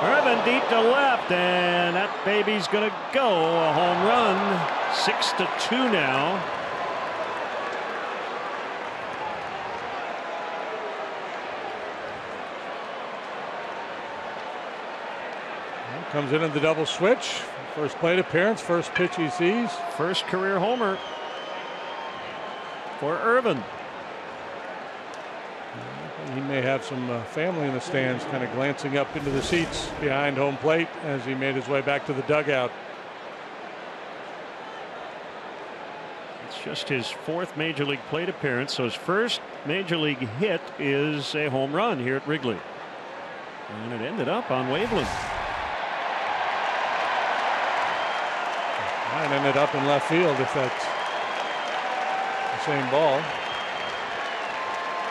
Irvin deep to left, and that baby's going to go. A home run. 6-2 now. Comes in the double switch. First plate appearance, first pitch he sees. First career homer for Irvin. He may have some family in the stands kind of glancing up into the seats behind home plate as he made his way back to the dugout. It's just his 4th major league plate appearance, so his first major league hit is a home run here at Wrigley. And it ended up on Waveland. Mine ended up in left field if that's the same ball.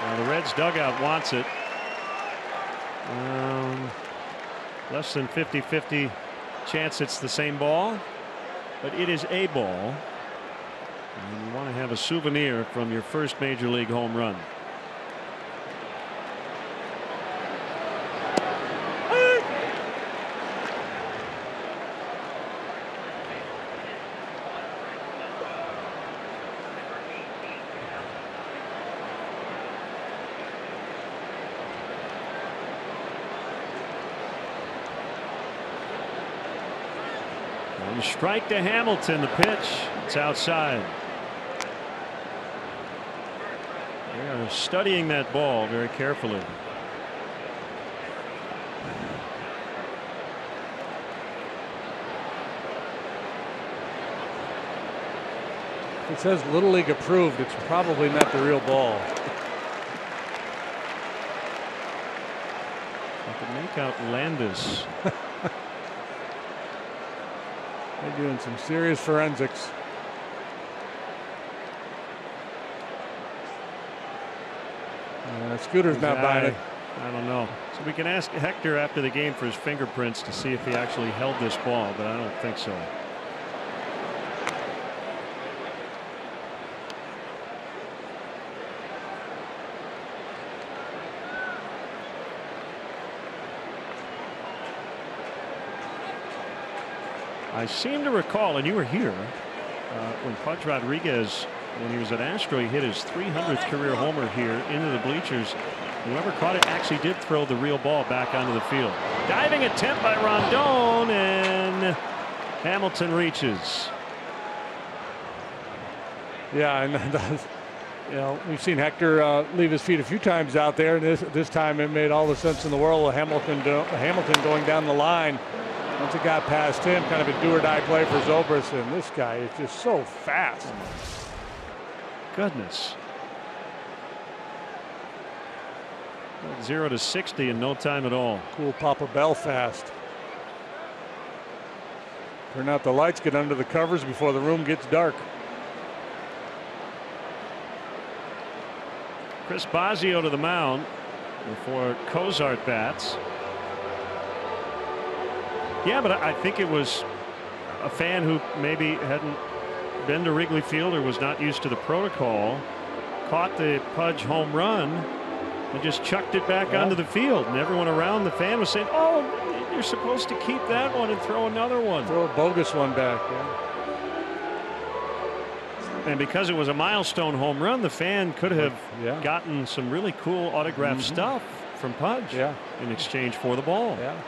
Now the Reds dugout wants it. Less than 50-50 chance it's the same ball, but it is a ball. And you want to have a souvenir from your first major league home run. Strike to Hamilton. The pitch. It's outside. They are studying that ball very carefully. It says Little League approved. It's probably not the real ball. I can make out Landis. They're doing some serious forensics. Scooter's not buying it. I don't know. So we can ask Hector after the game for his fingerprints to see if he actually held this ball, but I don't think so. I seem to recall, and you were here, when Pudge Rodriguez, when he was at Astro, he hit his 300th career homer here into the bleachers. Whoever caught it actually did throw the real ball back onto the field. Diving attempt by Rondon, and Hamilton reaches. Yeah, and you know, we've seen Hector leave his feet a few times out there, and this time it made all the sense in the world with Hamilton going down the line. Once it got past him, kind of a do-or-die play for Zobrist, and this guy is just so fast. Goodness. 0 to 60 in no time at all. Cool Papa Bell fast. Turn out the lights, get under the covers before the room gets dark. Chris Bosio to the mound before Cozart bats. Yeah, but I think it was a fan who maybe hadn't been to Wrigley Field or was not used to the protocol, caught the Pudge home run and just chucked it back onto the field. And everyone around the fan was saying, oh, you're supposed to keep that one and throw another one. Throw a bogus one back. Yeah. And because it was a milestone home run, the fan could have gotten some really cool autographed stuff from Pudge in exchange for the ball. Yeah.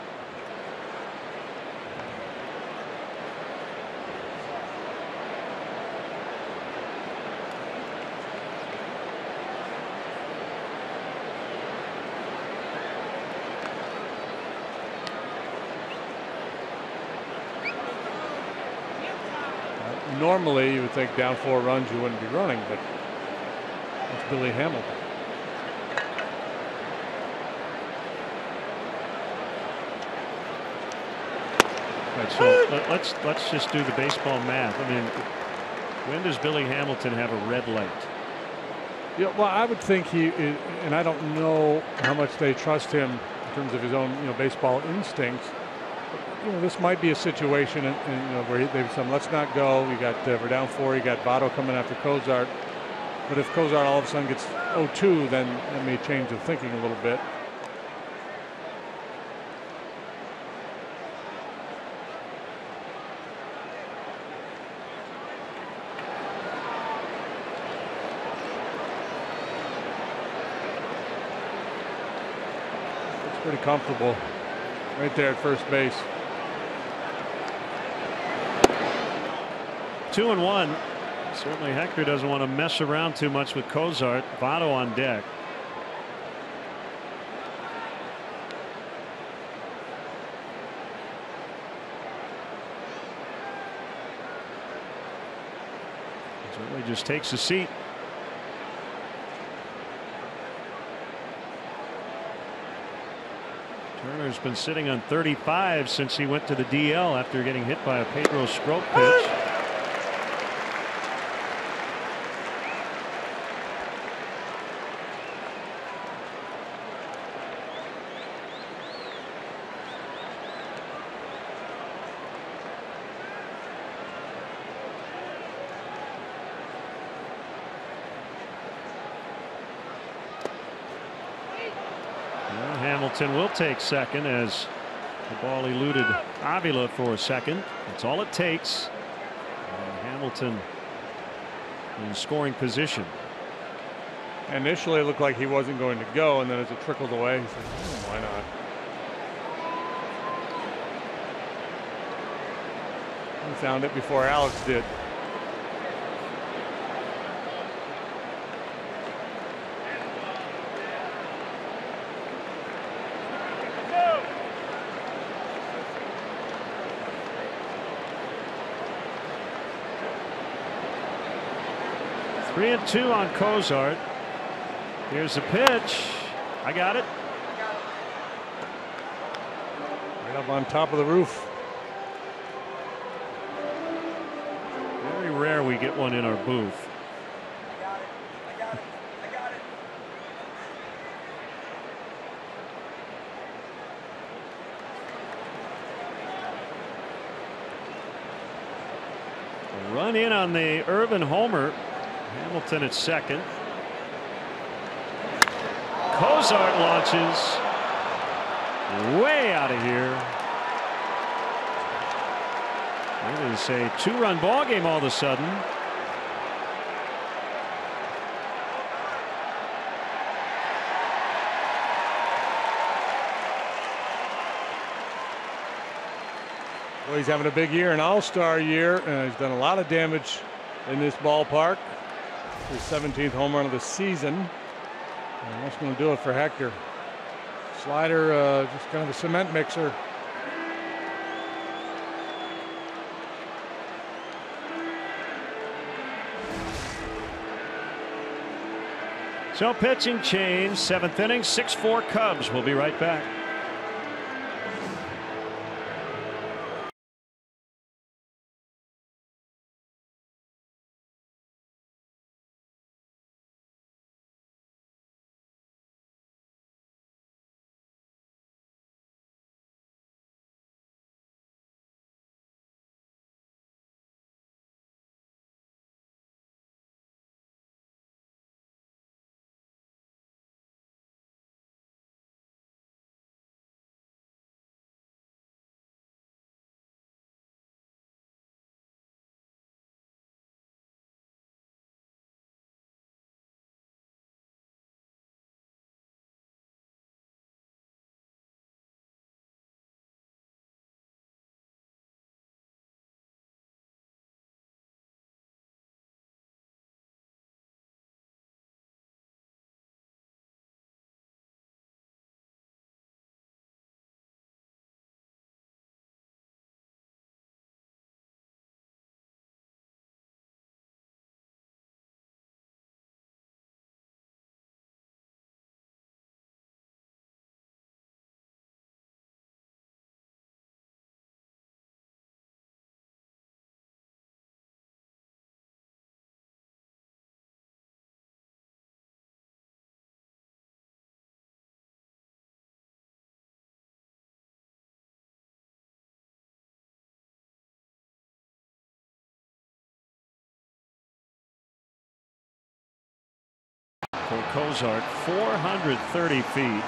Normally, you would think down 4 runs you wouldn't be running, but it's Billy Hamilton. Right, so let's just do the baseball math. I mean, when does Billy Hamilton have a red light? Yeah, well, I would think he, and I don't know how much they trust him in terms of his own, baseball instincts. This might be a situation, where they've said, let's not go. We got we're down 4. You got Votto coming after Cozart. But if Cozart all of a sudden gets 0-2, then that may change the thinking a little bit. It's pretty comfortable right there at first base. 2-1. Certainly Hector doesn't want to mess around too much with Cozart. Votto on deck. Certainly just takes a seat. Turner's been sitting on 35 since he went to the DL after getting hit by a Pedro Strop pitch. Hamilton will take second as the ball eluded Avila for a second. That's all it takes. And Hamilton in scoring position. Initially, it looked like he wasn't going to go, and then as it trickled away, he said, why not? He found it before Alex did. Three and two on Cozart. Here's the pitch. I got it. Right up on top of the roof. Very rare we get one in our booth. I got it. A run in on the Irvin homer. Hamilton at second. Cozart launches way out of here. It is a two-run ball game all of a sudden. Well, he's having a big year, an all-star year. He's done a lot of damage in this ballpark. His 17th home run of the season. And that's going to do it for Hector. Slider, just kind of a cement mixer. So pitching change, 7th inning, 6-4 Cubs. We'll be right back. For Cozart, 430 feet.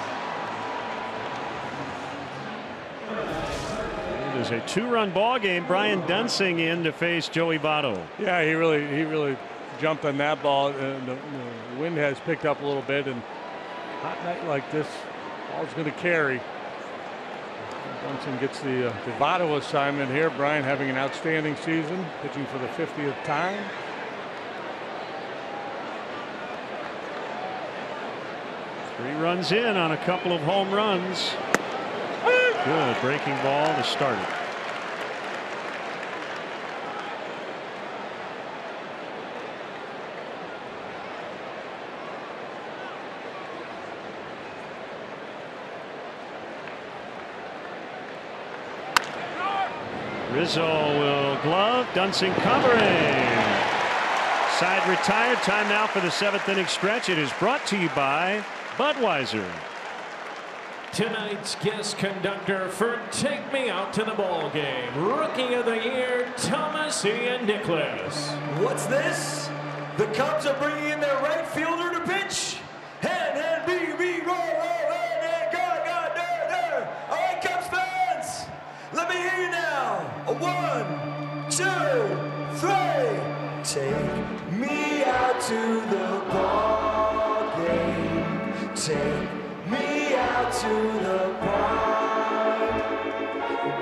It is a two-run ball game. Brian Dunsing in to face Joey Votto. Yeah, he really jumped on that ball. The wind has picked up a little bit, and hot night like this, ball's going to carry. Johnson gets the Votto assignment here. Brian having an outstanding season, pitching for the 50th time. Three runs in on a couple of home runs. Good breaking ball to start it. Rizzo will glove. Dunsing covering. Side retired. Time now for the 7th inning stretch. It is brought to you by Budweiser. Tonight's guest conductor for Take Me Out to the Ball Game, Rookie of the Year, Thomas Ian Nicholas. What's this? The Cubs are bringing in their right fielder to pitch. Hand, B, roll, hand, go, all right, Cubs fans, let me hear you now. 1, 2, 3. Take me out to the ball game. Take me out to the park.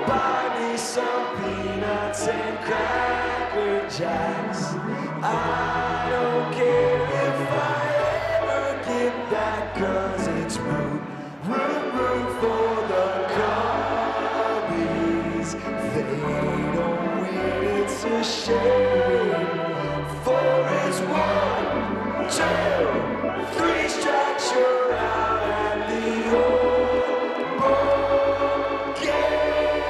Buy me some peanuts and cracker jacks. I don't care if I ever get back, 'cause it's root for the Cubbies. They don't win, it's a shame. 4 is 1, 2, 3 strikes, you're out at the old ball game.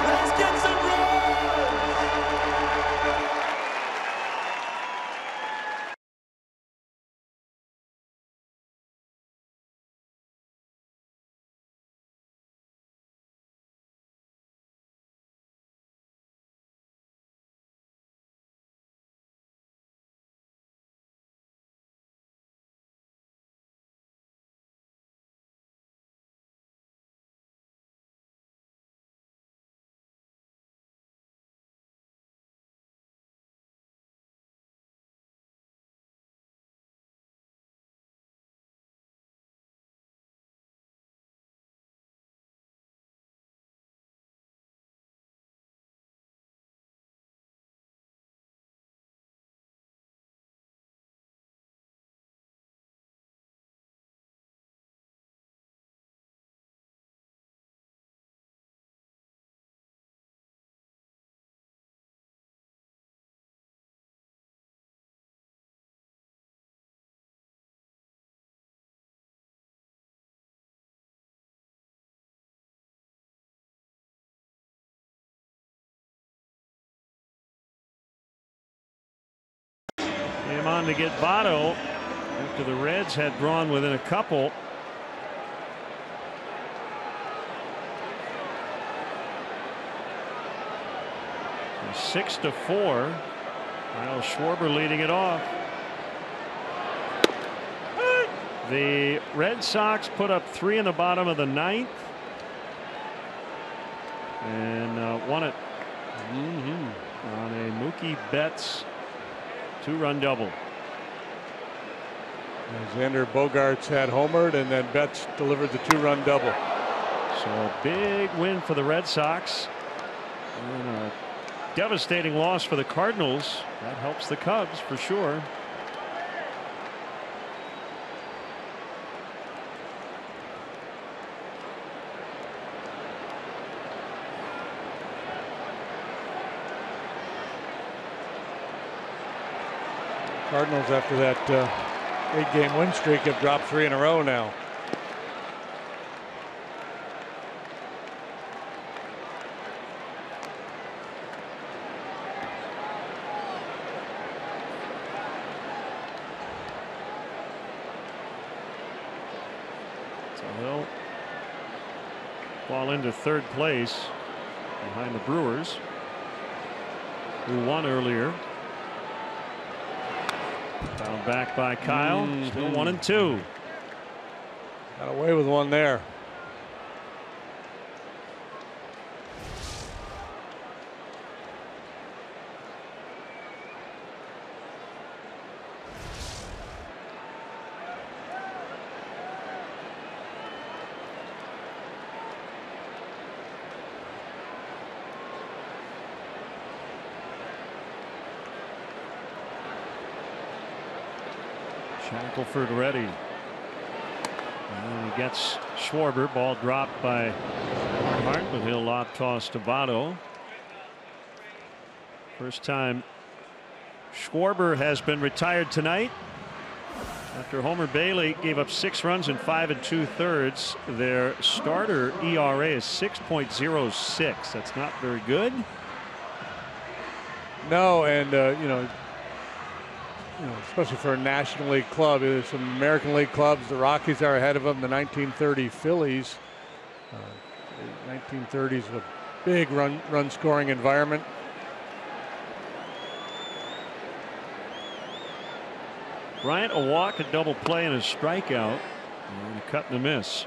Let's get some runs. Came on to get Votto after the Reds had drawn within a couple. And 6-4. Kyle Schwarber leading it off. The Red Sox put up 3 in the bottom of the 9th and won it on a Mookie Betts 2-run double. Xander Bogaerts had homered, and then Betts delivered the 2-run double. So a big win for the Red Sox and a devastating loss for the Cardinals. That helps the Cubs for sure. Cardinals, after that 8-game win streak, have dropped 3 in a row now. So they'll fall into 3rd place behind the Brewers, who won earlier. Fouled back by Kyle. Still 1-2. Got away with one there. Shackelford ready. And he gets Schwarber. Ball dropped by Hart, but he'll lob toss to Votto. First time Schwarber has been retired tonight after Homer Bailey gave up 6 runs in 5 2/3. Their starter ERA is 6.06. That's not very good. No, and you know, especially for a National League club. There's some American League clubs. The Rockies are ahead of them. The 1930 Phillies. The 1930s, a big run scoring environment. Bryant, a walk, a double play, and a strikeout. And a cut and a miss.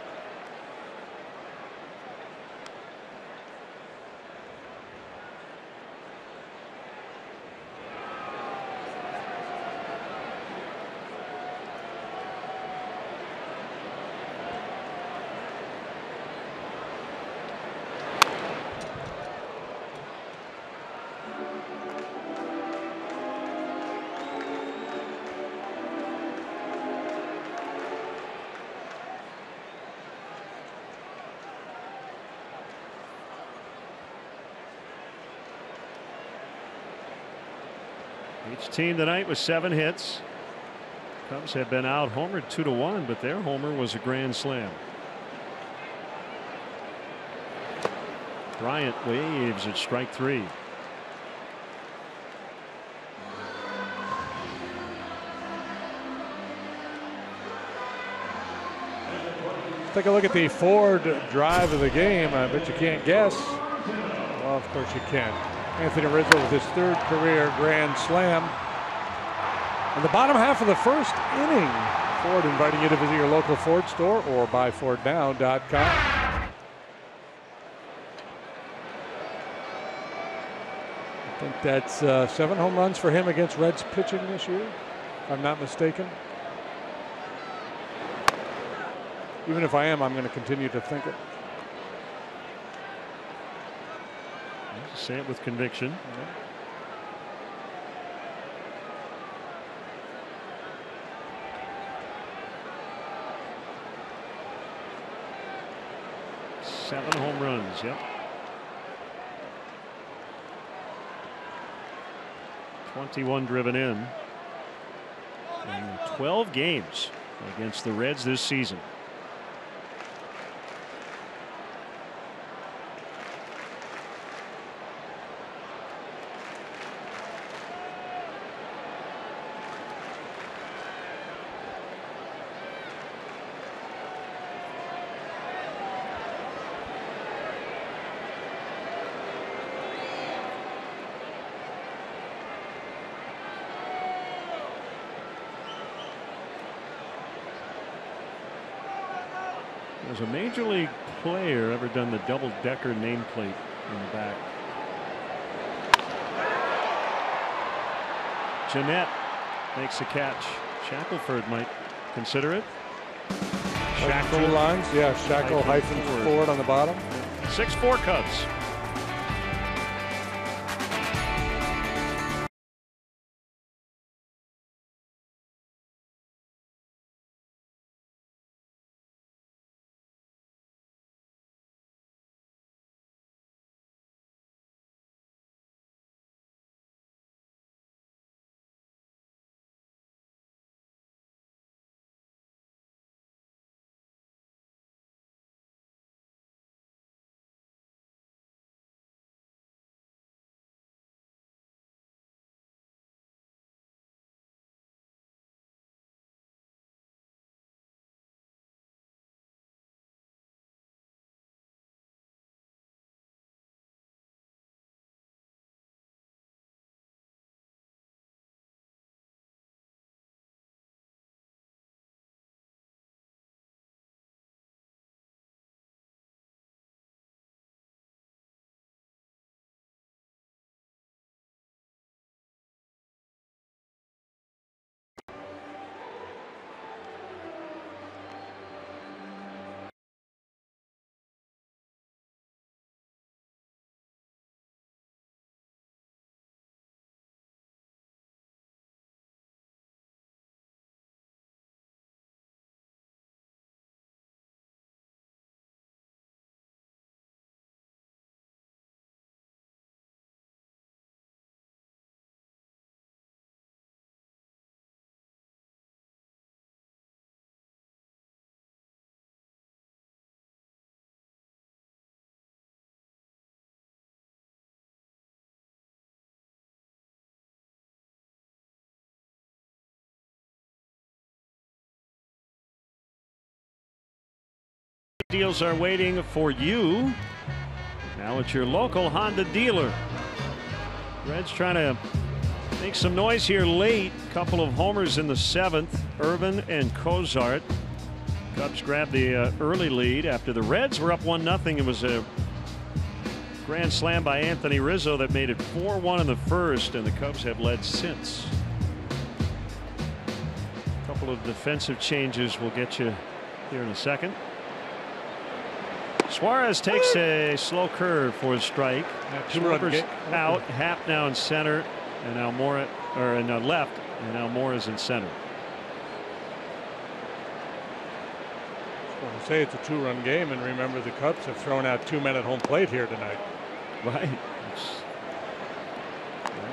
Each team tonight with 7 hits. Cubs have been out homered 2-1, but their homer was a grand slam. Bryant waves at strike 3. Take a look at the Ford drive of the game. I bet you can't guess. Well, of course you can. Anthony Rizzo with his 3rd career grand slam. In the bottom half of the 1st inning. Ford inviting you to visit your local Ford store or buyfordnow.com. I think that's 7 home runs for him against Reds pitching this year, if I'm not mistaken. Even if I am, I'm going to continue to think it. Say it with conviction. Seven home runs. Yep. 21 driven in. And 12 games against the Reds this season. Has a major league player ever done the double-decker nameplate in the back? Jeanette makes a catch. Shackelford might consider it. Shackle lines, yeah. Shackle hyphen Ford on the bottom. 6-4 Cubs. deals are waiting for you. Now it's your local Honda dealer. Reds trying to make some noise here late. Couple of homers in the 7th. Irvin and Cozart. Cubs grabbed the early lead after the Reds were up 1-0. It was a grand slam by Anthony Rizzo that made it 4-1 in the first, and the Cubs have led since. A couple of defensive changes will get you here in a second. Suarez takes a slow curve for a strike. Schwarber's out. Happ now in center, and Almora in left, and Almora's in center. I say it's a 2-run game, and remember the Cubs have thrown out 2 men at home plate here tonight. Right. That's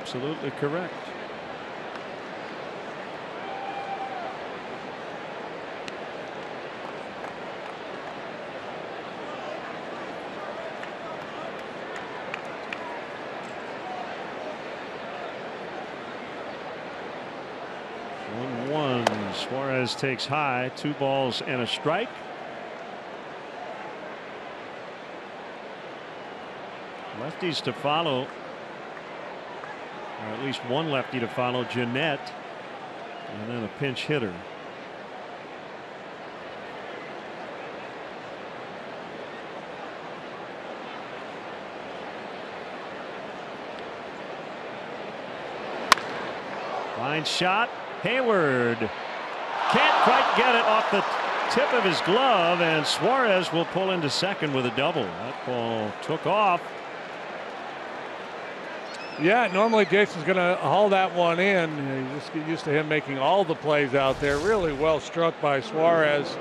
absolutely correct. Suarez takes high, 2 balls and a strike. Lefties to follow, or at least one lefty to follow, Jeanette, and then a pinch hitter. Line shot, Hayward can't quite get it off the tip of his glove, and Suarez will pull into second with a double. That ball took off. Yeah, normally Jason's going to haul that one in. You just get used to him making all the plays out there. Really well struck by Suarez.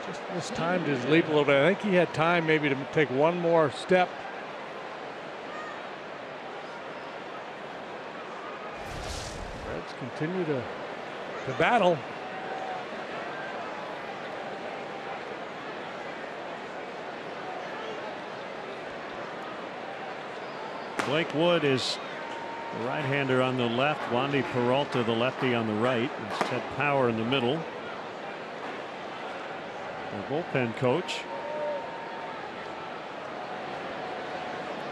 Just mistimed his leap a little bit. I think he had time maybe to take one more step. Reds continue to battle. Blake Wood is the right-hander on the left. Wandy Peralta, the lefty, on the right. It's Ted Power in the middle. The bullpen coach.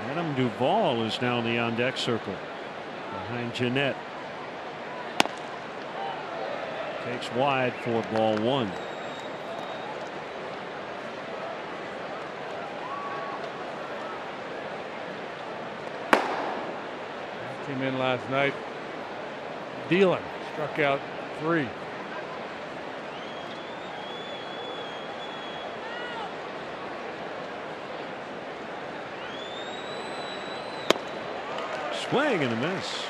Adam Duvall is now in the on-deck circle behind Jeanette. Takes wide for ball 1. Came in last night. Dylan struck out 3. Swing and a miss.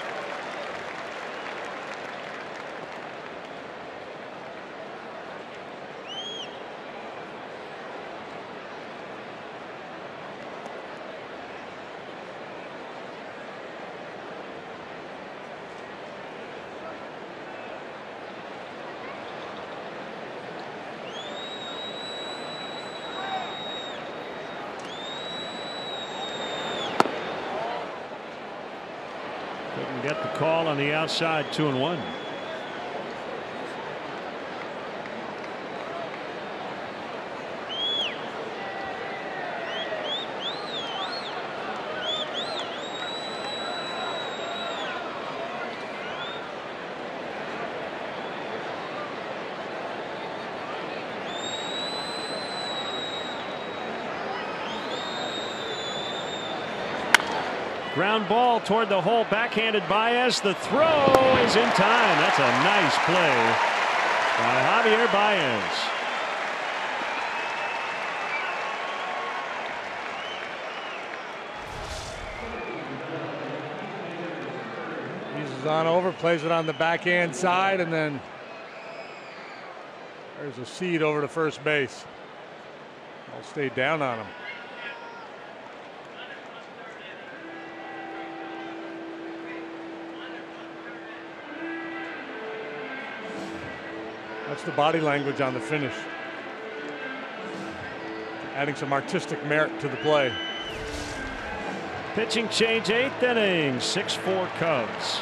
Couldn't get the call on the outside. 2-1. Ground ball toward the hole, backhanded Baez. The throw is in time. That's a nice play by Javier Baez. He's on over, plays it on the backhand side, and then there's a seed over to first base. I'll stay down on him. That's the body language on the finish. Adding some artistic merit to the play. Pitching change, 8th inning, 6-4 Cubs.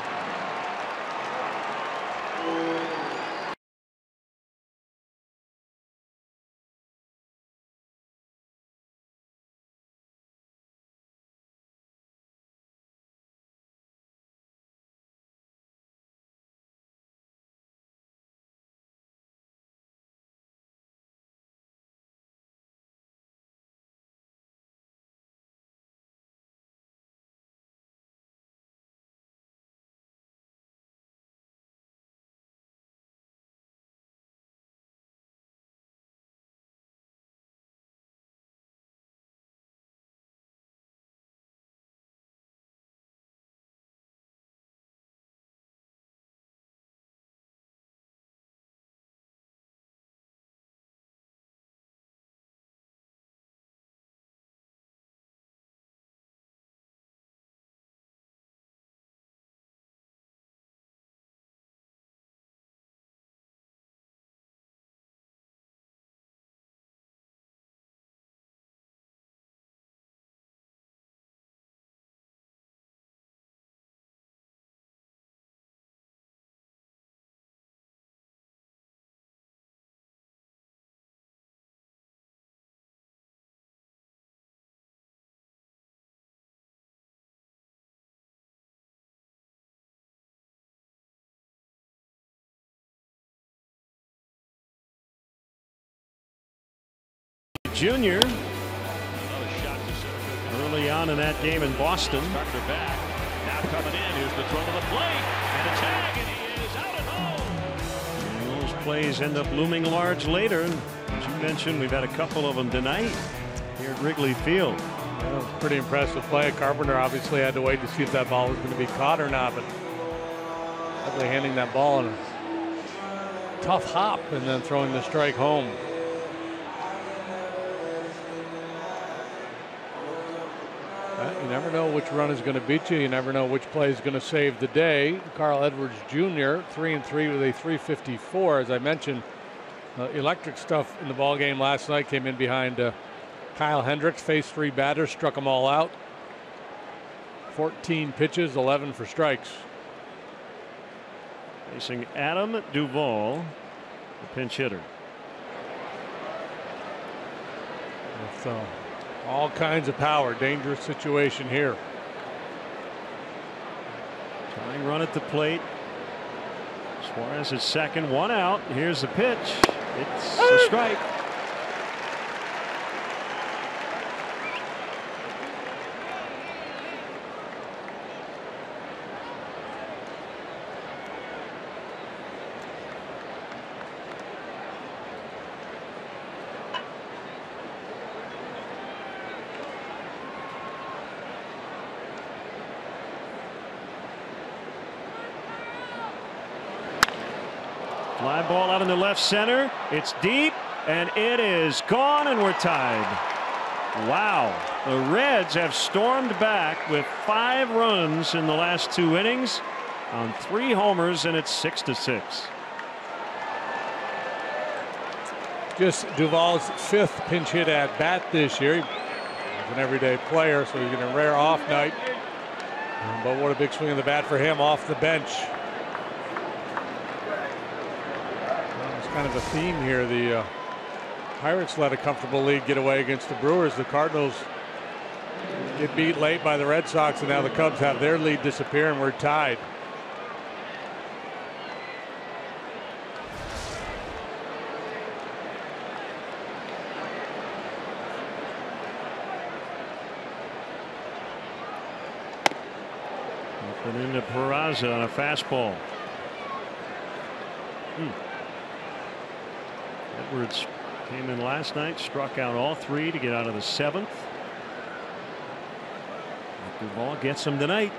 Jr. early on in that game in Boston. Starter back. Now coming in. Here's the throw to the plate. And a tag, and he is out at home. And those plays end up looming large later. As you mentioned, we've had a couple of them tonight here at Wrigley Field. That was a pretty impressive play. Carpenter obviously had to wait to see if that ball was going to be caught or not, but definitely handing that ball in a tough hop and then throwing the strike home. You never know which run is going to beat you. You never know which play is going to save the day. Carl Edwards Jr. 3-3 with a 354. As I mentioned, electric stuff in the ball game last night. Came in behind Kyle Hendricks, faced 3 batters, struck them all out. 14 pitches, 11 for strikes. Facing Adam Duvall, the pinch hitter. With all kinds of power, dangerous situation here. Tying run at the plate. Suarez is second, 1 out. Here's the pitch. It's a strike. Fly ball out in the left center. It's deep and it is gone, and we're tied. Wow. The Reds have stormed back with 5 runs in the last 2 innings on 3 homers, and it's 6-6. Just Duvall's 5th pinch hit at bat this year. He's an everyday player, so he's getting a rare off night. But what a big swing of the bat for him off the bench. Kind of a theme here. The Pirates let a comfortable lead get away against the Brewers. The Cardinals get beat late by the Red Sox, and now the Cubs have their lead disappear, and we're tied. Put into Peraza on a fastball. Edwards came in last night, struck out all 3 to get out of the 7th. Duvall gets him tonight.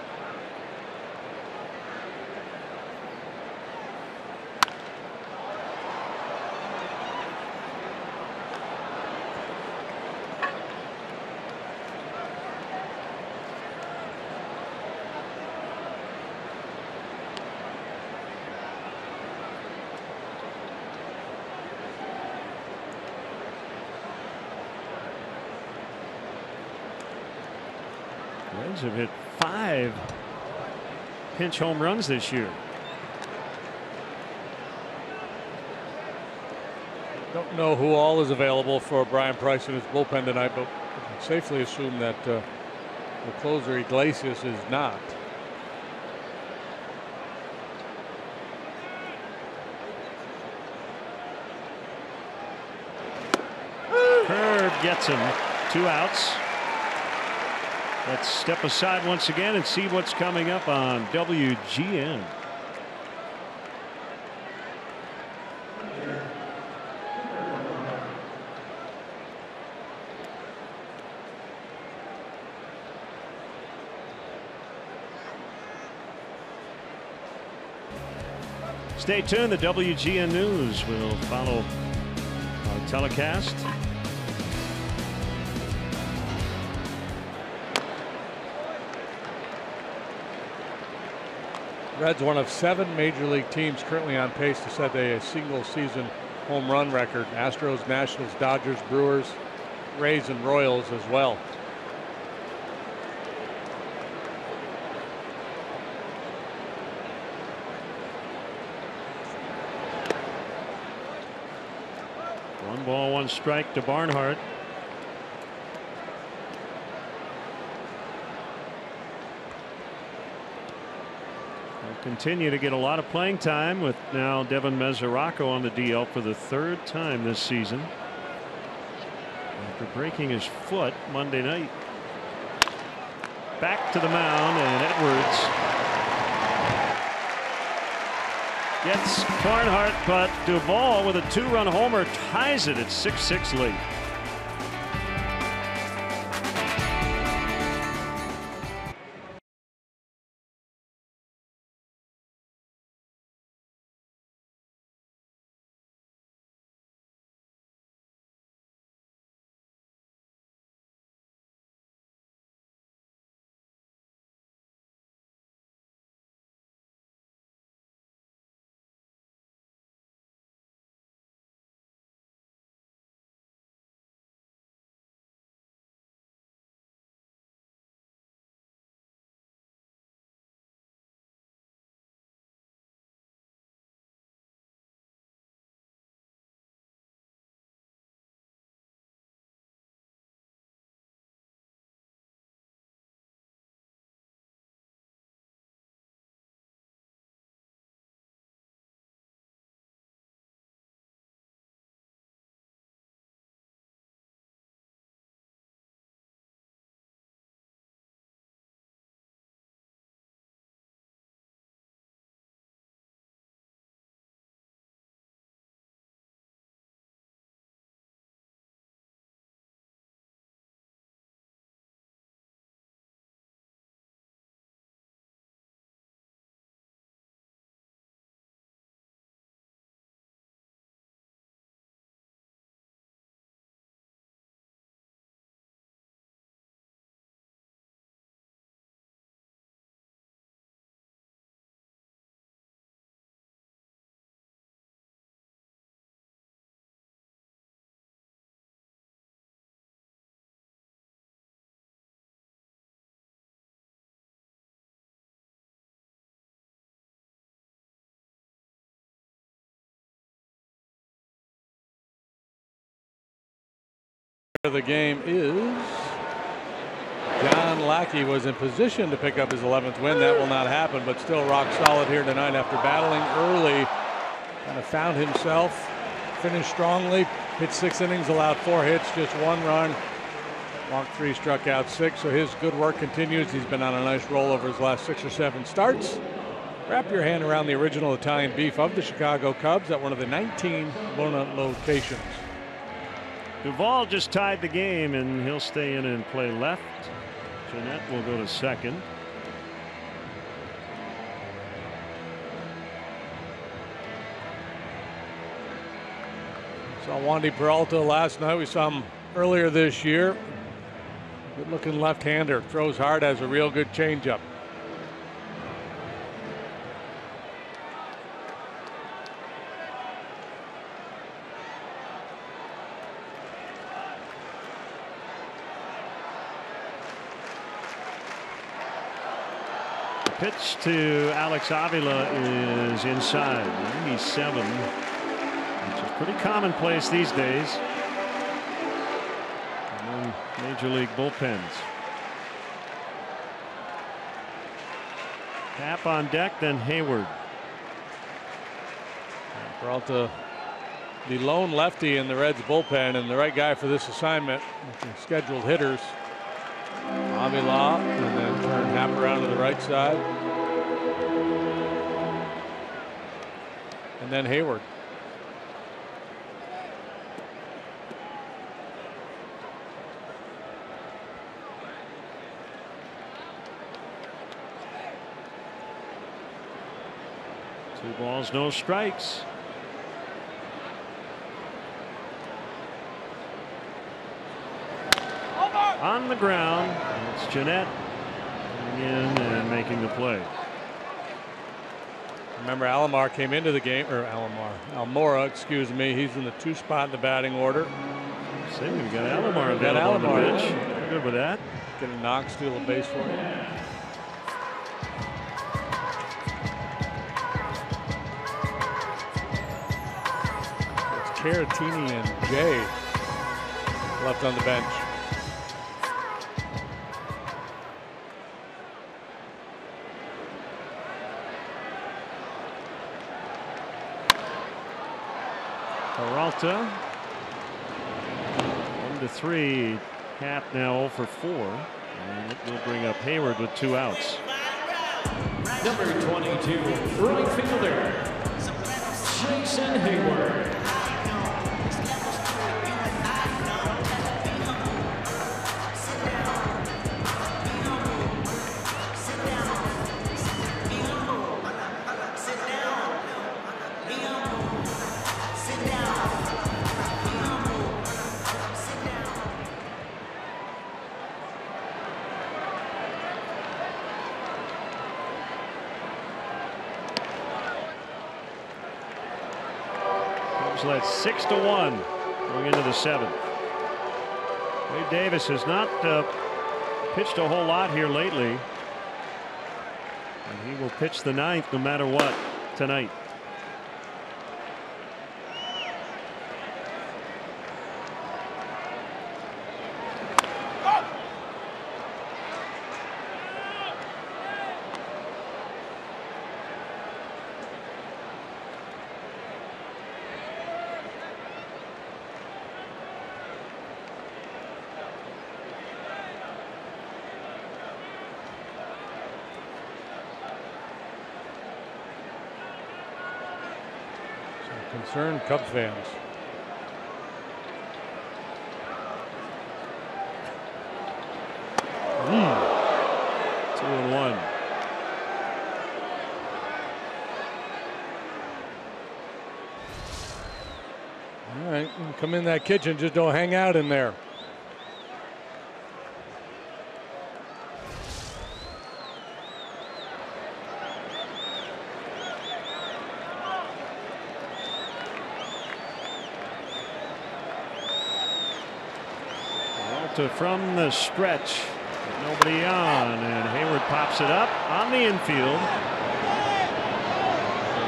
Reds have hit 5 pinch home runs this year. Don't know who all is available for Brian Price in his bullpen tonight, but we can safely assume that the closer Iglesias is not. Curve gets him. 2 outs. Let's step aside once again and see what's coming up on WGN. Stay tuned. The WGN News will follow our telecast. Reds, one of 7 major league teams currently on pace to set a single season home run record. Astros, Nationals, Dodgers, Brewers, Rays, and Royals as well. One ball, 1 strike to Barnhart. Continue to get a lot of playing time with now Devin Mesoraco on the DL for the 3rd time this season. after breaking his foot Monday night. Back to the mound, and Edwards gets Barnhart, but Duvall with a 2-run homer ties it at 6-6 late. The game is John Lackey was in position to pick up his 11th win. That will not happen, but still rock solid here tonight after battling early. Kind of found himself, finished strongly, pitched 6 innings, allowed 4 hits, just 1 run, walked 3, struck out 6. So his good work continues. He's been on a nice roll over his last 6 or 7 starts. Wrap your hand around the original Italian beef of the Chicago Cubs at one of the 19 Lona locations. Duvall just tied the game, and he'll stay in and play left. Jeanette will go to second. Saw Wandy Peralta last night. We saw him earlier this year. Good looking left-hander. Throws hard, has a real good changeup. Pitch to Alex Avila is inside. 97, which is pretty commonplace these days among major league bullpens. Tap on deck, then Hayward. Peralta, the lone lefty in the Reds bullpen and the right guy for this assignment with the scheduled hitters. Avila, and then turn Hap around to the right side. And then Hayward. Two balls, no strikes. On the ground, it's Jeanette coming in and making the play. Remember, Alomar came into the game, or Almora, excuse me. He's in the 2 spot in the batting order. See, we've got Alomar available on the bench. We're good with that. Get a knock, steal a base for you. It's Caratini and Jay left on the bench. Peralta, to 3. Happ now 0 for 4. And it will bring up Hayward with 2 outs. Number 22, right fielder, Jason Hayward. Led 6-1 going into the 7th. Wade Davis has not pitched a whole lot here lately, and he will pitch the 9th no matter what tonight. Concerned Cubs fans. Two and one. All right, come in that kitchen, just don't hang out in there. From the stretch, nobody on, and Hayward pops it up on the infield.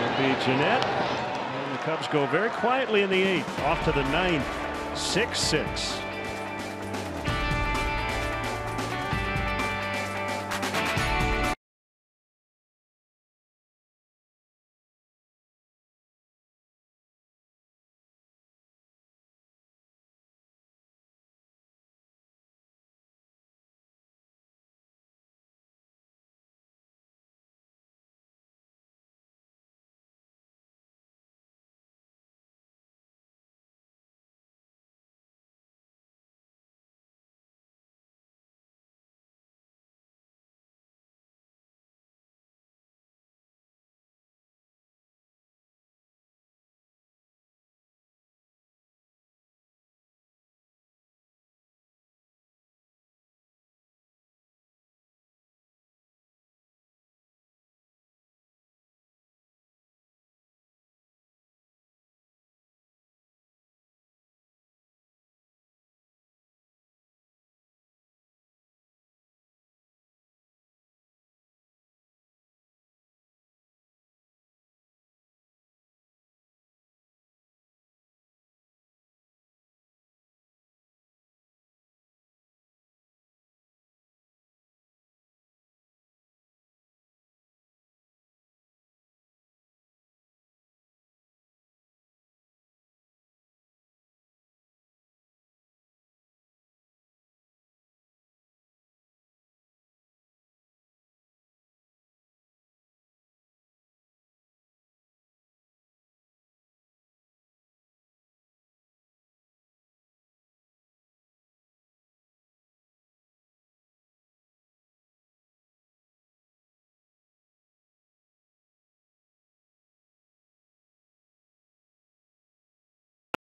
It'll be Jeanette, and the Cubs go very quietly in the 8th, off to the 9th, 6-6.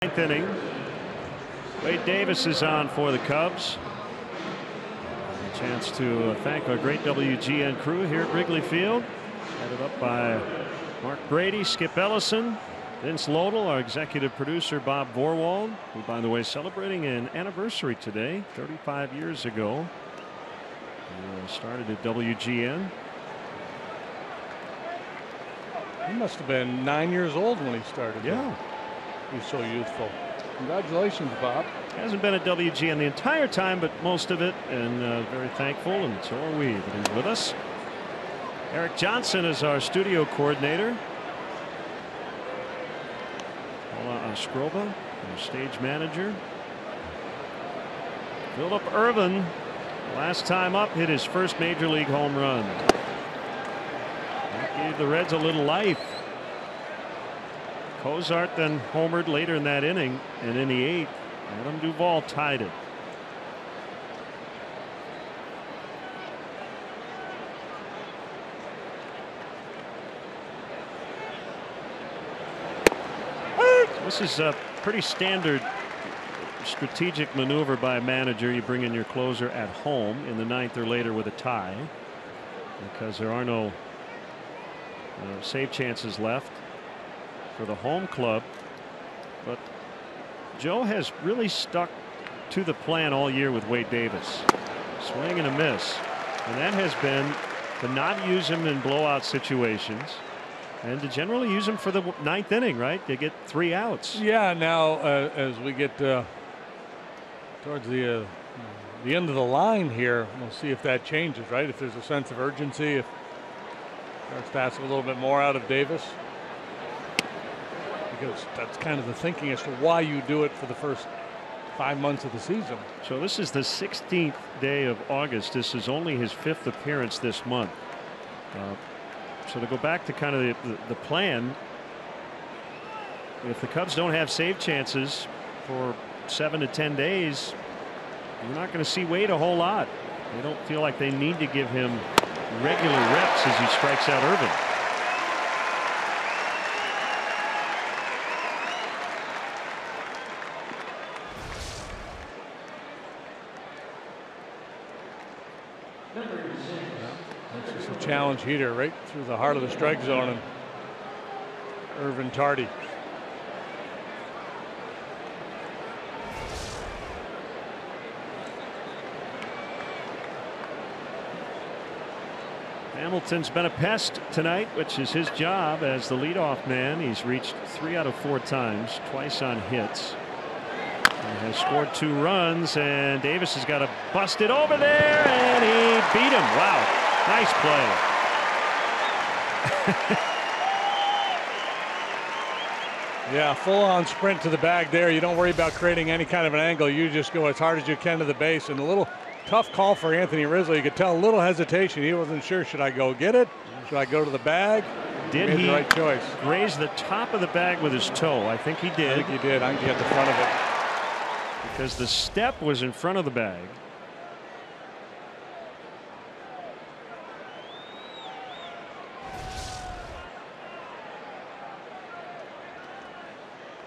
Ninth inning. Wade Davis is on for the Cubs. A chance to thank our great WGN crew here at Wrigley Field, headed up by Mark Brady, Skip Ellison, Vince Lodel, our executive producer Bob Vorwald, who, by the way, celebrating an anniversary today, 35 years ago. He started at WGN. He must have been 9 years old when he started. Yeah. He's so youthful. Congratulations, Bob. Hasn't been at WGN the entire time, but most of it, and very thankful, and so are we that he's with us. Eric Johnson is our studio coordinator. Paula Ostroba, our stage manager. Phillip Ervin, last time up, hit his first major league home run. That gave the Reds a little life. Cozart then homered later in that inning, and in the 8th, Adam Duvall tied it. This is a pretty standard strategic maneuver by a manager. You bring in your closer at home in the 9th or later with a tie, because there are no save chances left for the home club. But Joe has really stuck to the plan all year with Wade Davis. Swing and a miss, and that has been to not use him in blowout situations and to generally use him for the 9th inning, right? They get 3 outs. Yeah, now as we get towards the end of the line here, we'll see if that changes, right? If there's a sense of urgency, if starts to ask a little bit more out of Davis, because that's kind of the thinking as to why you do it for the first 5 months of the season. So this is the 16th day of August. This is only his 5th appearance this month. So to go back to kind of the plan, if the Cubs don't have save chances for 7 to 10 days, you're not going to see Wade a whole lot. They don't feel like they need to give him regular reps as he strikes out Irvin. That's just a challenge heater right through the heart of the strike zone, and Irvin tardy. Hamilton's been a pest tonight, which is his job as the leadoff man. He's reached 3 out of 4 times, twice on hits. He has scored 2 runs, and Davis has got to bust it over there, and he beat him. Wow, nice play. Yeah, full-on sprint to the bag there. You don't worry about creating any kind of an angle. You just go as hard as you can to the base, and a little tough call for Anthony Rizzo. You could tell a little hesitation. He wasn't sure. Should I go get it? Should I go to the bag? Did he he made the right choice? Raise the top of the bag with his toe? I think he did. I think he did. I think he got the front of it. Because the step was in front of the bag.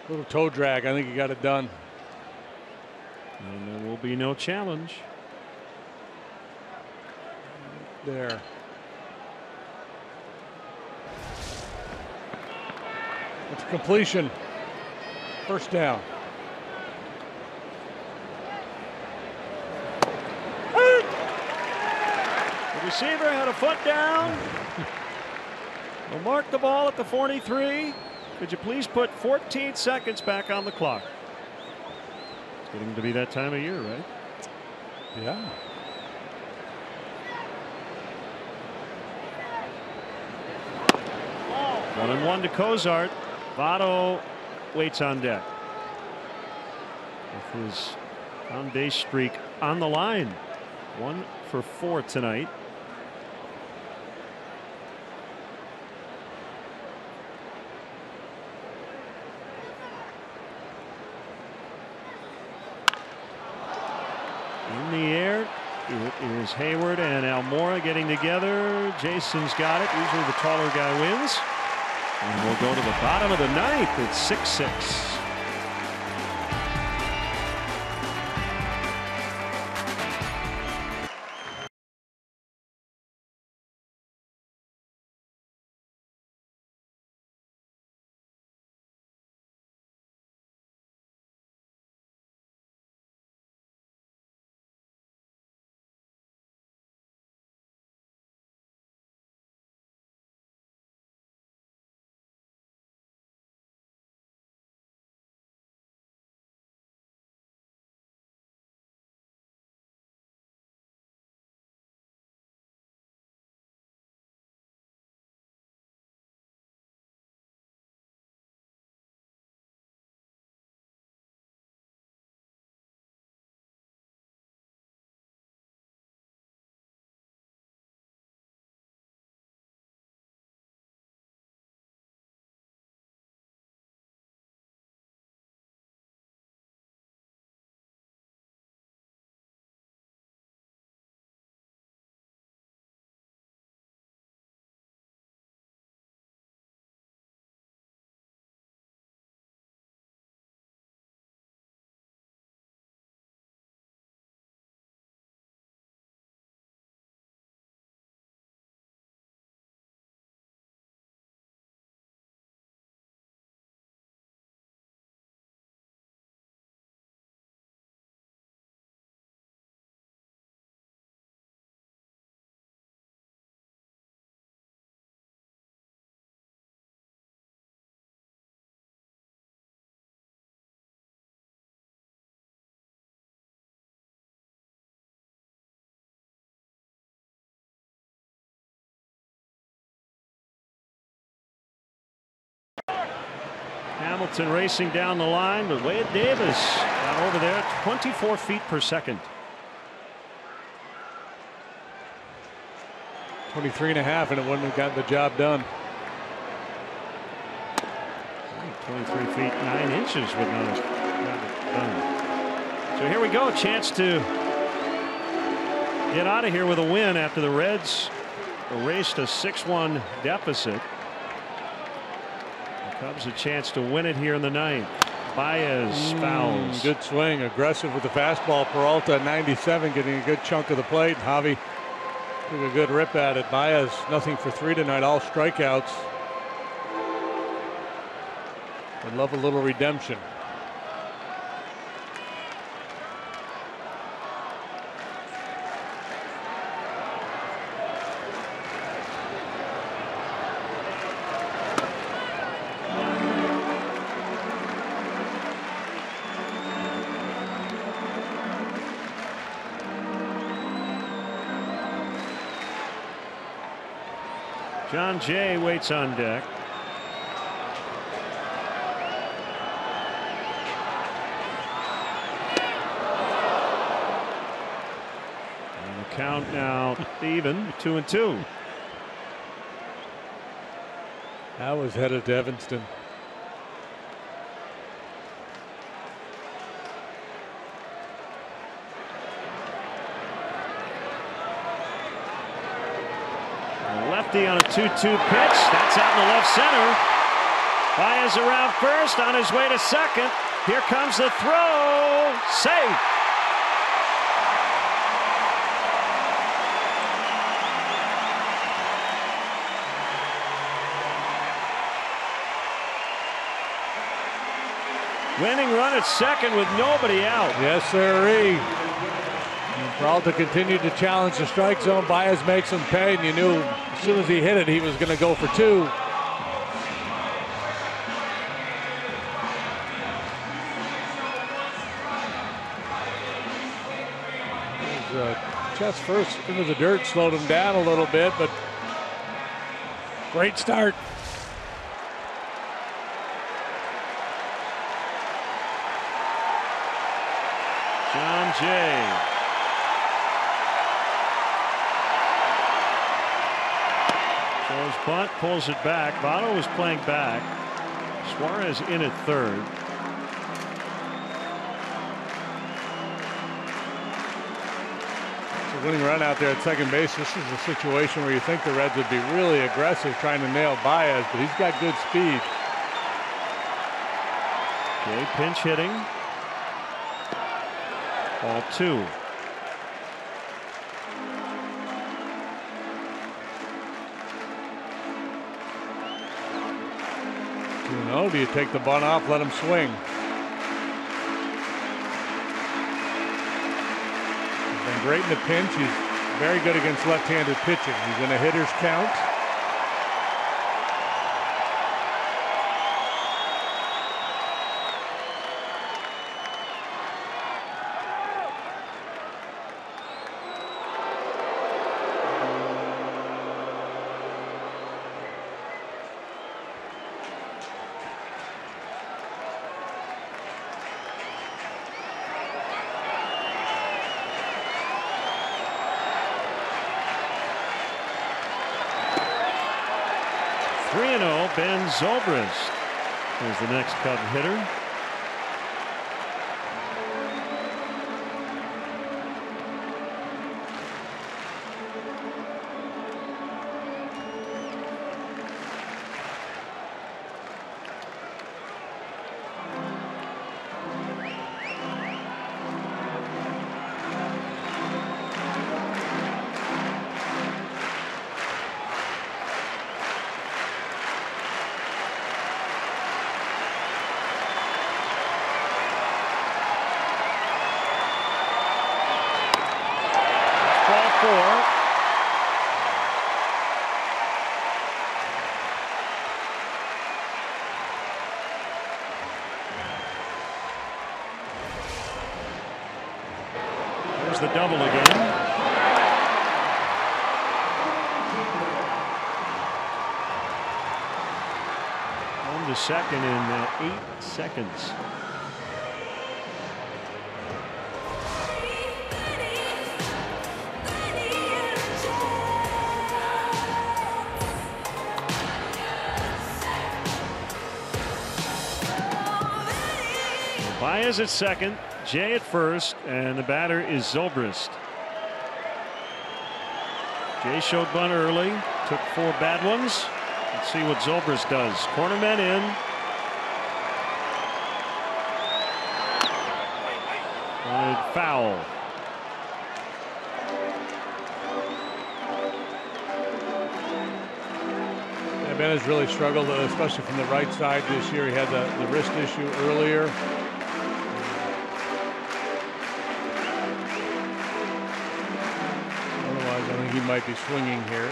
Little toe drag. I think he got it done. And there will be no challenge. There. It's a completion. First down. The receiver had a foot down. We'll mark the ball at the 43. Could you please put 14 seconds back on the clock? It's getting to be that time of year, right? Yeah. One and one to Cozart. Votto waits on deck with his on base streak on the line. 1 for 4 tonight. In the air, it is Hayward and Almora getting together. Jason's got it. Usually the taller guy wins. And we'll go to the bottom of the 9th. It's 6-6. Hamilton racing down the line, but Wade Davis got over there 24 feet per second. 23.5, and it wouldn't have gotten the job done. 23 feet 9 inches would not have done. So here we go, a chance to get out of here with a win after the Reds erased a 6-1 deficit. The Cubs a chance to win it here in the ninth. Baez fouls. Good swing, aggressive with the fastball. Peralta at 97 getting a good chunk of the plate. Javi took a good rip at it. Baez nothing for 3 tonight, all strikeouts. I'd love a little redemption. John Jay waits on deck. And the count now even, 2-2. That was headed to Evanston. Lefty on a 2-2 pitch. That's out in the left center. Baez around first, on his way to second. Here comes the throw. Safe. Winning run at second with nobody out. Yes, sirree. Peralta continued to challenge the strike zone. Baez makes him pay, and you knew as soon as he hit it, he was going to go for 2. Chest first into the dirt slowed him down a little bit, but great start. John Jay. Throws bunt, pulls it back. Votto is playing back. Suarez in at third. It's a winning run out there at second base. This is a situation where you think the Reds would be really aggressive trying to nail Baez, but he's got good speed. Jay pinch hitting. Ball 2. No, do you take the bunt off, let him swing? He's been great in the pinch. He's very good against left-handed pitching. He's in a hitter's count. Ben Zobrist is the next Cub hitter. The double again. second in 8 seconds. Baez at second, Jay at first, and the batter is Zobrist. Jay showed bunt early, took 4 bad ones. Let's see what Zobrist does. Corner men in. Wanted foul. Yeah, Ben has really struggled, especially from the right side this year. He had the wrist issue earlier. I think he might be swinging here.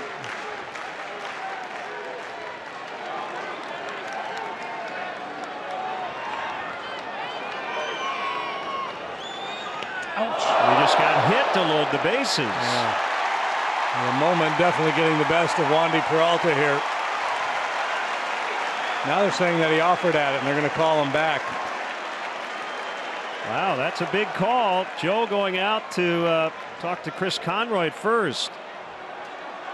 Ouch. He just got hit to load the bases. Yeah. The moment definitely getting the best of Wandy Peralta here. Now they're saying that he offered at it and they're going to call him back. Wow, that's a big call. Joe going out to talk to Chris Conroy at first.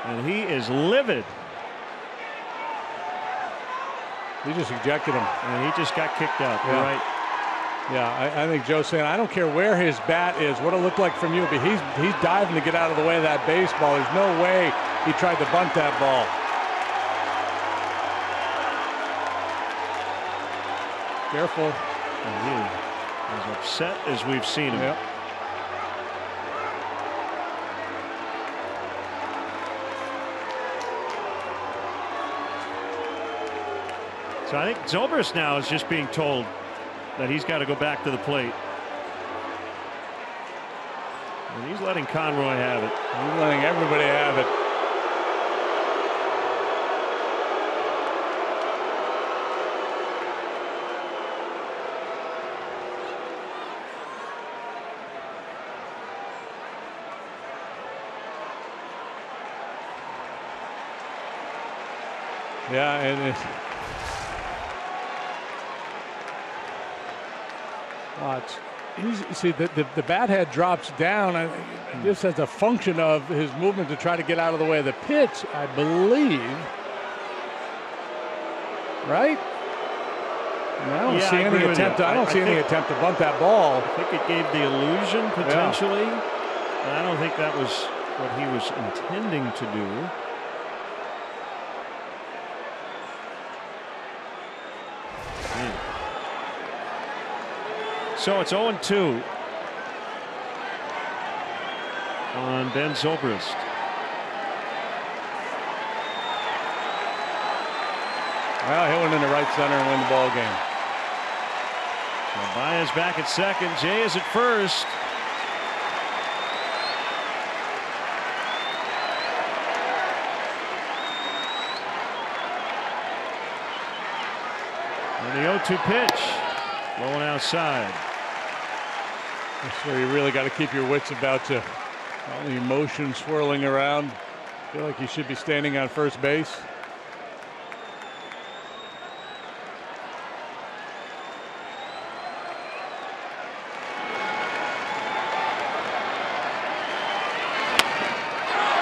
And he is livid. He just ejected him. And he just got kicked out. Yeah. You're right. Yeah, I think Joe's saying, I don't care where his bat is, what it looked like from you, but he's diving to get out of the way of that baseball. There's no way he tried to bunt that ball. Careful. And he as upset as we've seen him. Yep. So I think Zobrist now is just being told that he's got to go back to the plate. And he's letting Conroy have it. He's letting everybody have it. Yeah, and watch. See, the bat head drops down. I think this as a function of his movement to try to get out of the way of the pitch, I believe. Right? I don't see any attempt. I don't see any attempt to bunt that ball. I think it gave the illusion potentially. Yeah. But I don't think that was what he was intending to do. So it's 0-2 on Ben Zobrist. Well, he'll win in the right center and win the ball game. So Baez back at second. Jay is at first. And the 0-2 pitch. Low and outside. That's where you really got to keep your wits about you. All the emotion swirling around. Feel like you should be standing on first base.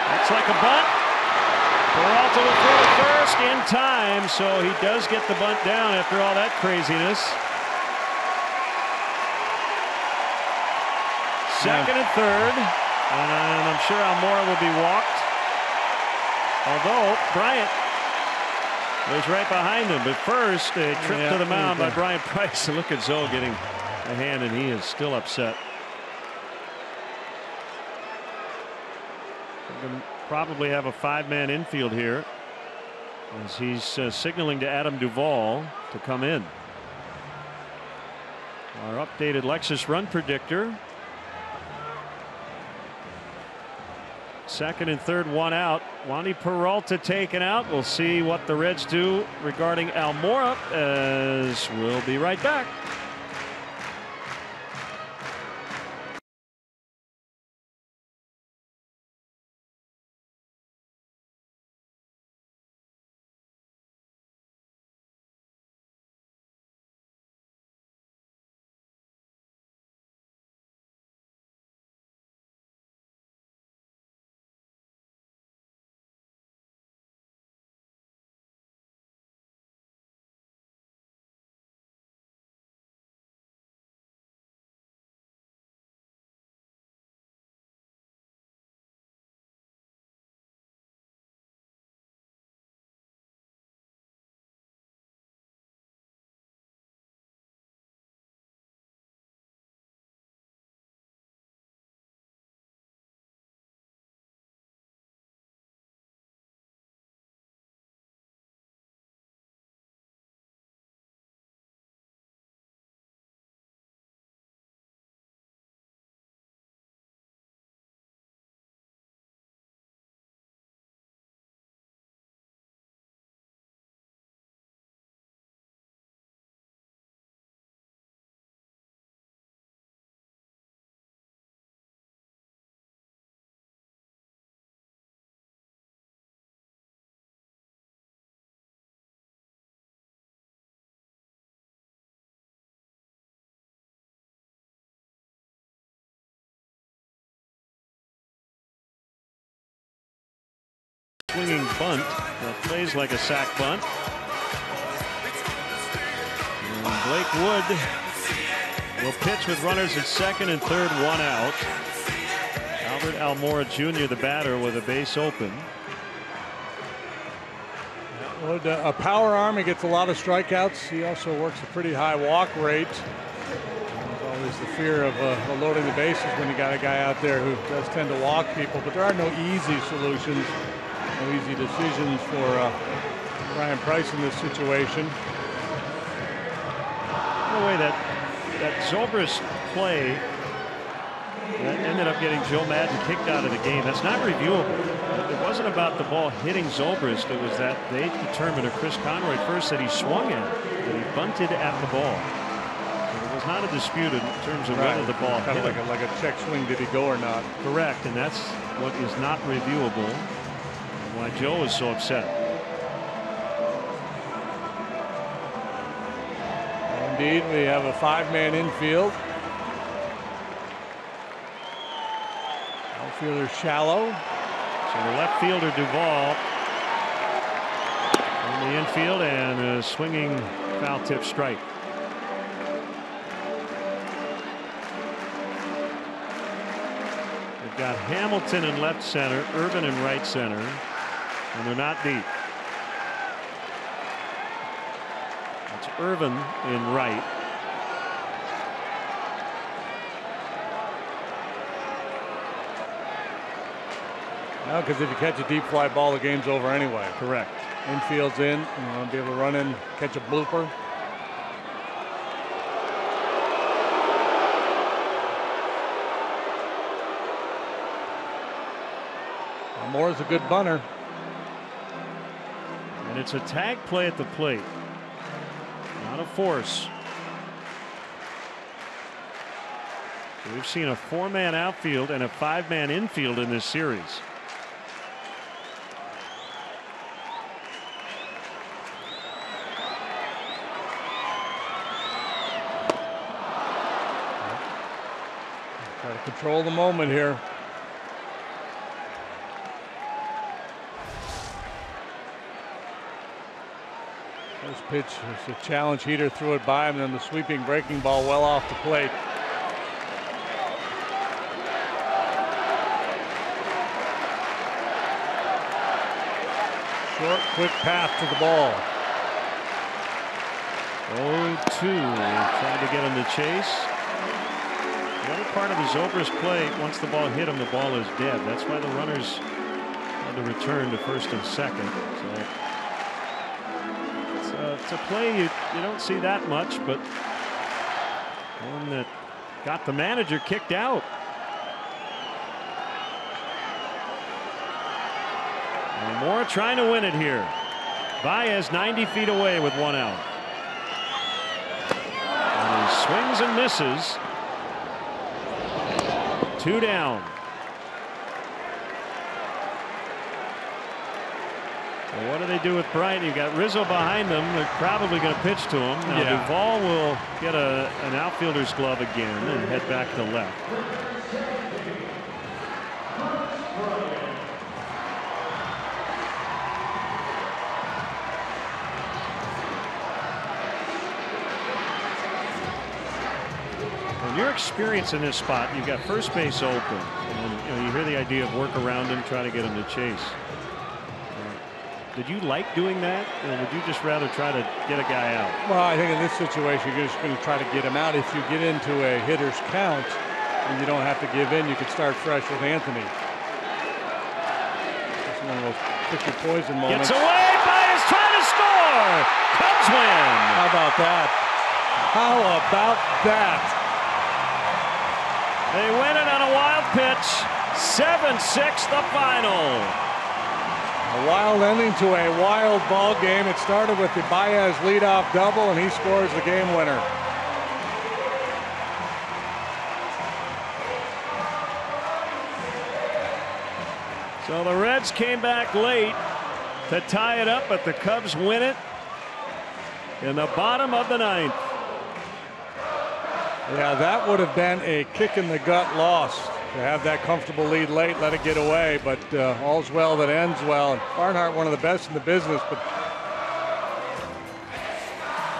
That's like a bunt. Peralta will throw to first in time, so he does get the bunt down after all that craziness. Second and third, and I'm sure Almora will be walked. Although Bryant was right behind him, but first a trip to the mound by Bryant Price. Look at Zoe getting a hand, and he is still upset. Probably have a 5-man infield here as he's signaling to Adam Duvall to come in. Our updated Lexus run predictor. Second and third, 1 out. Wandy Peralta taken out. We'll see what the Reds do regarding Almora, as we'll be right back. swinging bunt that plays like a sac bunt. And Blake Wood will pitch with runners at second and third, 1 out. Albert Almora Jr., the batter, with a base open. Wood, a power arm. He gets a lot of strikeouts. He also works a pretty high walk rate. There's always the fear of loading the bases when you got a guy out there who does tend to walk people. But there are no easy solutions, no easy decisions for Ryan Price in this situation. The way that Zobrist play that ended up getting Joe Madden kicked out of the game, that's not reviewable. It wasn't about the ball hitting Zobrist. It was that they determined, or Chris Conroy first, that he swung at it, that he bunted at the ball. So it was not a dispute in terms of whether the ball kind hit of like a check swing, did he go or not? Correct, and that's what is not reviewable, and why Joe is so upset. Indeed, we have a 5-man infield. Outfielder shallow. So the left fielder Duvall in the infield, and a swinging foul tip strike. They've got Hamilton in left center, Irvin in right center, and they're not deep. Irvin in right. No, because if you catch a deep fly ball, the game's over anyway. Correct. Infield's in. You want to be able to run in, catch a blooper. Moore's a good bunter. And it's a tag play at the plate. Not a force. So we've seen a 4-man outfield and a 5-man infield in this series. Try to control the moment here. First pitch is a challenge heater, threw it by him, and then the sweeping breaking ball well off the plate. Short, quick path to the ball. 0-2, trying to get him to chase. The other part of the Zobrist play, once the ball hit him, the ball is dead. That's why the runners had to return to first and second. So it's a play you don't see that much, but one that got the manager kicked out. And Moore trying to win it here. Baez 90 feet away with 1 out. And he swings and misses. 2 down. Well, what do they do with Bryant? You've got Rizzo behind them. They're probably going to pitch to him. Now Duvall will get an outfielder's glove again and head back to left. Your experience in this spot, you've got first base open, and you hear the idea of work around him, try to get him to chase. Did you like doing that, or would you just rather try to get a guy out? Well, I think in this situation, you're just going to try to get him out. If you get into a hitter's count and you don't have to give in, you can start fresh with Anthony. It's one of those pick your poison moments. Gets away, Baez trying to score. Cubs win. How about that? How about that? They win it on a wild pitch. 7-6 the final. A wild ending to a wild ball game. It started with the Baez leadoff double, and he scores the game winner. So the Reds came back late to tie it up, but the Cubs win it in the bottom of the 9th. Yeah, that would have been a kick in the gut loss. To have that comfortable lead late, let it get away, but all's well that ends well. And Barnhart, one of the best in the business, but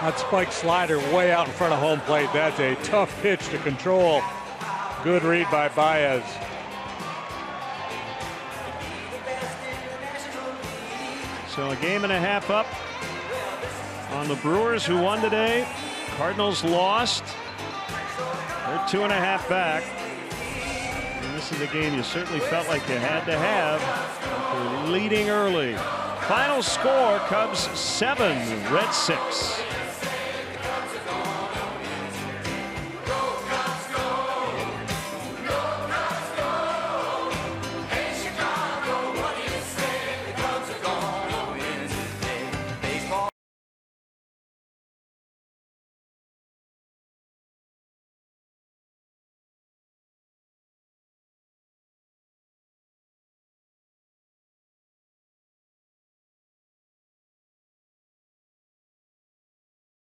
that spike slider way out in front of home plate. That's a tough pitch to control. Good read by Baez. So a game and a half up on the Brewers, who won today. Cardinals lost. They're 2.5 back. And this is a game you certainly felt like you had to have after leading early. Final score, Cubs 7, Reds 6.